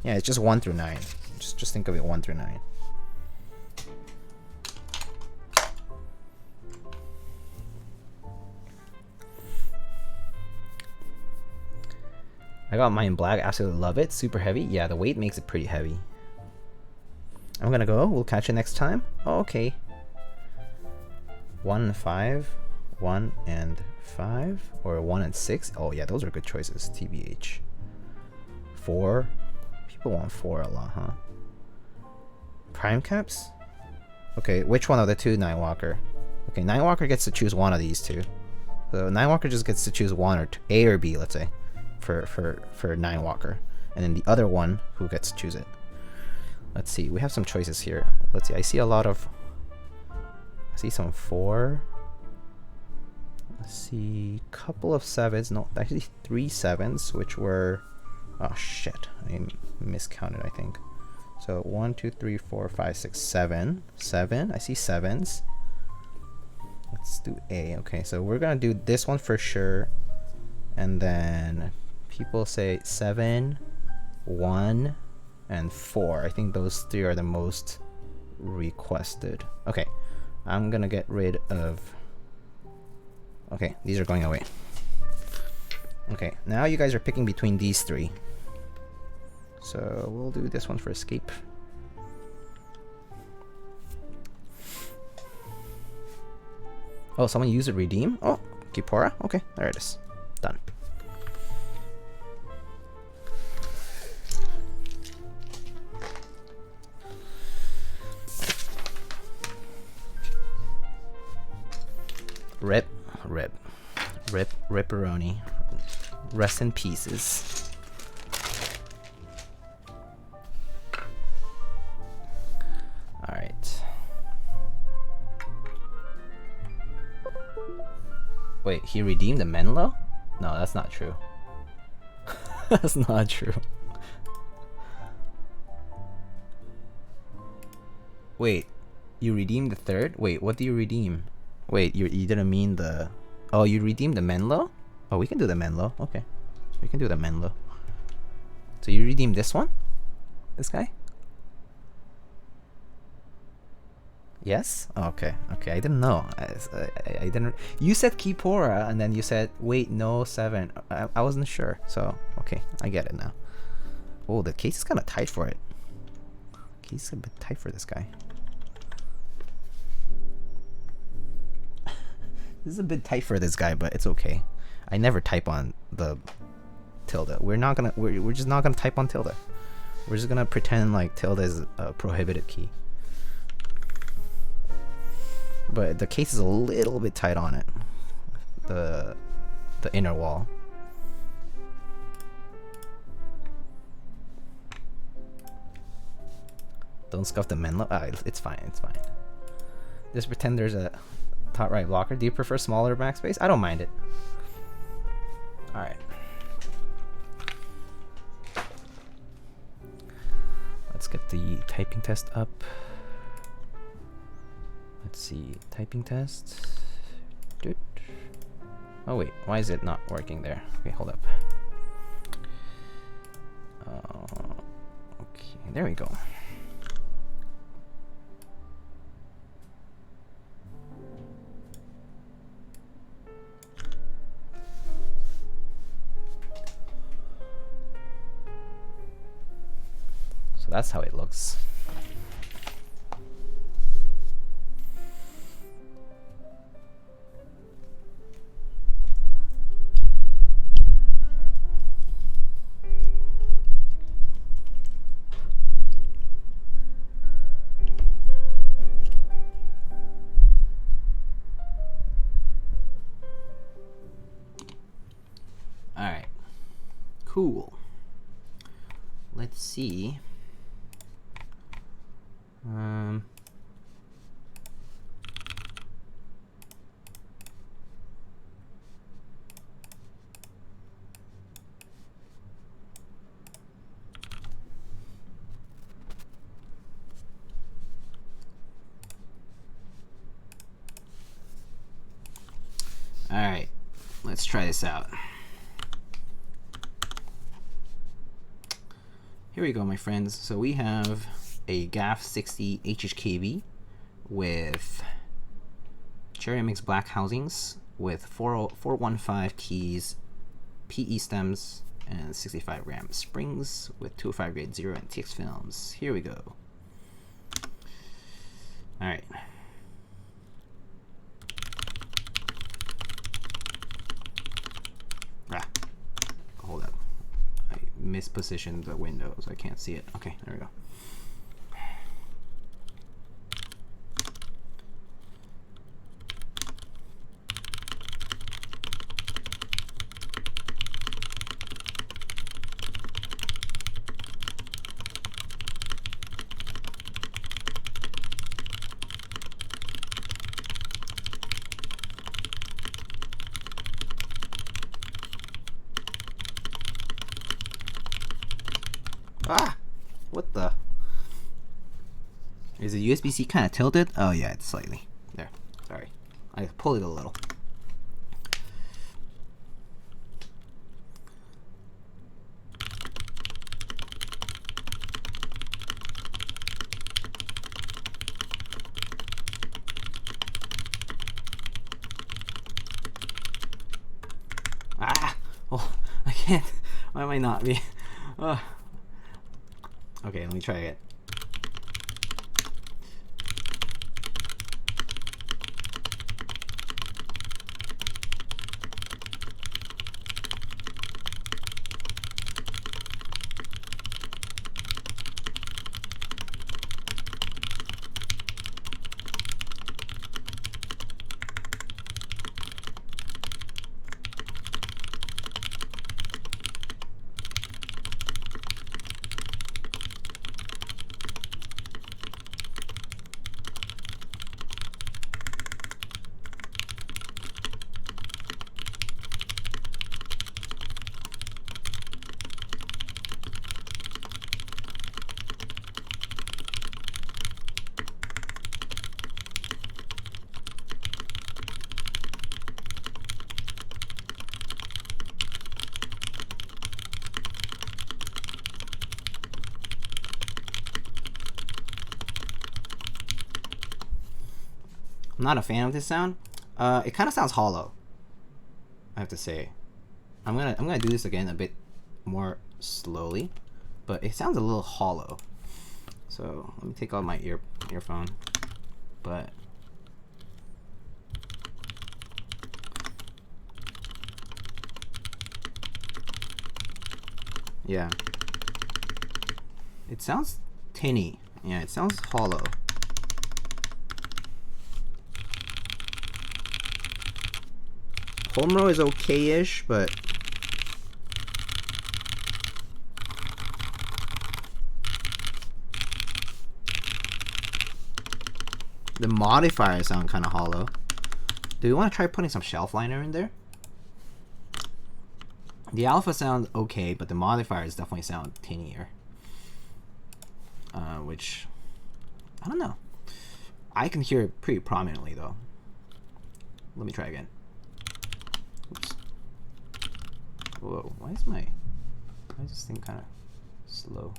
Speaker 1: yeah, it's just 1 through 9. Just think of it 1 through 9. I got mine in black. Absolutely love it. Super heavy. Yeah, the weight makes it pretty heavy. I'm gonna go. We'll catch you next time. Oh, okay. 1 and 5. 1 and 5. Or 1 and 6. Oh, yeah, those are good choices. TBH. 4. People want 4 a lot, huh? Prime caps? Okay, which one of the two Nightwalker? Okay, Nightwalker gets to choose one of these two. So Nightwalker just gets to choose one, or two, A or B, let's say, for Nightwalker. And then the other one, who gets to choose it? Let's see, we have some choices here. Let's see, I see a lot of... I see some 4. Let's see, couple of 7s. No, actually 3 7s, which were... Oh shit, I miscounted, I think. So 1, 2, 3, 4, 5, 6, 7. 7, I see 7s. Let's do A. Okay, so we're gonna do this one for sure. And then people say 7, 1, and 4. I think those 3 are the most requested. Okay, I'm gonna get rid of... Okay, these are going away. Okay, now you guys are picking between these 3. So we'll do this one for escape. Oh, someone used a redeem? Oh, Kipora? Okay, there it is. Done. Ripperoni. Rest in pieces. Alright. Wait, he redeemed the Menlo? No, that's not true. That's not true. Wait, you redeemed the 3rd? Wait, what do you redeem? Wait, you didn't mean the... Oh, you redeemed the Menlo? Oh, we can do the Menlo. Okay. We can do the Menlo. So you redeemed this one? This guy? Yes? Oh, okay. Okay, I didn't know. I didn't... You said Kipora, and then you said, wait, no, 7. I wasn't sure. So, okay. I get it now. Oh, the case is kind of tight for it. Case is a bit tight for this guy. This is a bit tight for this guy, but it's okay. I never type on the tilde. We're just not gonna type on tilde. We're just gonna pretend like tilde is a prohibited key. But the case is a little bit tight on it. The inner wall. Don't scuff the Menlo. It's fine. It's fine. Just pretend there's a top right blocker. Do you prefer smaller backspace? I don't mind it. All right. Let's get the typing test up. Let's see, typing test. Dude. Oh wait, why is it not working there? Okay, hold up. Okay, there we go. So that's how it looks. Alright. Cool. Let's see. Alright, let's try this out. Here we go, my friends. So we have a gaff.60 hhkb with Cherry MX black housings with 415 keys, PE stems, and 65 gram springs with 205 grade 0 and TX films. Here we go. Alright. Hold up. I mispositioned the window so I can't see it. Okay, there we go. Ah! What the? Is the USB-C kind of tilted? Oh yeah, it's slightly. There. Sorry. I pulled it a little. Ah! Oh, I can't. Why am I not be? Okay, let me try it. I'm not a fan of this sound. It kind of sounds hollow, I have to say. I'm gonna do this again a bit more slowly, but it sounds a little hollow. So let me take out my earphone. But yeah, it sounds tinny. Yeah, it sounds hollow. Home row is okay-ish, but The modifiers sound kind of hollow. Do we want to try putting some shelf liner in there? The alpha sounds okay, but the modifiers definitely sound tinier. Which, I don't know. I can hear it pretty prominently though. Let me try again. Oops. Whoa, why is this thing kind of slow?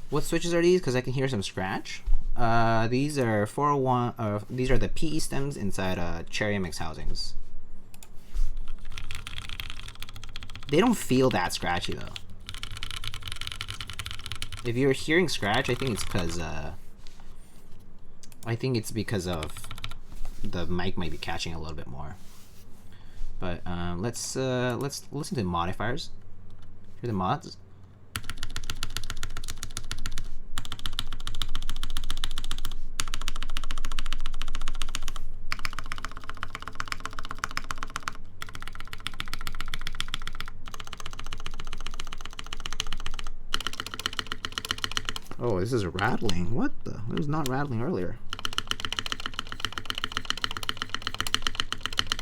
Speaker 1: What switches are these? Because I can hear some scratch. These are 401. These are the PE stems inside Cherry MX housings. They don't feel that scratchy though. If you're hearing scratch, I think it's because of the mic might be catching a little bit more. But let's listen to the modifiers. Hear the mods. Oh, this is rattling. What the? It was not rattling earlier.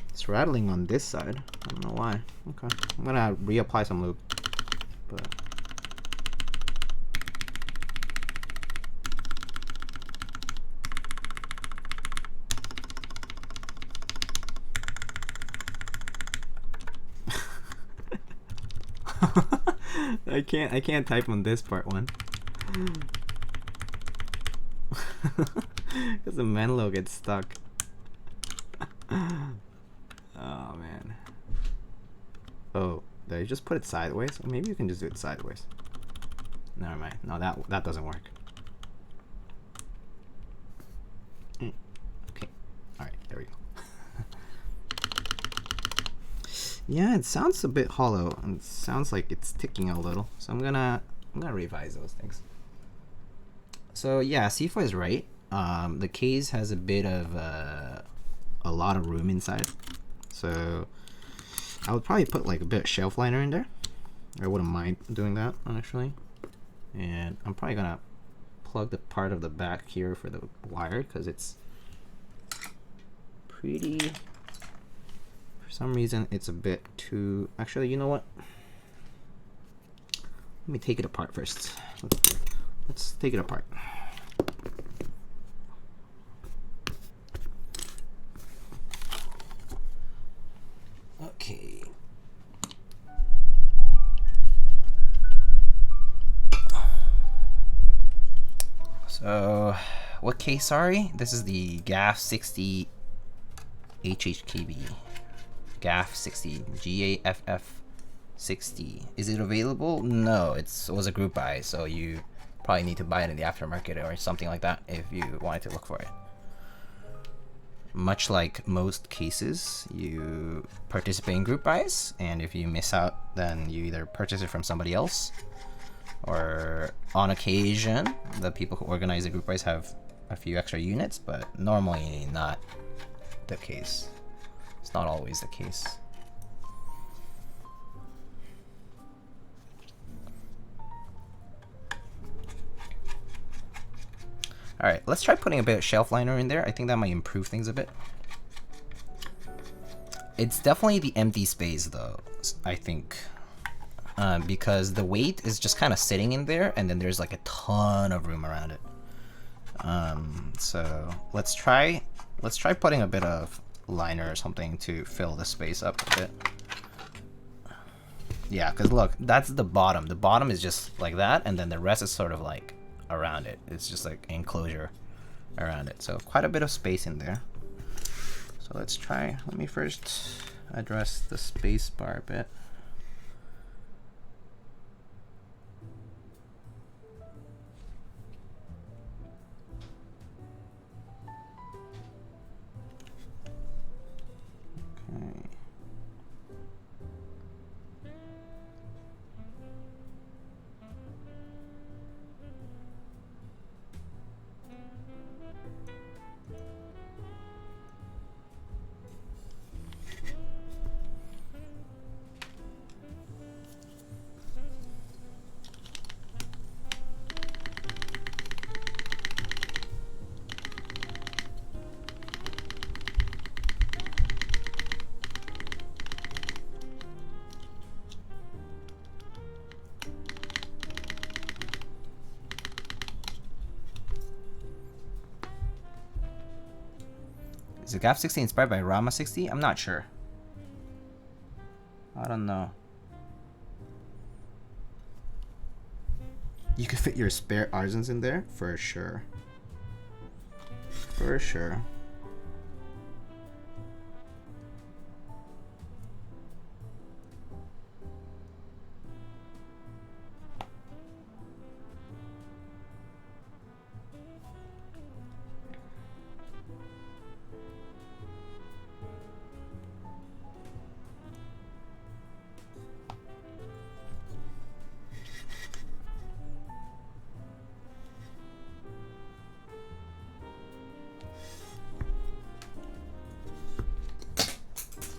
Speaker 1: It's rattling on this side. I don't know why. Okay. I'm gonna reapply some lube. But I can't type on this part one. Because the Menlo gets stuck. Oh man. Oh, did I just put it sideways? Maybe you can just do it sideways. Never mind. No, that doesn't work. Okay. Alright, there we go. Yeah, it sounds a bit hollow and it sounds like it's ticking a little. So I'm gonna revise those things. So yeah, Sifa is right. The case has a bit of a lot of room inside, so I would probably put like a bit of shelf liner in there. I wouldn't mind doing that actually. And I'm probably gonna plug the part of the back here for the wire because it's pretty. For some reason, it's a bit too. Actually, you know what? Let me take it apart first. Let's take it apart. Okay. So, what case? Sorry, this is the gaff.60 hhkb. gaff.60 gaff.60. Is it available? No, it was a group buy, so you probably need to buy it in the aftermarket or something like that if you wanted to look for it. Much like most cases, you participate in group buys, and if you miss out, then you either purchase it from somebody else, or on occasion, the people who organize the group buys have a few extra units, but normally not the case. It's not always the case. Alright, let's try putting a bit of shelf liner in there. I think that might improve things a bit. It's definitely the empty space though, I think. because the weight is just kind of sitting in there, and then there's like a ton of room around it. So let's try putting a bit of liner or something to fill the space up a bit. Yeah, because look, that's the bottom. The bottom is just like that, and then the rest is sort of like around it. It's just like enclosure around it. So quite a bit of space in there. So let's try. Let me first address the space bar a bit. Okay. Is the gaff.60 inspired by Rama 60? I'm not sure. I don't know. You could fit your spare arsons in there? For sure. For sure.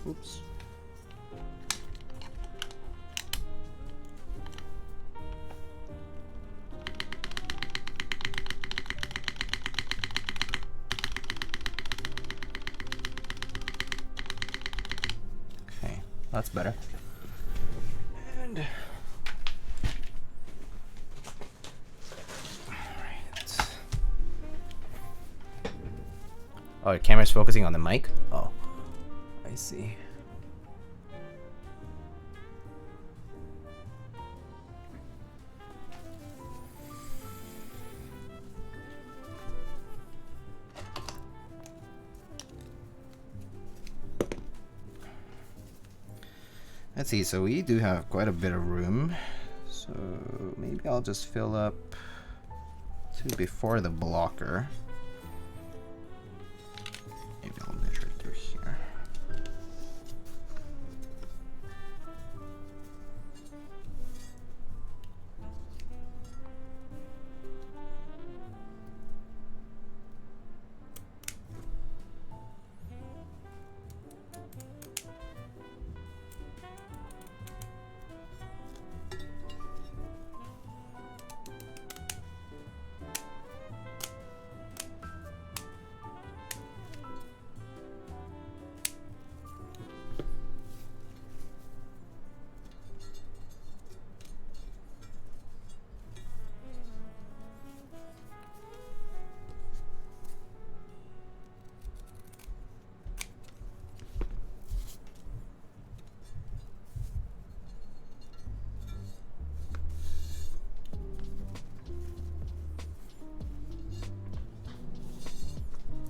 Speaker 1: Oops. Okay, that's better. And oh, the camera's focusing on the mic? Oh, I see. Let's see, so we do have quite a bit of room. So maybe I'll just fill up to before the blocker. Maybe I'll measure it through here.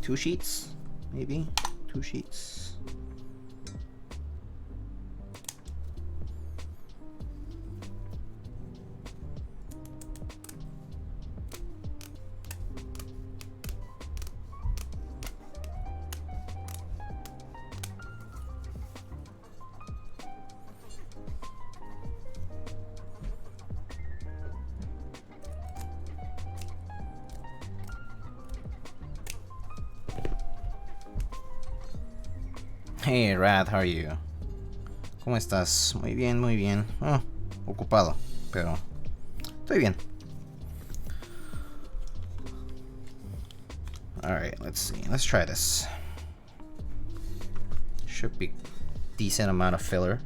Speaker 1: Two sheets, maybe 2 sheets. Hey Rad, how are you? ¿Cómo estás? Muy bien, muy bien. Oh, ocupado, pero estoy bien. Alright, let's see. Let's try this. Should be decent amount of filler.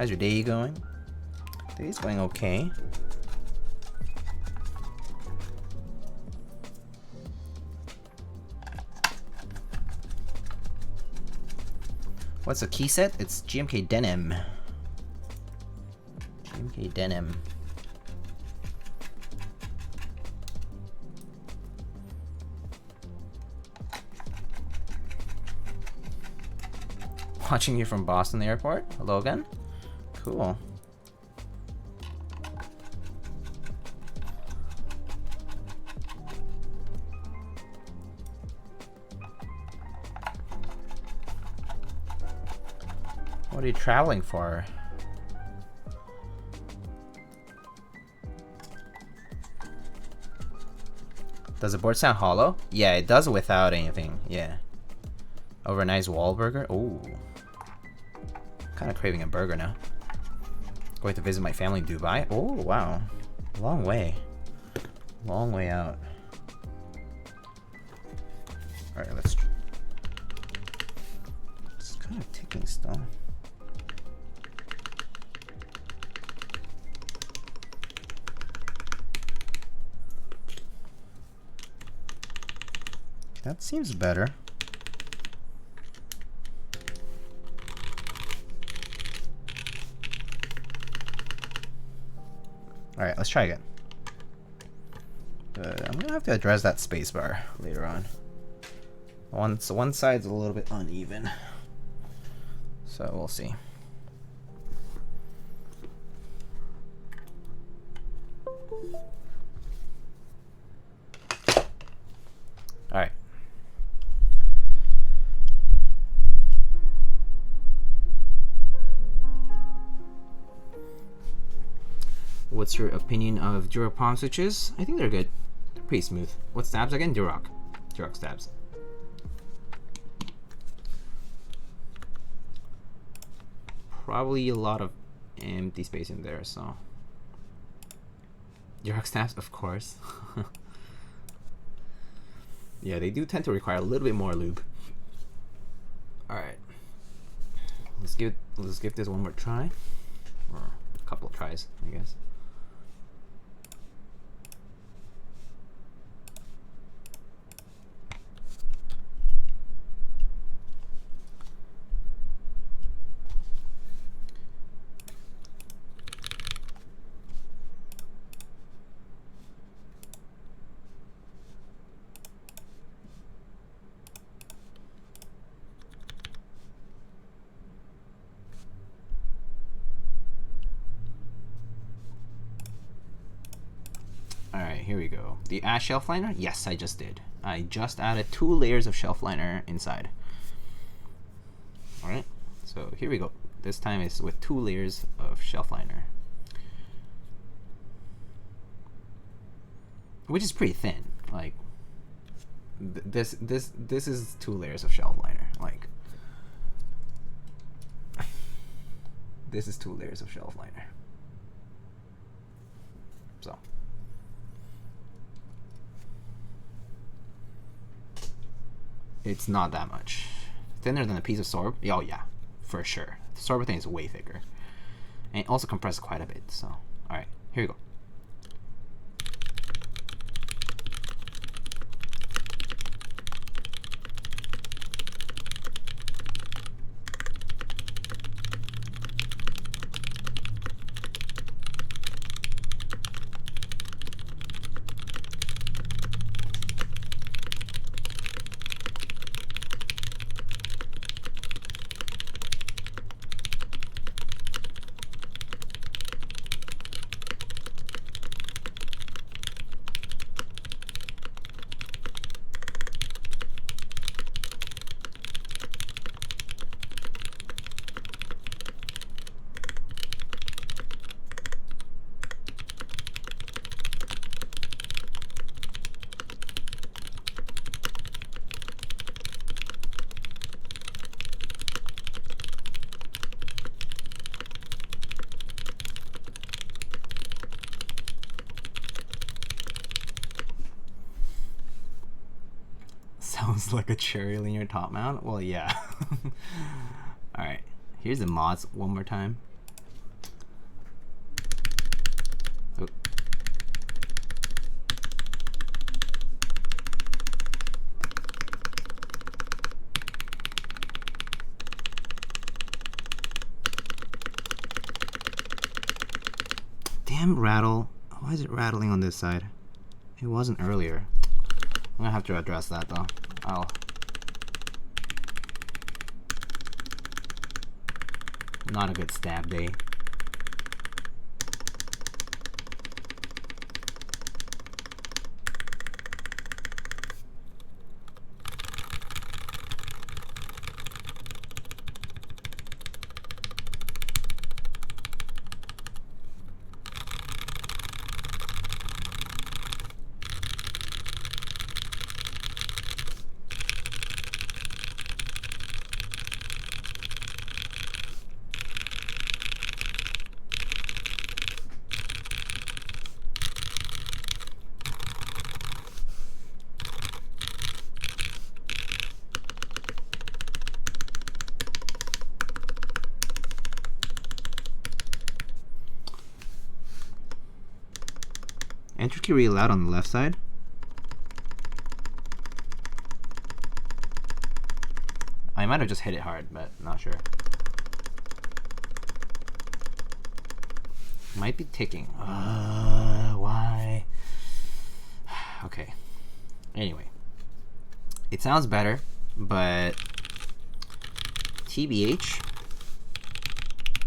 Speaker 1: How's your day going? Day's going okay. What's the key set? It's GMK Denim. GMK Denim. Watching you from Boston Airport. Hello again. Cool. What are you traveling for? Does the board sound hollow? Yeah, it does without anything. Yeah. Over a nice Wahlburger. Ooh. Kind of craving a burger now. Going to visit my family in Dubai. Oh, wow. Long way. Long way out. Alright, let's... It's kind of ticking still. That seems better. Alright, let's try again. I'm gonna have to address that spacebar later on. One side's a little bit uneven. So we'll see. Alright. What's your opinion of Durock palm switches? I think they're good. They're pretty smooth. What stabs again? Durock. Durock stabs. Probably a lot of empty space in there, so. Durock stabs, of course. Yeah, they do tend to require a little bit more lube. Alright. Let's give this one more try. Or a couple of tries, I guess. Alright, here we go. The add shelf liner? Yes, I just did. I just added 2 layers of shelf liner inside. Alright, so here we go. This time it's with 2 layers of shelf liner. Which is pretty thin. Like, this is 2 layers of shelf liner. Like, this is 2 layers of shelf liner. So. It's not that much. Thinner than a piece of sorb? Oh yeah, for sure. The sorb thing is way thicker. And it also compresses quite a bit, so. Alright, here we go. Sounds like a cherry linear top mount. Well, yeah. Alright, here's the mods one more time. damn rattle. Why is it rattling on this side? It wasn't earlier. I'm gonna have to address that though. Not a good stab day. Enter key really loud on the left side. I might have just hit it hard, but not sure. Might be ticking. Why? Okay. Anyway. It sounds better, but TBH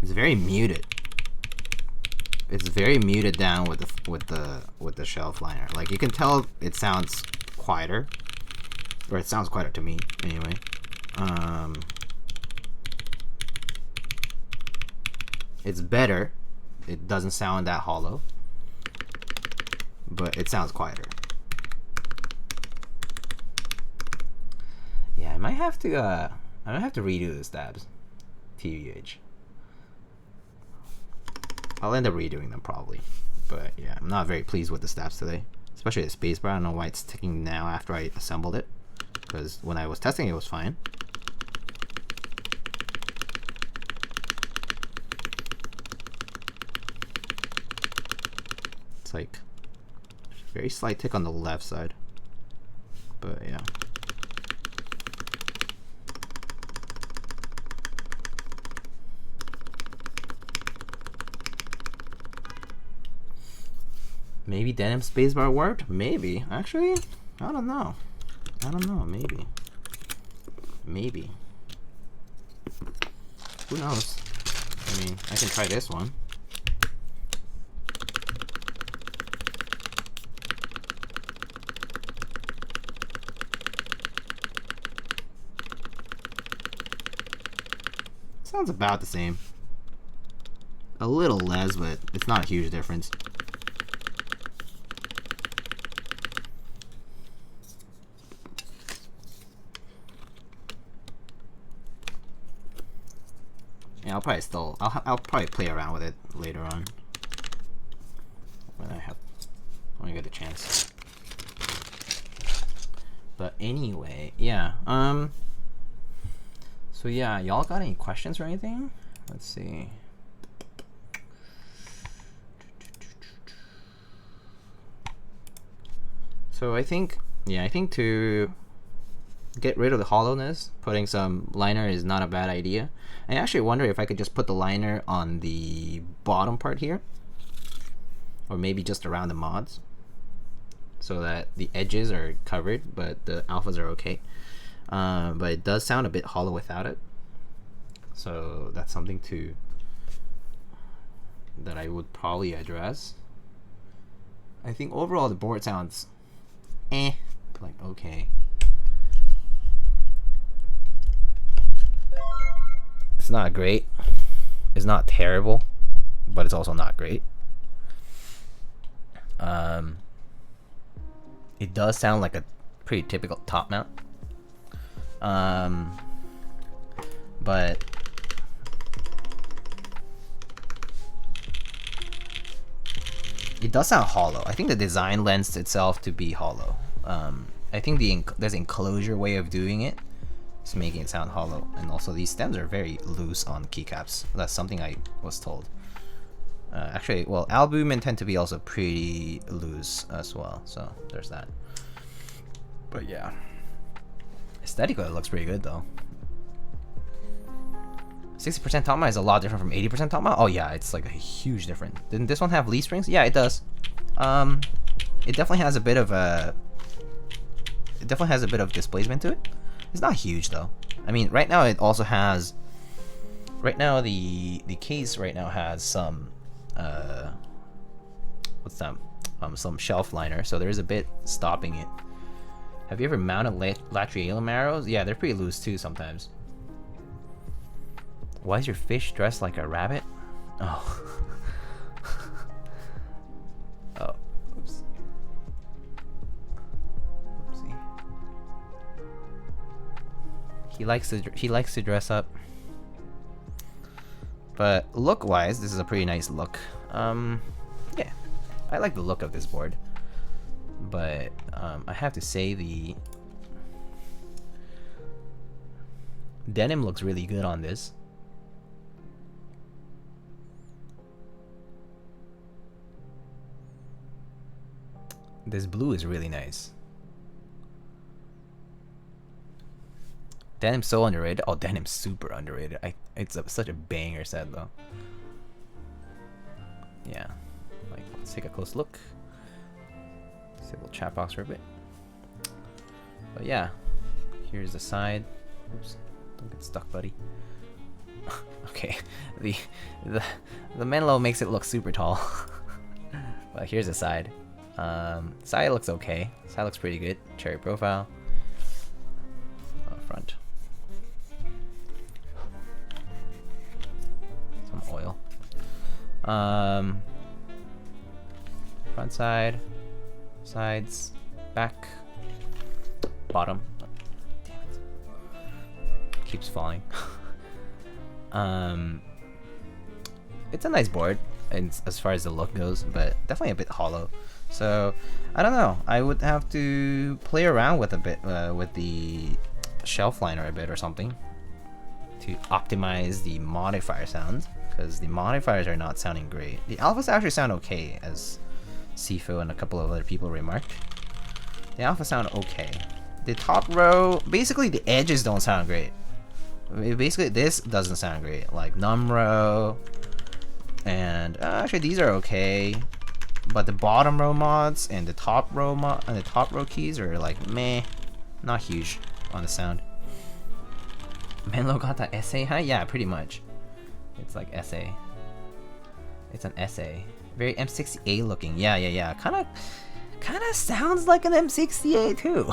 Speaker 1: is very muted. It's very muted down with the shelf liner. Like you can tell it sounds quieter, or it sounds quieter to me anyway. It's better. It doesn't sound that hollow, but it sounds quieter. Yeah, I might have to redo the stabs. TBH. I'll end up redoing them probably, but yeah, I'm not very pleased with the stabs today, especially the spacebar. I don't know why it's ticking now after I assembled it, because when I was testing it was fine. It's like a very slight tick on the left side, but yeah. Maybe denim spacebar worked? Maybe. Actually, I don't know. Maybe. Maybe. Who knows? I mean, I can try this one. Sounds about the same. A little less, but it's not a huge difference. Yeah, I'll probably play around with it later on when I get a chance. But anyway, yeah. So yeah, y'all got any questions or anything? Let's see. So I think to get rid of the hollowness, putting some liner is not a bad idea. I actually wonder if I could just put the liner on the bottom part here, or maybe just around the mods, so that the edges are covered but the alphas are okay. But it does sound a bit hollow without it, so that's something that I would probably address. I think overall the board sounds like okay. It's not great. It's not terrible, but it's also not great. It does sound like a pretty typical top mount. But it does sound hollow. I think the design lends itself to be hollow. I think there's an enclosure way of doing it. It's making it sound hollow, and also these stems are very loose on keycaps. That's something I was told. Actually, well, albumen tend to be also pretty loose as well, so there's that. But yeah, aesthetically it looks pretty good though. 60% top mount is a lot different from 80% top mount. Oh yeah, it's like a huge difference. Didn't this one have leaf springs? Yeah, it does. It definitely has a bit of displacement to it. It's not huge though. I mean, right now it also has. Right now the case right now has some what's that? Some shelf liner, so there is a bit stopping it. Have you ever mounted latrialum arrows? Yeah, they're pretty loose too sometimes. Why is your fish dressed like a rabbit? Oh. Oh. Oops. Oopsie. He likes to dress up. But look-wise, this is a pretty nice look. Yeah, I like the look of this board. But I have to say the denim looks really good on this. This blue is really nice. Denim's so underrated. Oh, Denim's super underrated. It's such a banger set though. Yeah, like let's take a close look. Disable chat box for a bit. But yeah, here's the side. Oops, don't get stuck, buddy. Okay, the Menlo makes it look super tall. But here's the side. Side looks okay. Side looks pretty good. Cherry profile. Front. Some oil. Front side. Sides. Back. Bottom. Damn it. Keeps falling. It's a nice board as far as the look goes, but definitely a bit hollow. So I don't know. I would have to play around with a bit with the shelf liner a bit or something to optimize the modifier sounds, because the modifiers are not sounding great. The alphas actually sound okay, as Sifo and a couple of other people remarked. The alphas sound okay. The top row, basically the edges don't sound great. Basically this doesn't sound great. Like num row, and actually these are okay. But the bottom row mods and the top row keys are like meh, not huge on the sound. Menlo got that essay high? Yeah, pretty much. It's like essay. It's an essay. Very M60A looking. Yeah. Kind of sounds like an M60A too.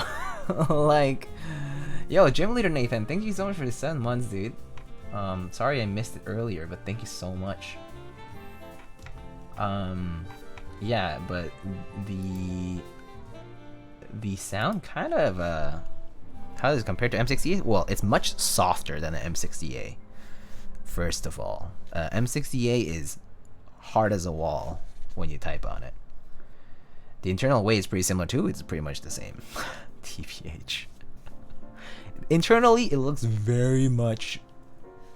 Speaker 1: Like, yo, Gym Leader Nathan, thank you so much for the 7 months, dude. Sorry I missed it earlier, but thank you so much. Yeah, but the sound kind of how does it compare to M60A? Well, it's much softer than the M60A. First of all, M60A is hard as a wall when you type on it. The internal weight is pretty similar too. It's pretty much the same. TPH. Internally, it looks very much,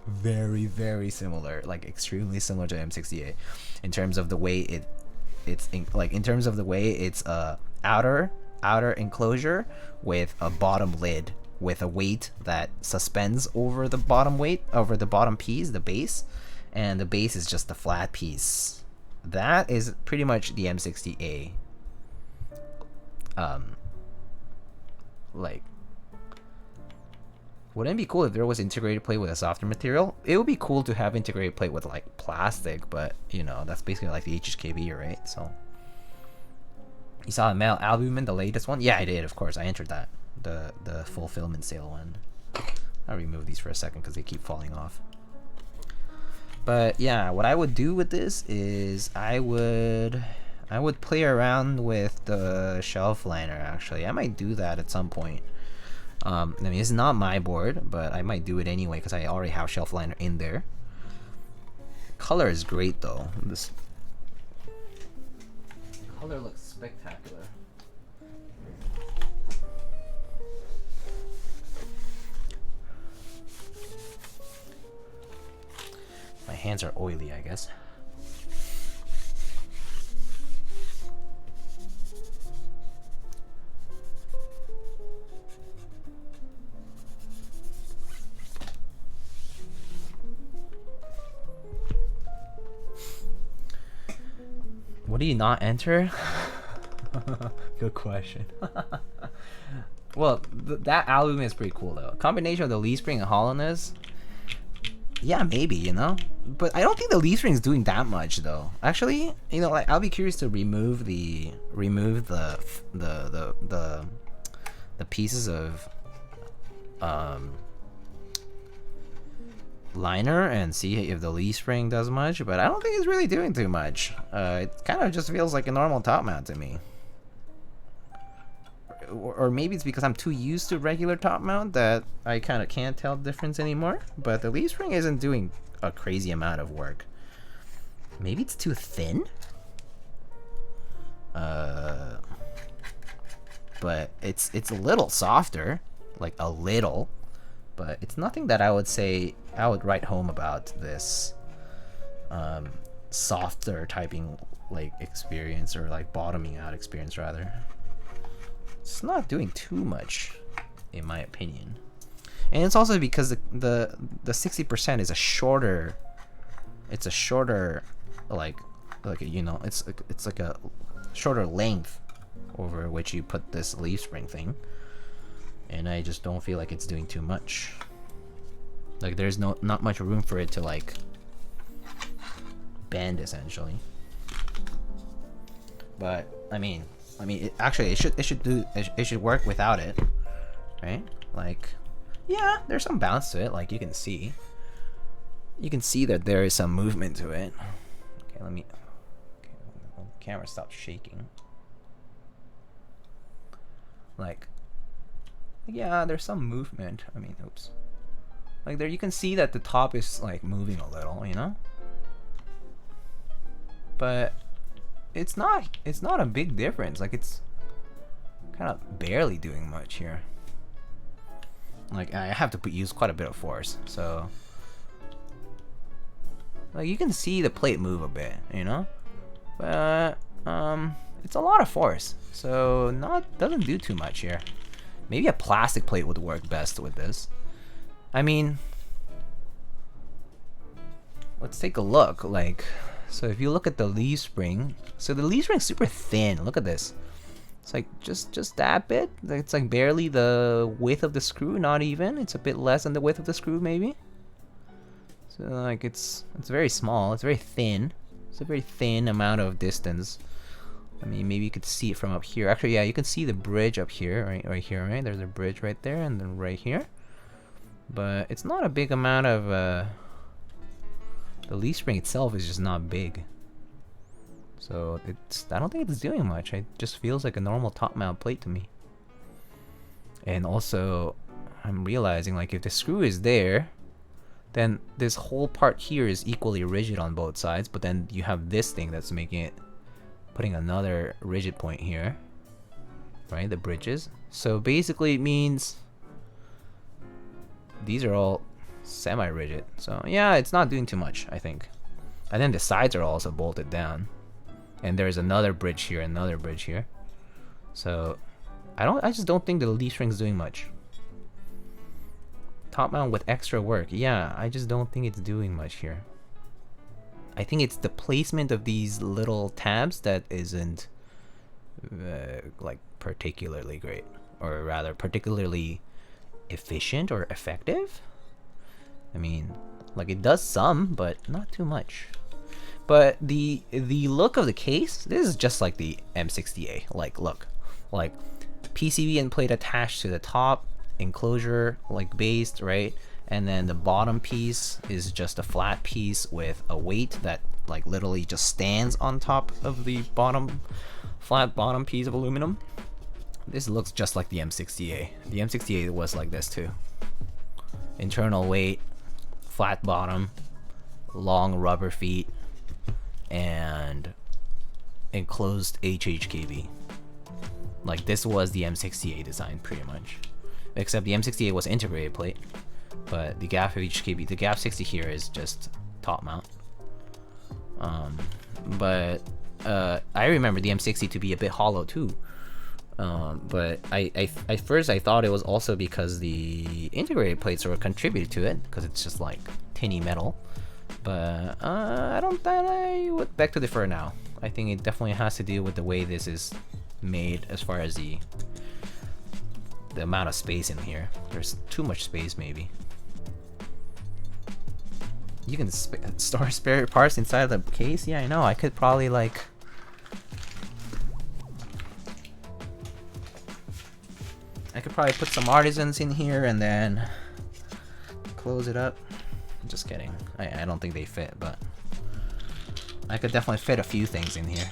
Speaker 1: very similar, like extremely similar to M60A, in terms of the way it's outer enclosure with a bottom lid with a weight that suspends over the bottom piece, the base, and the base is just the flat piece. That is pretty much the M60A. Like, wouldn't it be cool if there was integrated plate with a softer material? It would be cool to have integrated plate with like plastic, but you know, that's basically like the hhkb, right? So you saw the metal albumin, the latest one? Yeah, I did, of course. I entered that, the fulfillment sale one. I'll remove these for a second because they keep falling off. But yeah, what I would do with this is I would play around with the shelf liner. Actually, I might do that at some point. I mean, it's not my board, but I might do it anyway because I already have shelf liner in there. Color is great though. This color looks spectacular. My hands are oily, I guess. What do you not enter? Good question. Well, that album is pretty cool though. Combination of the leaf spring and hollowness. Yeah, maybe, you know. But I don't think the leaf spring is doing that much though. Actually, you know, like I'll be curious to remove the pieces of liner and see if the leaf spring does much. But I don't think it's really doing too much. It kind of just feels like a normal top mount to me. Or maybe it's because I'm too used to regular top mount that I kind of can't tell the difference anymore. But the leaf spring isn't doing a crazy amount of work. Maybe it's too thin. But it's a little softer, like a little. But it's nothing that I would say I would write home about this softer typing like experience, or like bottoming out experience rather. It's not doing too much, in my opinion, and it's also because the 60% is a shorter. It's a shorter, like you know, it's like a shorter length over which you put this leaf spring thing, and I just don't feel like it's doing too much. Like there's not much room for it to like bend essentially. But I mean, it should work without it, right? Like, yeah, there's some bounce to it. Like you can see that there is some movement to it. Okay, let me. Okay, the camera stopped shaking. Like, yeah, there's some movement. I mean, oops. Like there, you can see that the top is like moving a little, you know. But it's not a big difference. Like it's kind of barely doing much here. Like I have to use quite a bit of force, so like you can see the plate move a bit, you know, but it's a lot of force, so doesn't do too much here. Maybe a plastic plate would work best with this. I mean, let's take a look. Like, so if you look at the leaf spring, so the leaf spring is super thin. Look at this. It's like just that bit. It's like barely the width of the screw, not even. It's a bit less than the width of the screw, maybe. So like it's very small. It's very thin. It's a very thin amount of distance. I mean, maybe you could see it from up here. Actually, yeah, you can see the bridge up here, right here, right? There's a bridge right there, and then right here. But it's not a big amount of. The leaf spring itself is just not big, so I don't think it's doing much. It just feels like a normal top mount plate to me. And also, I'm realizing like if the screw is there, then this whole part here is equally rigid on both sides. But then you have this thing that's putting another rigid point here, right? The bridges. So basically, it means these are all semi-rigid, so yeah, it's not doing too much, I think. And then the sides are also bolted down, and there's another bridge here, another bridge here. So I just don't think the leaf string is doing much. Top mount with extra work, yeah, I just don't think it's doing much here. I think it's the placement of these little tabs that isn't like particularly great, or rather particularly efficient or effective. I mean, like it does some, but not too much. But the look of the case, this is just like the M60A. Like look, like PCB end plate attached to the top enclosure, like based, right? And then the bottom piece is just a flat piece with a weight that like literally just stands on top of the flat bottom piece of aluminum. This looks just like the M60A. The M60A was like this too. Internal weight, flat bottom, long rubber feet, and enclosed HHKB. Like this was the M60A design pretty much. Except the M60A was integrated plate, but the gaff.60, the gaff.60 here is just top mount. But I remember the M60 to be a bit hollow too. But at first I thought it was also because the integrated plates sort of contributed to it, because it's just like tinny metal. But I would beg to differ now. I think it definitely has to do with the way this is made as far as the amount of space in here. There's too much space, maybe. You can store spare parts inside the case? Yeah, I know. I could probably like... I could probably put some artisans in here and then close it up. Just kidding. I don't think they fit, but I could definitely fit a few things in here.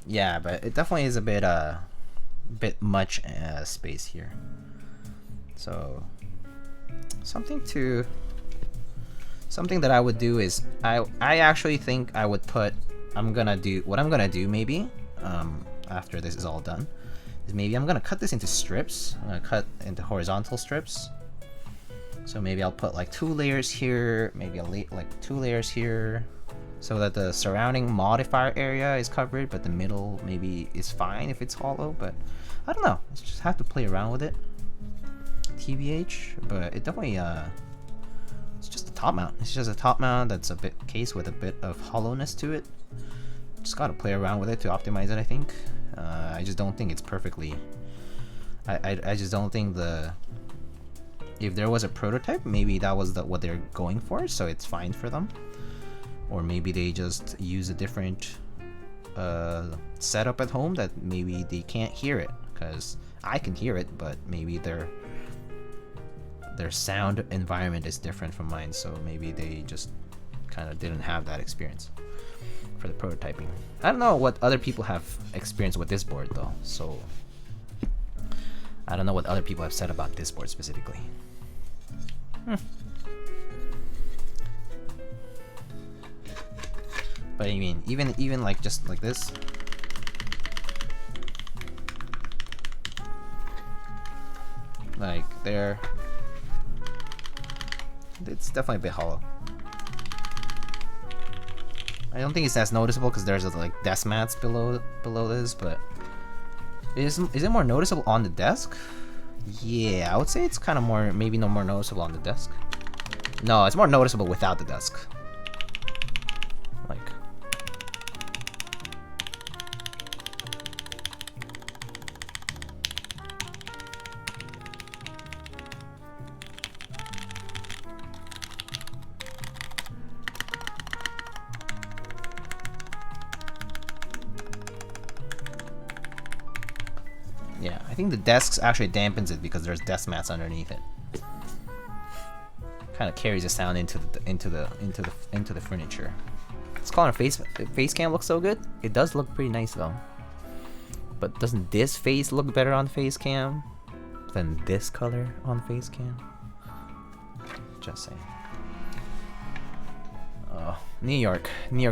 Speaker 1: Yeah, but it definitely is a bit much space here. So something that I would do is I actually think I would put what I'm gonna do maybe after this is all done is maybe I'm gonna cut this into strips. I'm gonna cut into horizontal strips. So maybe I'll put like 2 layers here, maybe like 2 layers here, so that the surrounding modifier area is covered, but the middle maybe is fine if it's hollow. But I don't know. I just have to play around with it. TBH, but it definitely it's just a top mount. It's just a top mount that's a bit case with a bit of hollowness to it. Just gotta play around with it to optimize it, I think. I just don't think it's perfectly. I just don't think if there was a prototype, maybe that was what they're going for, so it's fine for them. Or maybe they just use a different setup at home that maybe they can't hear it, because I can hear it, but maybe their sound environment is different from mine, so maybe they just kind of didn't have that experience for the prototyping. I don't know what other people have experienced with this board though, so I don't know what other people have said about this board specifically. But I mean, even like just like this. Like there. It's definitely a bit hollow. I don't think it's as noticeable because there's like desk mats below this, but is it more noticeable on the desk? Yeah, I would say it's kind of more, maybe no more noticeable on the desk. No, it's more noticeable without the desk. Like. Yeah, I think the desks actually dampens it because there's desk mats underneath it. Kind of carries the sound into the furniture. It's calling a face cam looks so good. It does look pretty nice though. But doesn't this face look better on face cam than this color on face cam? Just saying. Oh, New York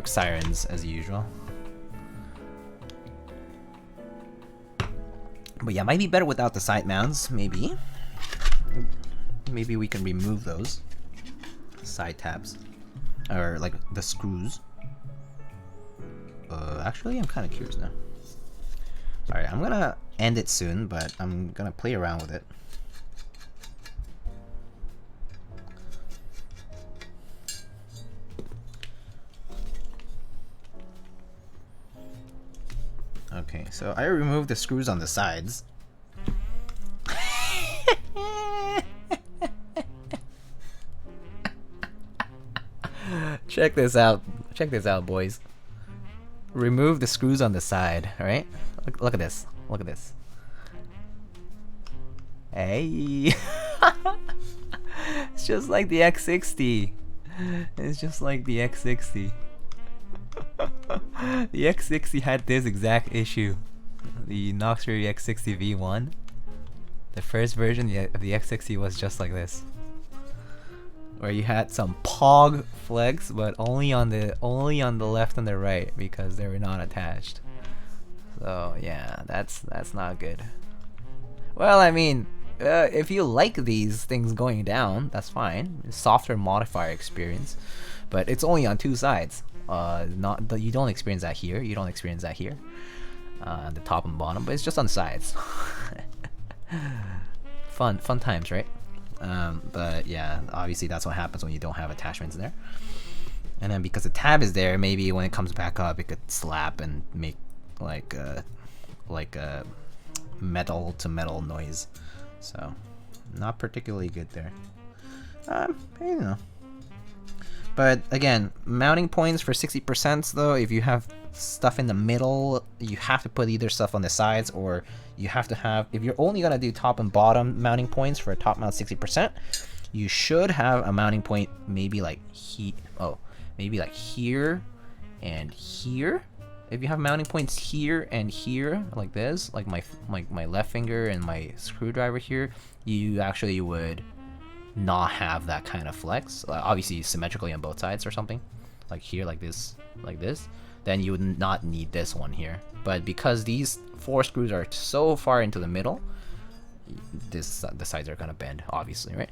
Speaker 1: sirens as usual. But yeah, might be better without the side mounts, maybe. Maybe we can remove those side tabs. Or like the screws. Actually, I'm kind of curious now. Alright, I'm gonna end it soon, but I'm gonna play around with it. Okay, so I removed the screws on the sides. Check this out. Check this out, boys. Remove the screws on the side, alright? Look at this. Look at this. Hey! It's just like the X60. It's just like the X60. The X60 had this exact issue. The Knox Fury X60 V1. The first version of the X60 was just like this, where you had some pog flex, but only on the left and the right because they were not attached. So yeah, that's not good. Well, I mean, if you like these things going down, that's fine. Softer modifier experience, but it's only on 2 sides. You don't experience that here. You don't experience that here. The top and bottom, but it's just on the sides. Fun times, right? But yeah, obviously that's what happens when you don't have attachments there. And then because the tab is there, maybe when it comes back up, it could slap and make like a metal to metal noise. So not particularly good there. You know. But again, mounting points for 60% though, if you have stuff in the middle, you have to put either stuff on the sides, or you have to have, if you're only gonna do top and bottom mounting points for a top mount 60%, you should have a mounting point maybe like maybe like here and here. If you have mounting points here and here like this, like my left finger and my screwdriver here, you actually would not have that kind of flex. Obviously symmetrically on both sides or something, like here, like this, then you would not need this one here. But because these 4 screws are so far into the middle, the sides are gonna bend, obviously, right?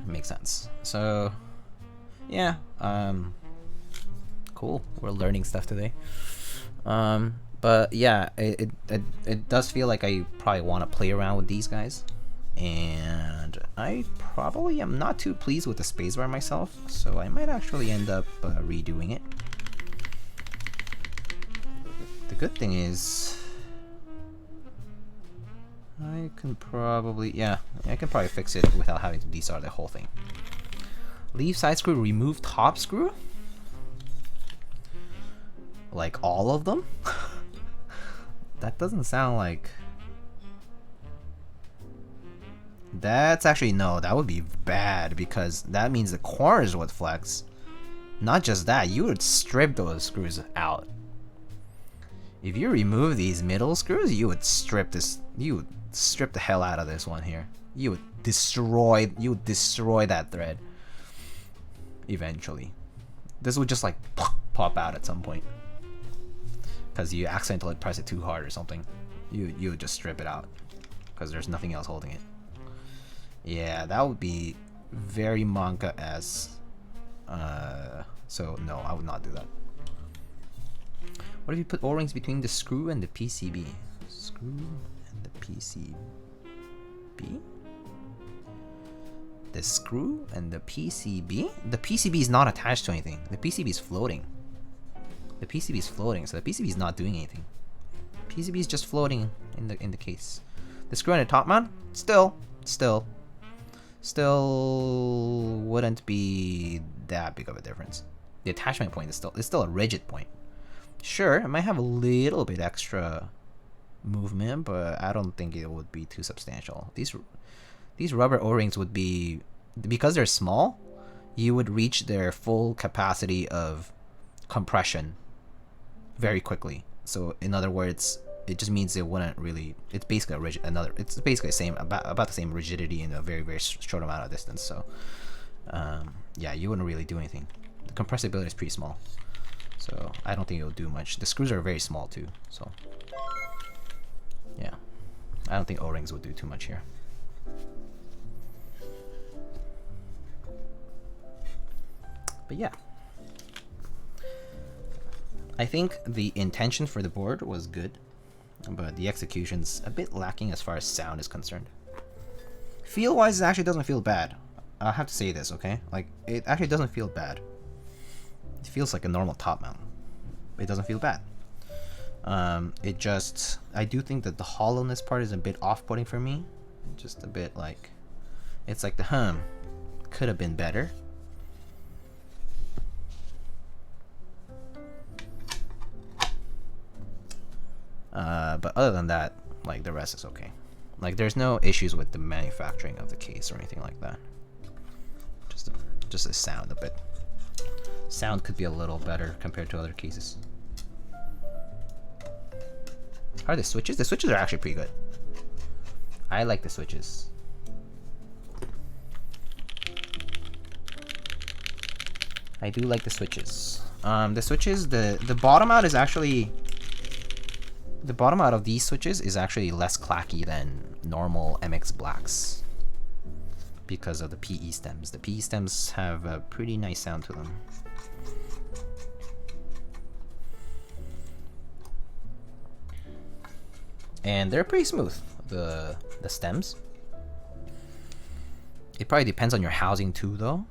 Speaker 1: Makes sense. So yeah, cool, we're learning stuff today. But yeah, it does feel like I probably want to play around with these guys, and I probably am not too pleased with the spacebar myself, so I might actually end up redoing it. The good thing is I can probably fix it without having to desolder the whole thing. Leave side screw, remove top screw? Like all of them? That doesn't sound like... That's actually, no, that would be bad, because that means the corners would flex. Not just that, you would strip those screws out. If you remove these middle screws, you would strip this, you would strip the hell out of this one here. You would destroy that thread eventually. This would just like pop out at some point because you accidentally press it too hard or something. You would just strip it out because there's nothing else holding it. Yeah, that would be very manga-esque. So no, I would not do that. What if you put O-rings between the screw and the PCB? Screw and the PCB? The screw and the PCB? The PCB is not attached to anything. The PCB is floating. The PCB is floating, so the PCB is not doing anything. PCB is just floating in the case. The screw and the top mount? Still wouldn't be that big of a difference. The attachment point is still a rigid point. Sure, it might have a little bit extra movement, but I don't think it would be too substantial. These rubber O-rings would be, because they're small, you would reach their full capacity of compression very quickly. So in other words, it just means it wouldn't really, it's basically a rigid, it's basically the same, about the same rigidity in a very, very short amount of distance. So yeah, you wouldn't really do anything. The compressibility is pretty small, so I don't think it'll do much. The screws are very small too, so yeah, I don't think O-rings would do too much here. But yeah, I think the intention for the board was good, but the execution's a bit lacking as far as sound is concerned. Feel-wise, it actually doesn't feel bad. I have to say this, okay? Like, it actually doesn't feel bad. It feels like a normal top mount. It doesn't feel bad. It just, I do think that the hollowness part is a bit off-putting for me. Just a bit like, it's like the could have been better. But other than that, like, the rest is okay. Like, there's no issues with the manufacturing of the case or anything like that. Just the sound a bit. Sound could be a little better compared to other cases. How are the switches? The switches are actually pretty good. I like the switches. I do like the switches. The bottom out is actually, the bottom out of these switches is actually less clacky than normal MX Blacks because of the PE stems. The PE stems have a pretty nice sound to them. And they're pretty smooth, the stems. It probably depends on your housing too, though,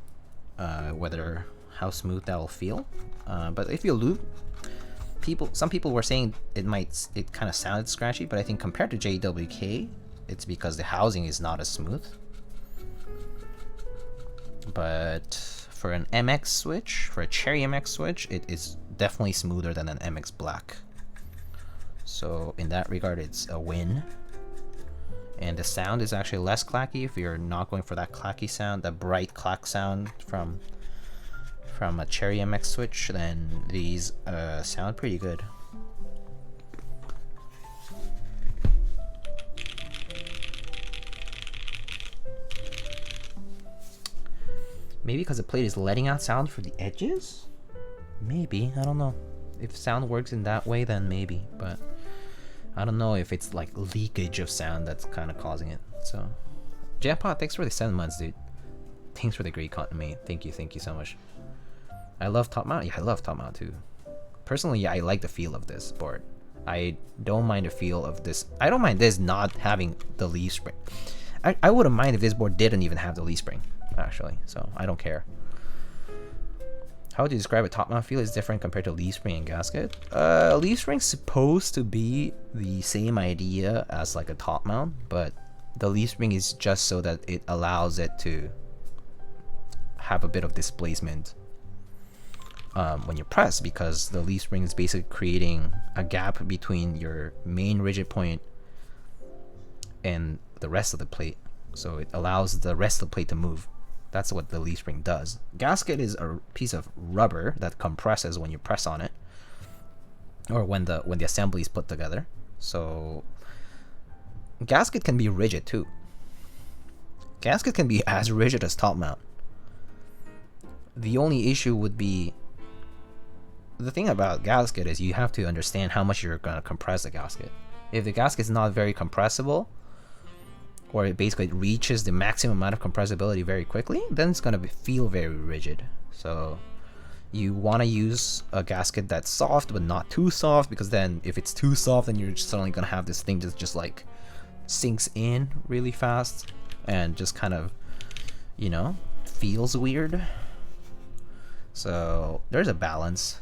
Speaker 1: whether how smooth that will feel. But if you lube, some people were saying it kind of sounded scratchy, but I think compared to JWK, it's because the housing is not as smooth. But for an MX switch, for a Cherry MX switch, it is definitely smoother than an MX Black. So in that regard, it's a win. And the sound is actually less clacky if you're not going for that clacky sound, that bright clack sound from a Cherry MX switch. Then these sound pretty good. Maybe because the plate is letting out sound for the edges? Maybe, I don't know. If sound works in that way, then maybe, but I don't know if it's like leakage of sound that's kind of causing it. So, Jampot, thanks for the 7 months, dude. Thanks for the great content, mate. Thank you so much. I love top mount. Yeah, I love top mount too. Personally, yeah, I like the feel of this board. I don't mind the feel of this. I don't mind this not having the leaf spring. I wouldn't mind if this board didn't even have the leaf spring, actually. So I don't care. How would you describe a top mount feel is different compared to leaf spring and gasket? Leaf spring's supposed to be the same idea as like a top mount, but the leaf spring is just so that it allows it to have a bit of displacement when you press, because the leaf spring is basically creating a gap between your main rigid point and the rest of the plate, so it allows the rest of the plate to move. That's what the leaf spring does. Gasket is a piece of rubber that compresses when you press on it, or when the assembly is put together. So gasket can be rigid too. Gasket can be as rigid as top mount. The only issue would be, the thing about gasket is you have to understand how much you're going to compress the gasket. If the gasket is not very compressible, or it basically reaches the maximum amount of compressibility very quickly, then it's going to feel very rigid. So you want to use a gasket that's soft but not too soft, because then if it's too soft, then you're just suddenly going to have this thing that just like sinks in really fast and just kind of, you know, feels weird. So there's a balance.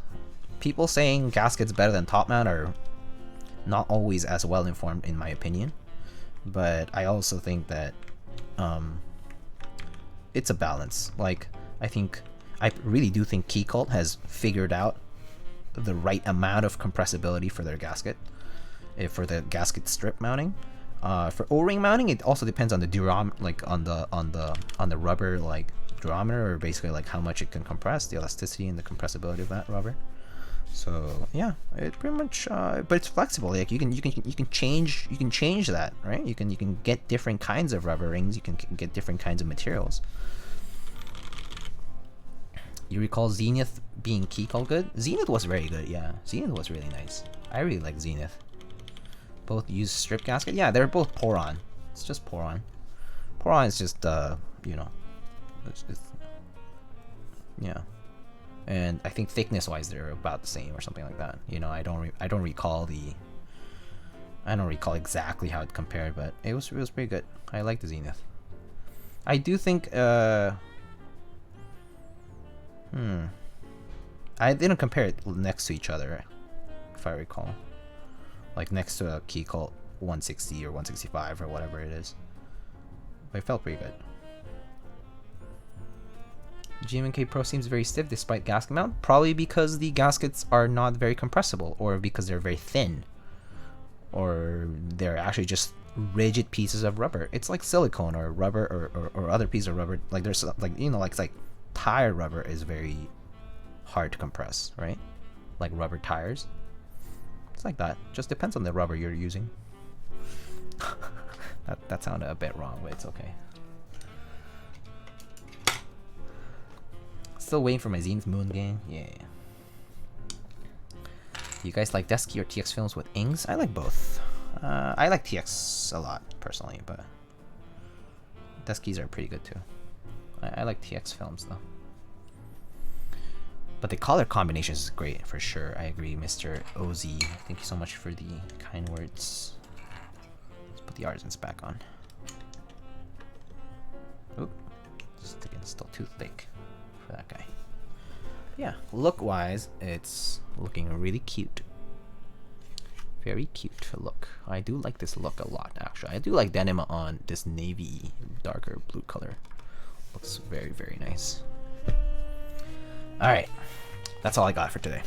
Speaker 1: People saying gasket's better than top mount are not always as well informed, in my opinion. But I also think that it's a balance. Like, I really do think Keycult has figured out the right amount of compressibility for their gasket, for the gasket strip mounting. For O-ring mounting, it also depends on the like on the rubber like durometer, or basically like how much it can compress, the elasticity and the compressibility of that rubber. So yeah, it pretty much, but it's flexible. Like you can change that, right? You can get different kinds of rubber rings. You can get different kinds of materials. You recall Zenith being Keycult good? Zenith was very good. Yeah, Zenith was really nice. I really like Zenith. Both use strip gasket. Yeah, they're both pour-on. It's just pour-on. Pour-on is just you know, it's yeah. And I think thickness-wise, they're about the same or something like that. You know, I don't recall exactly how it compared, but it was pretty good. I like the Zenith. I do think I didn't compare it next to each other, if I recall, like next to a Keycult 160 or 165 or whatever it is. But it felt pretty good. GMK Pro seems very stiff despite gasket mount, probably because the gaskets are not very compressible, or because they're very thin, or they're actually just rigid pieces of rubber. It's like silicone or rubber or other piece of rubber. Like there's like, you know, like it's like tire rubber is very hard to compress, right? Like rubber tires. It's like that. Just depends on the rubber you're using. that sounded a bit wrong, but it's okay. Still waiting for my Zenith Moon game. Yeah. You guys like Desky or TX films with ings? I like both. I like TX a lot personally, but Deskys are pretty good too. I like TX films though. But the color combination is great for sure. I agree, Mr. OZ. Thank you so much for the kind words. Let's put the artisans back on. Oop. still too thick for that guy. Yeah, look-wise, it's looking really cute. Very cute look. I do like this look a lot, actually. I do like denim on this navy, darker blue color. Looks very, very nice. Alright, that's all I got for today.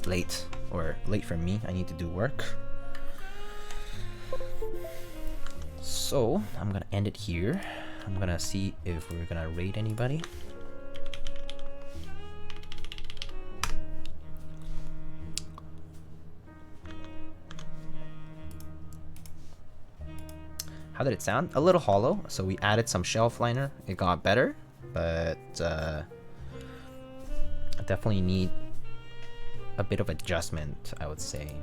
Speaker 1: Late for me. I need to do work. So, I'm gonna end it here. I'm gonna see if we're gonna raid anybody. How did it sound? A little hollow, so we added some shelf liner. It got better, but I definitely need a bit of adjustment, I would say.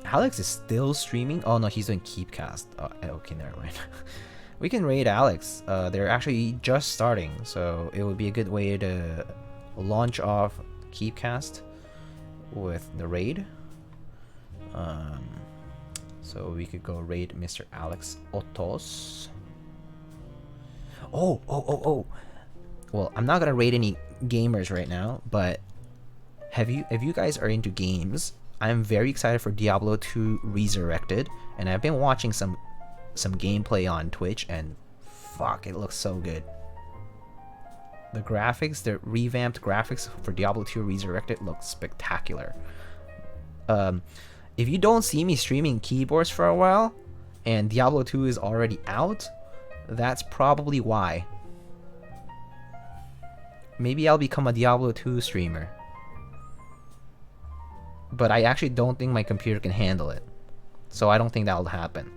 Speaker 1: Alex is still streaming? Oh no, he's doing Keycaps. Oh, okay, never mind. We can raid Alex. They're actually just starting, so it would be a good way to launch off Keycaps with the raid. So we could go raid Mr. Alex Otos. Oh. Well, I'm not gonna raid any gamers right now, but if you guys are into games, I'm very excited for Diablo 2 Resurrected, and I've been watching some gameplay on Twitch, and fuck, it looks so good. The graphics, the revamped graphics for Diablo 2 Resurrected look spectacular. If you don't see me streaming keyboards for a while, and Diablo 2 is already out, that's probably why. Maybe I'll become a Diablo 2 streamer. But I actually don't think my computer can handle it. So I don't think that'll happen.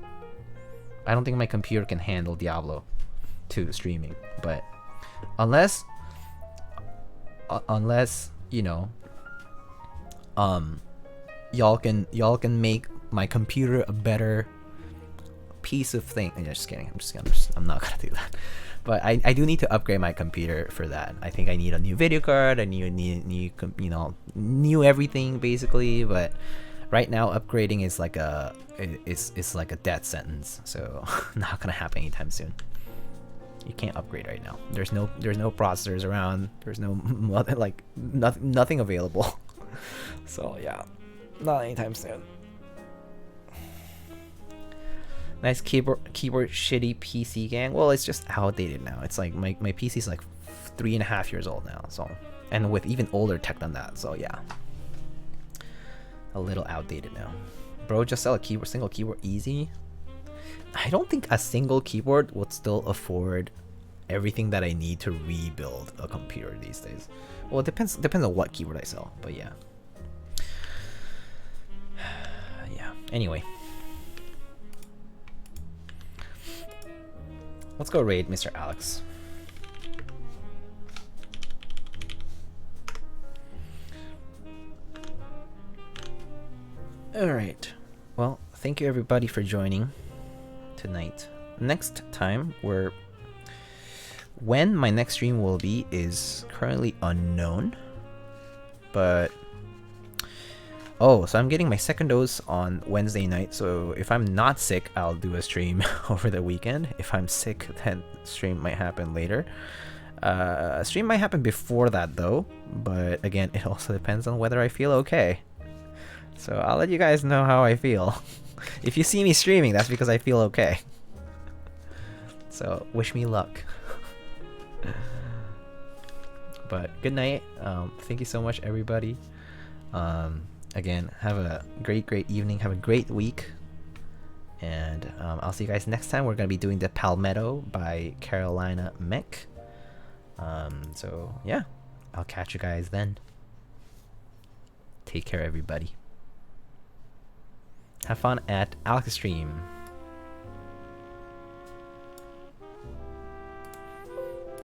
Speaker 1: I don't think my computer can handle Diablo 2 streaming. But unless you know, y'all can make my computer a better piece of thing. I'm just kidding. I'm not gonna do that. But I do need to upgrade my computer for that. I think I need a new video card. I need new everything basically. But right now upgrading is like it's like a death sentence. So not gonna happen anytime soon. You can't upgrade right now. There's no processors around. There's no like nothing available. So yeah, not anytime soon. Nice keyboard shitty PC gang. Well, it's just outdated now. It's like my PC's like 3.5 years old now. So, and with even older tech than that. So yeah, a little outdated now. Bro, just sell a single keyboard easy. I don't think a single keyboard would still afford everything that I need to rebuild a computer these days. Well, it depends on what keyboard I sell. But yeah. Yeah. Anyway. Let's go raid Mr. Alex. Alright. Well, thank you everybody for joining tonight. Next time, when my next stream will be is currently unknown. But oh, so I'm getting my second dose on Wednesday night, so if I'm not sick, I'll do a stream over the weekend. If I'm sick, then stream might happen later. A stream might happen before that though, but again, it also depends on whether I feel okay. So I'll let you guys know how I feel. If you see me streaming, that's because I feel okay. So wish me luck. But good night. Thank you so much everybody. Again, have a great evening, have a great week, and I'll see you guys next time. We're going to be doing the Palmetto by Carolina Mech. So yeah, I'll catch you guys then. Take care everybody. Have fun at Alex's stream.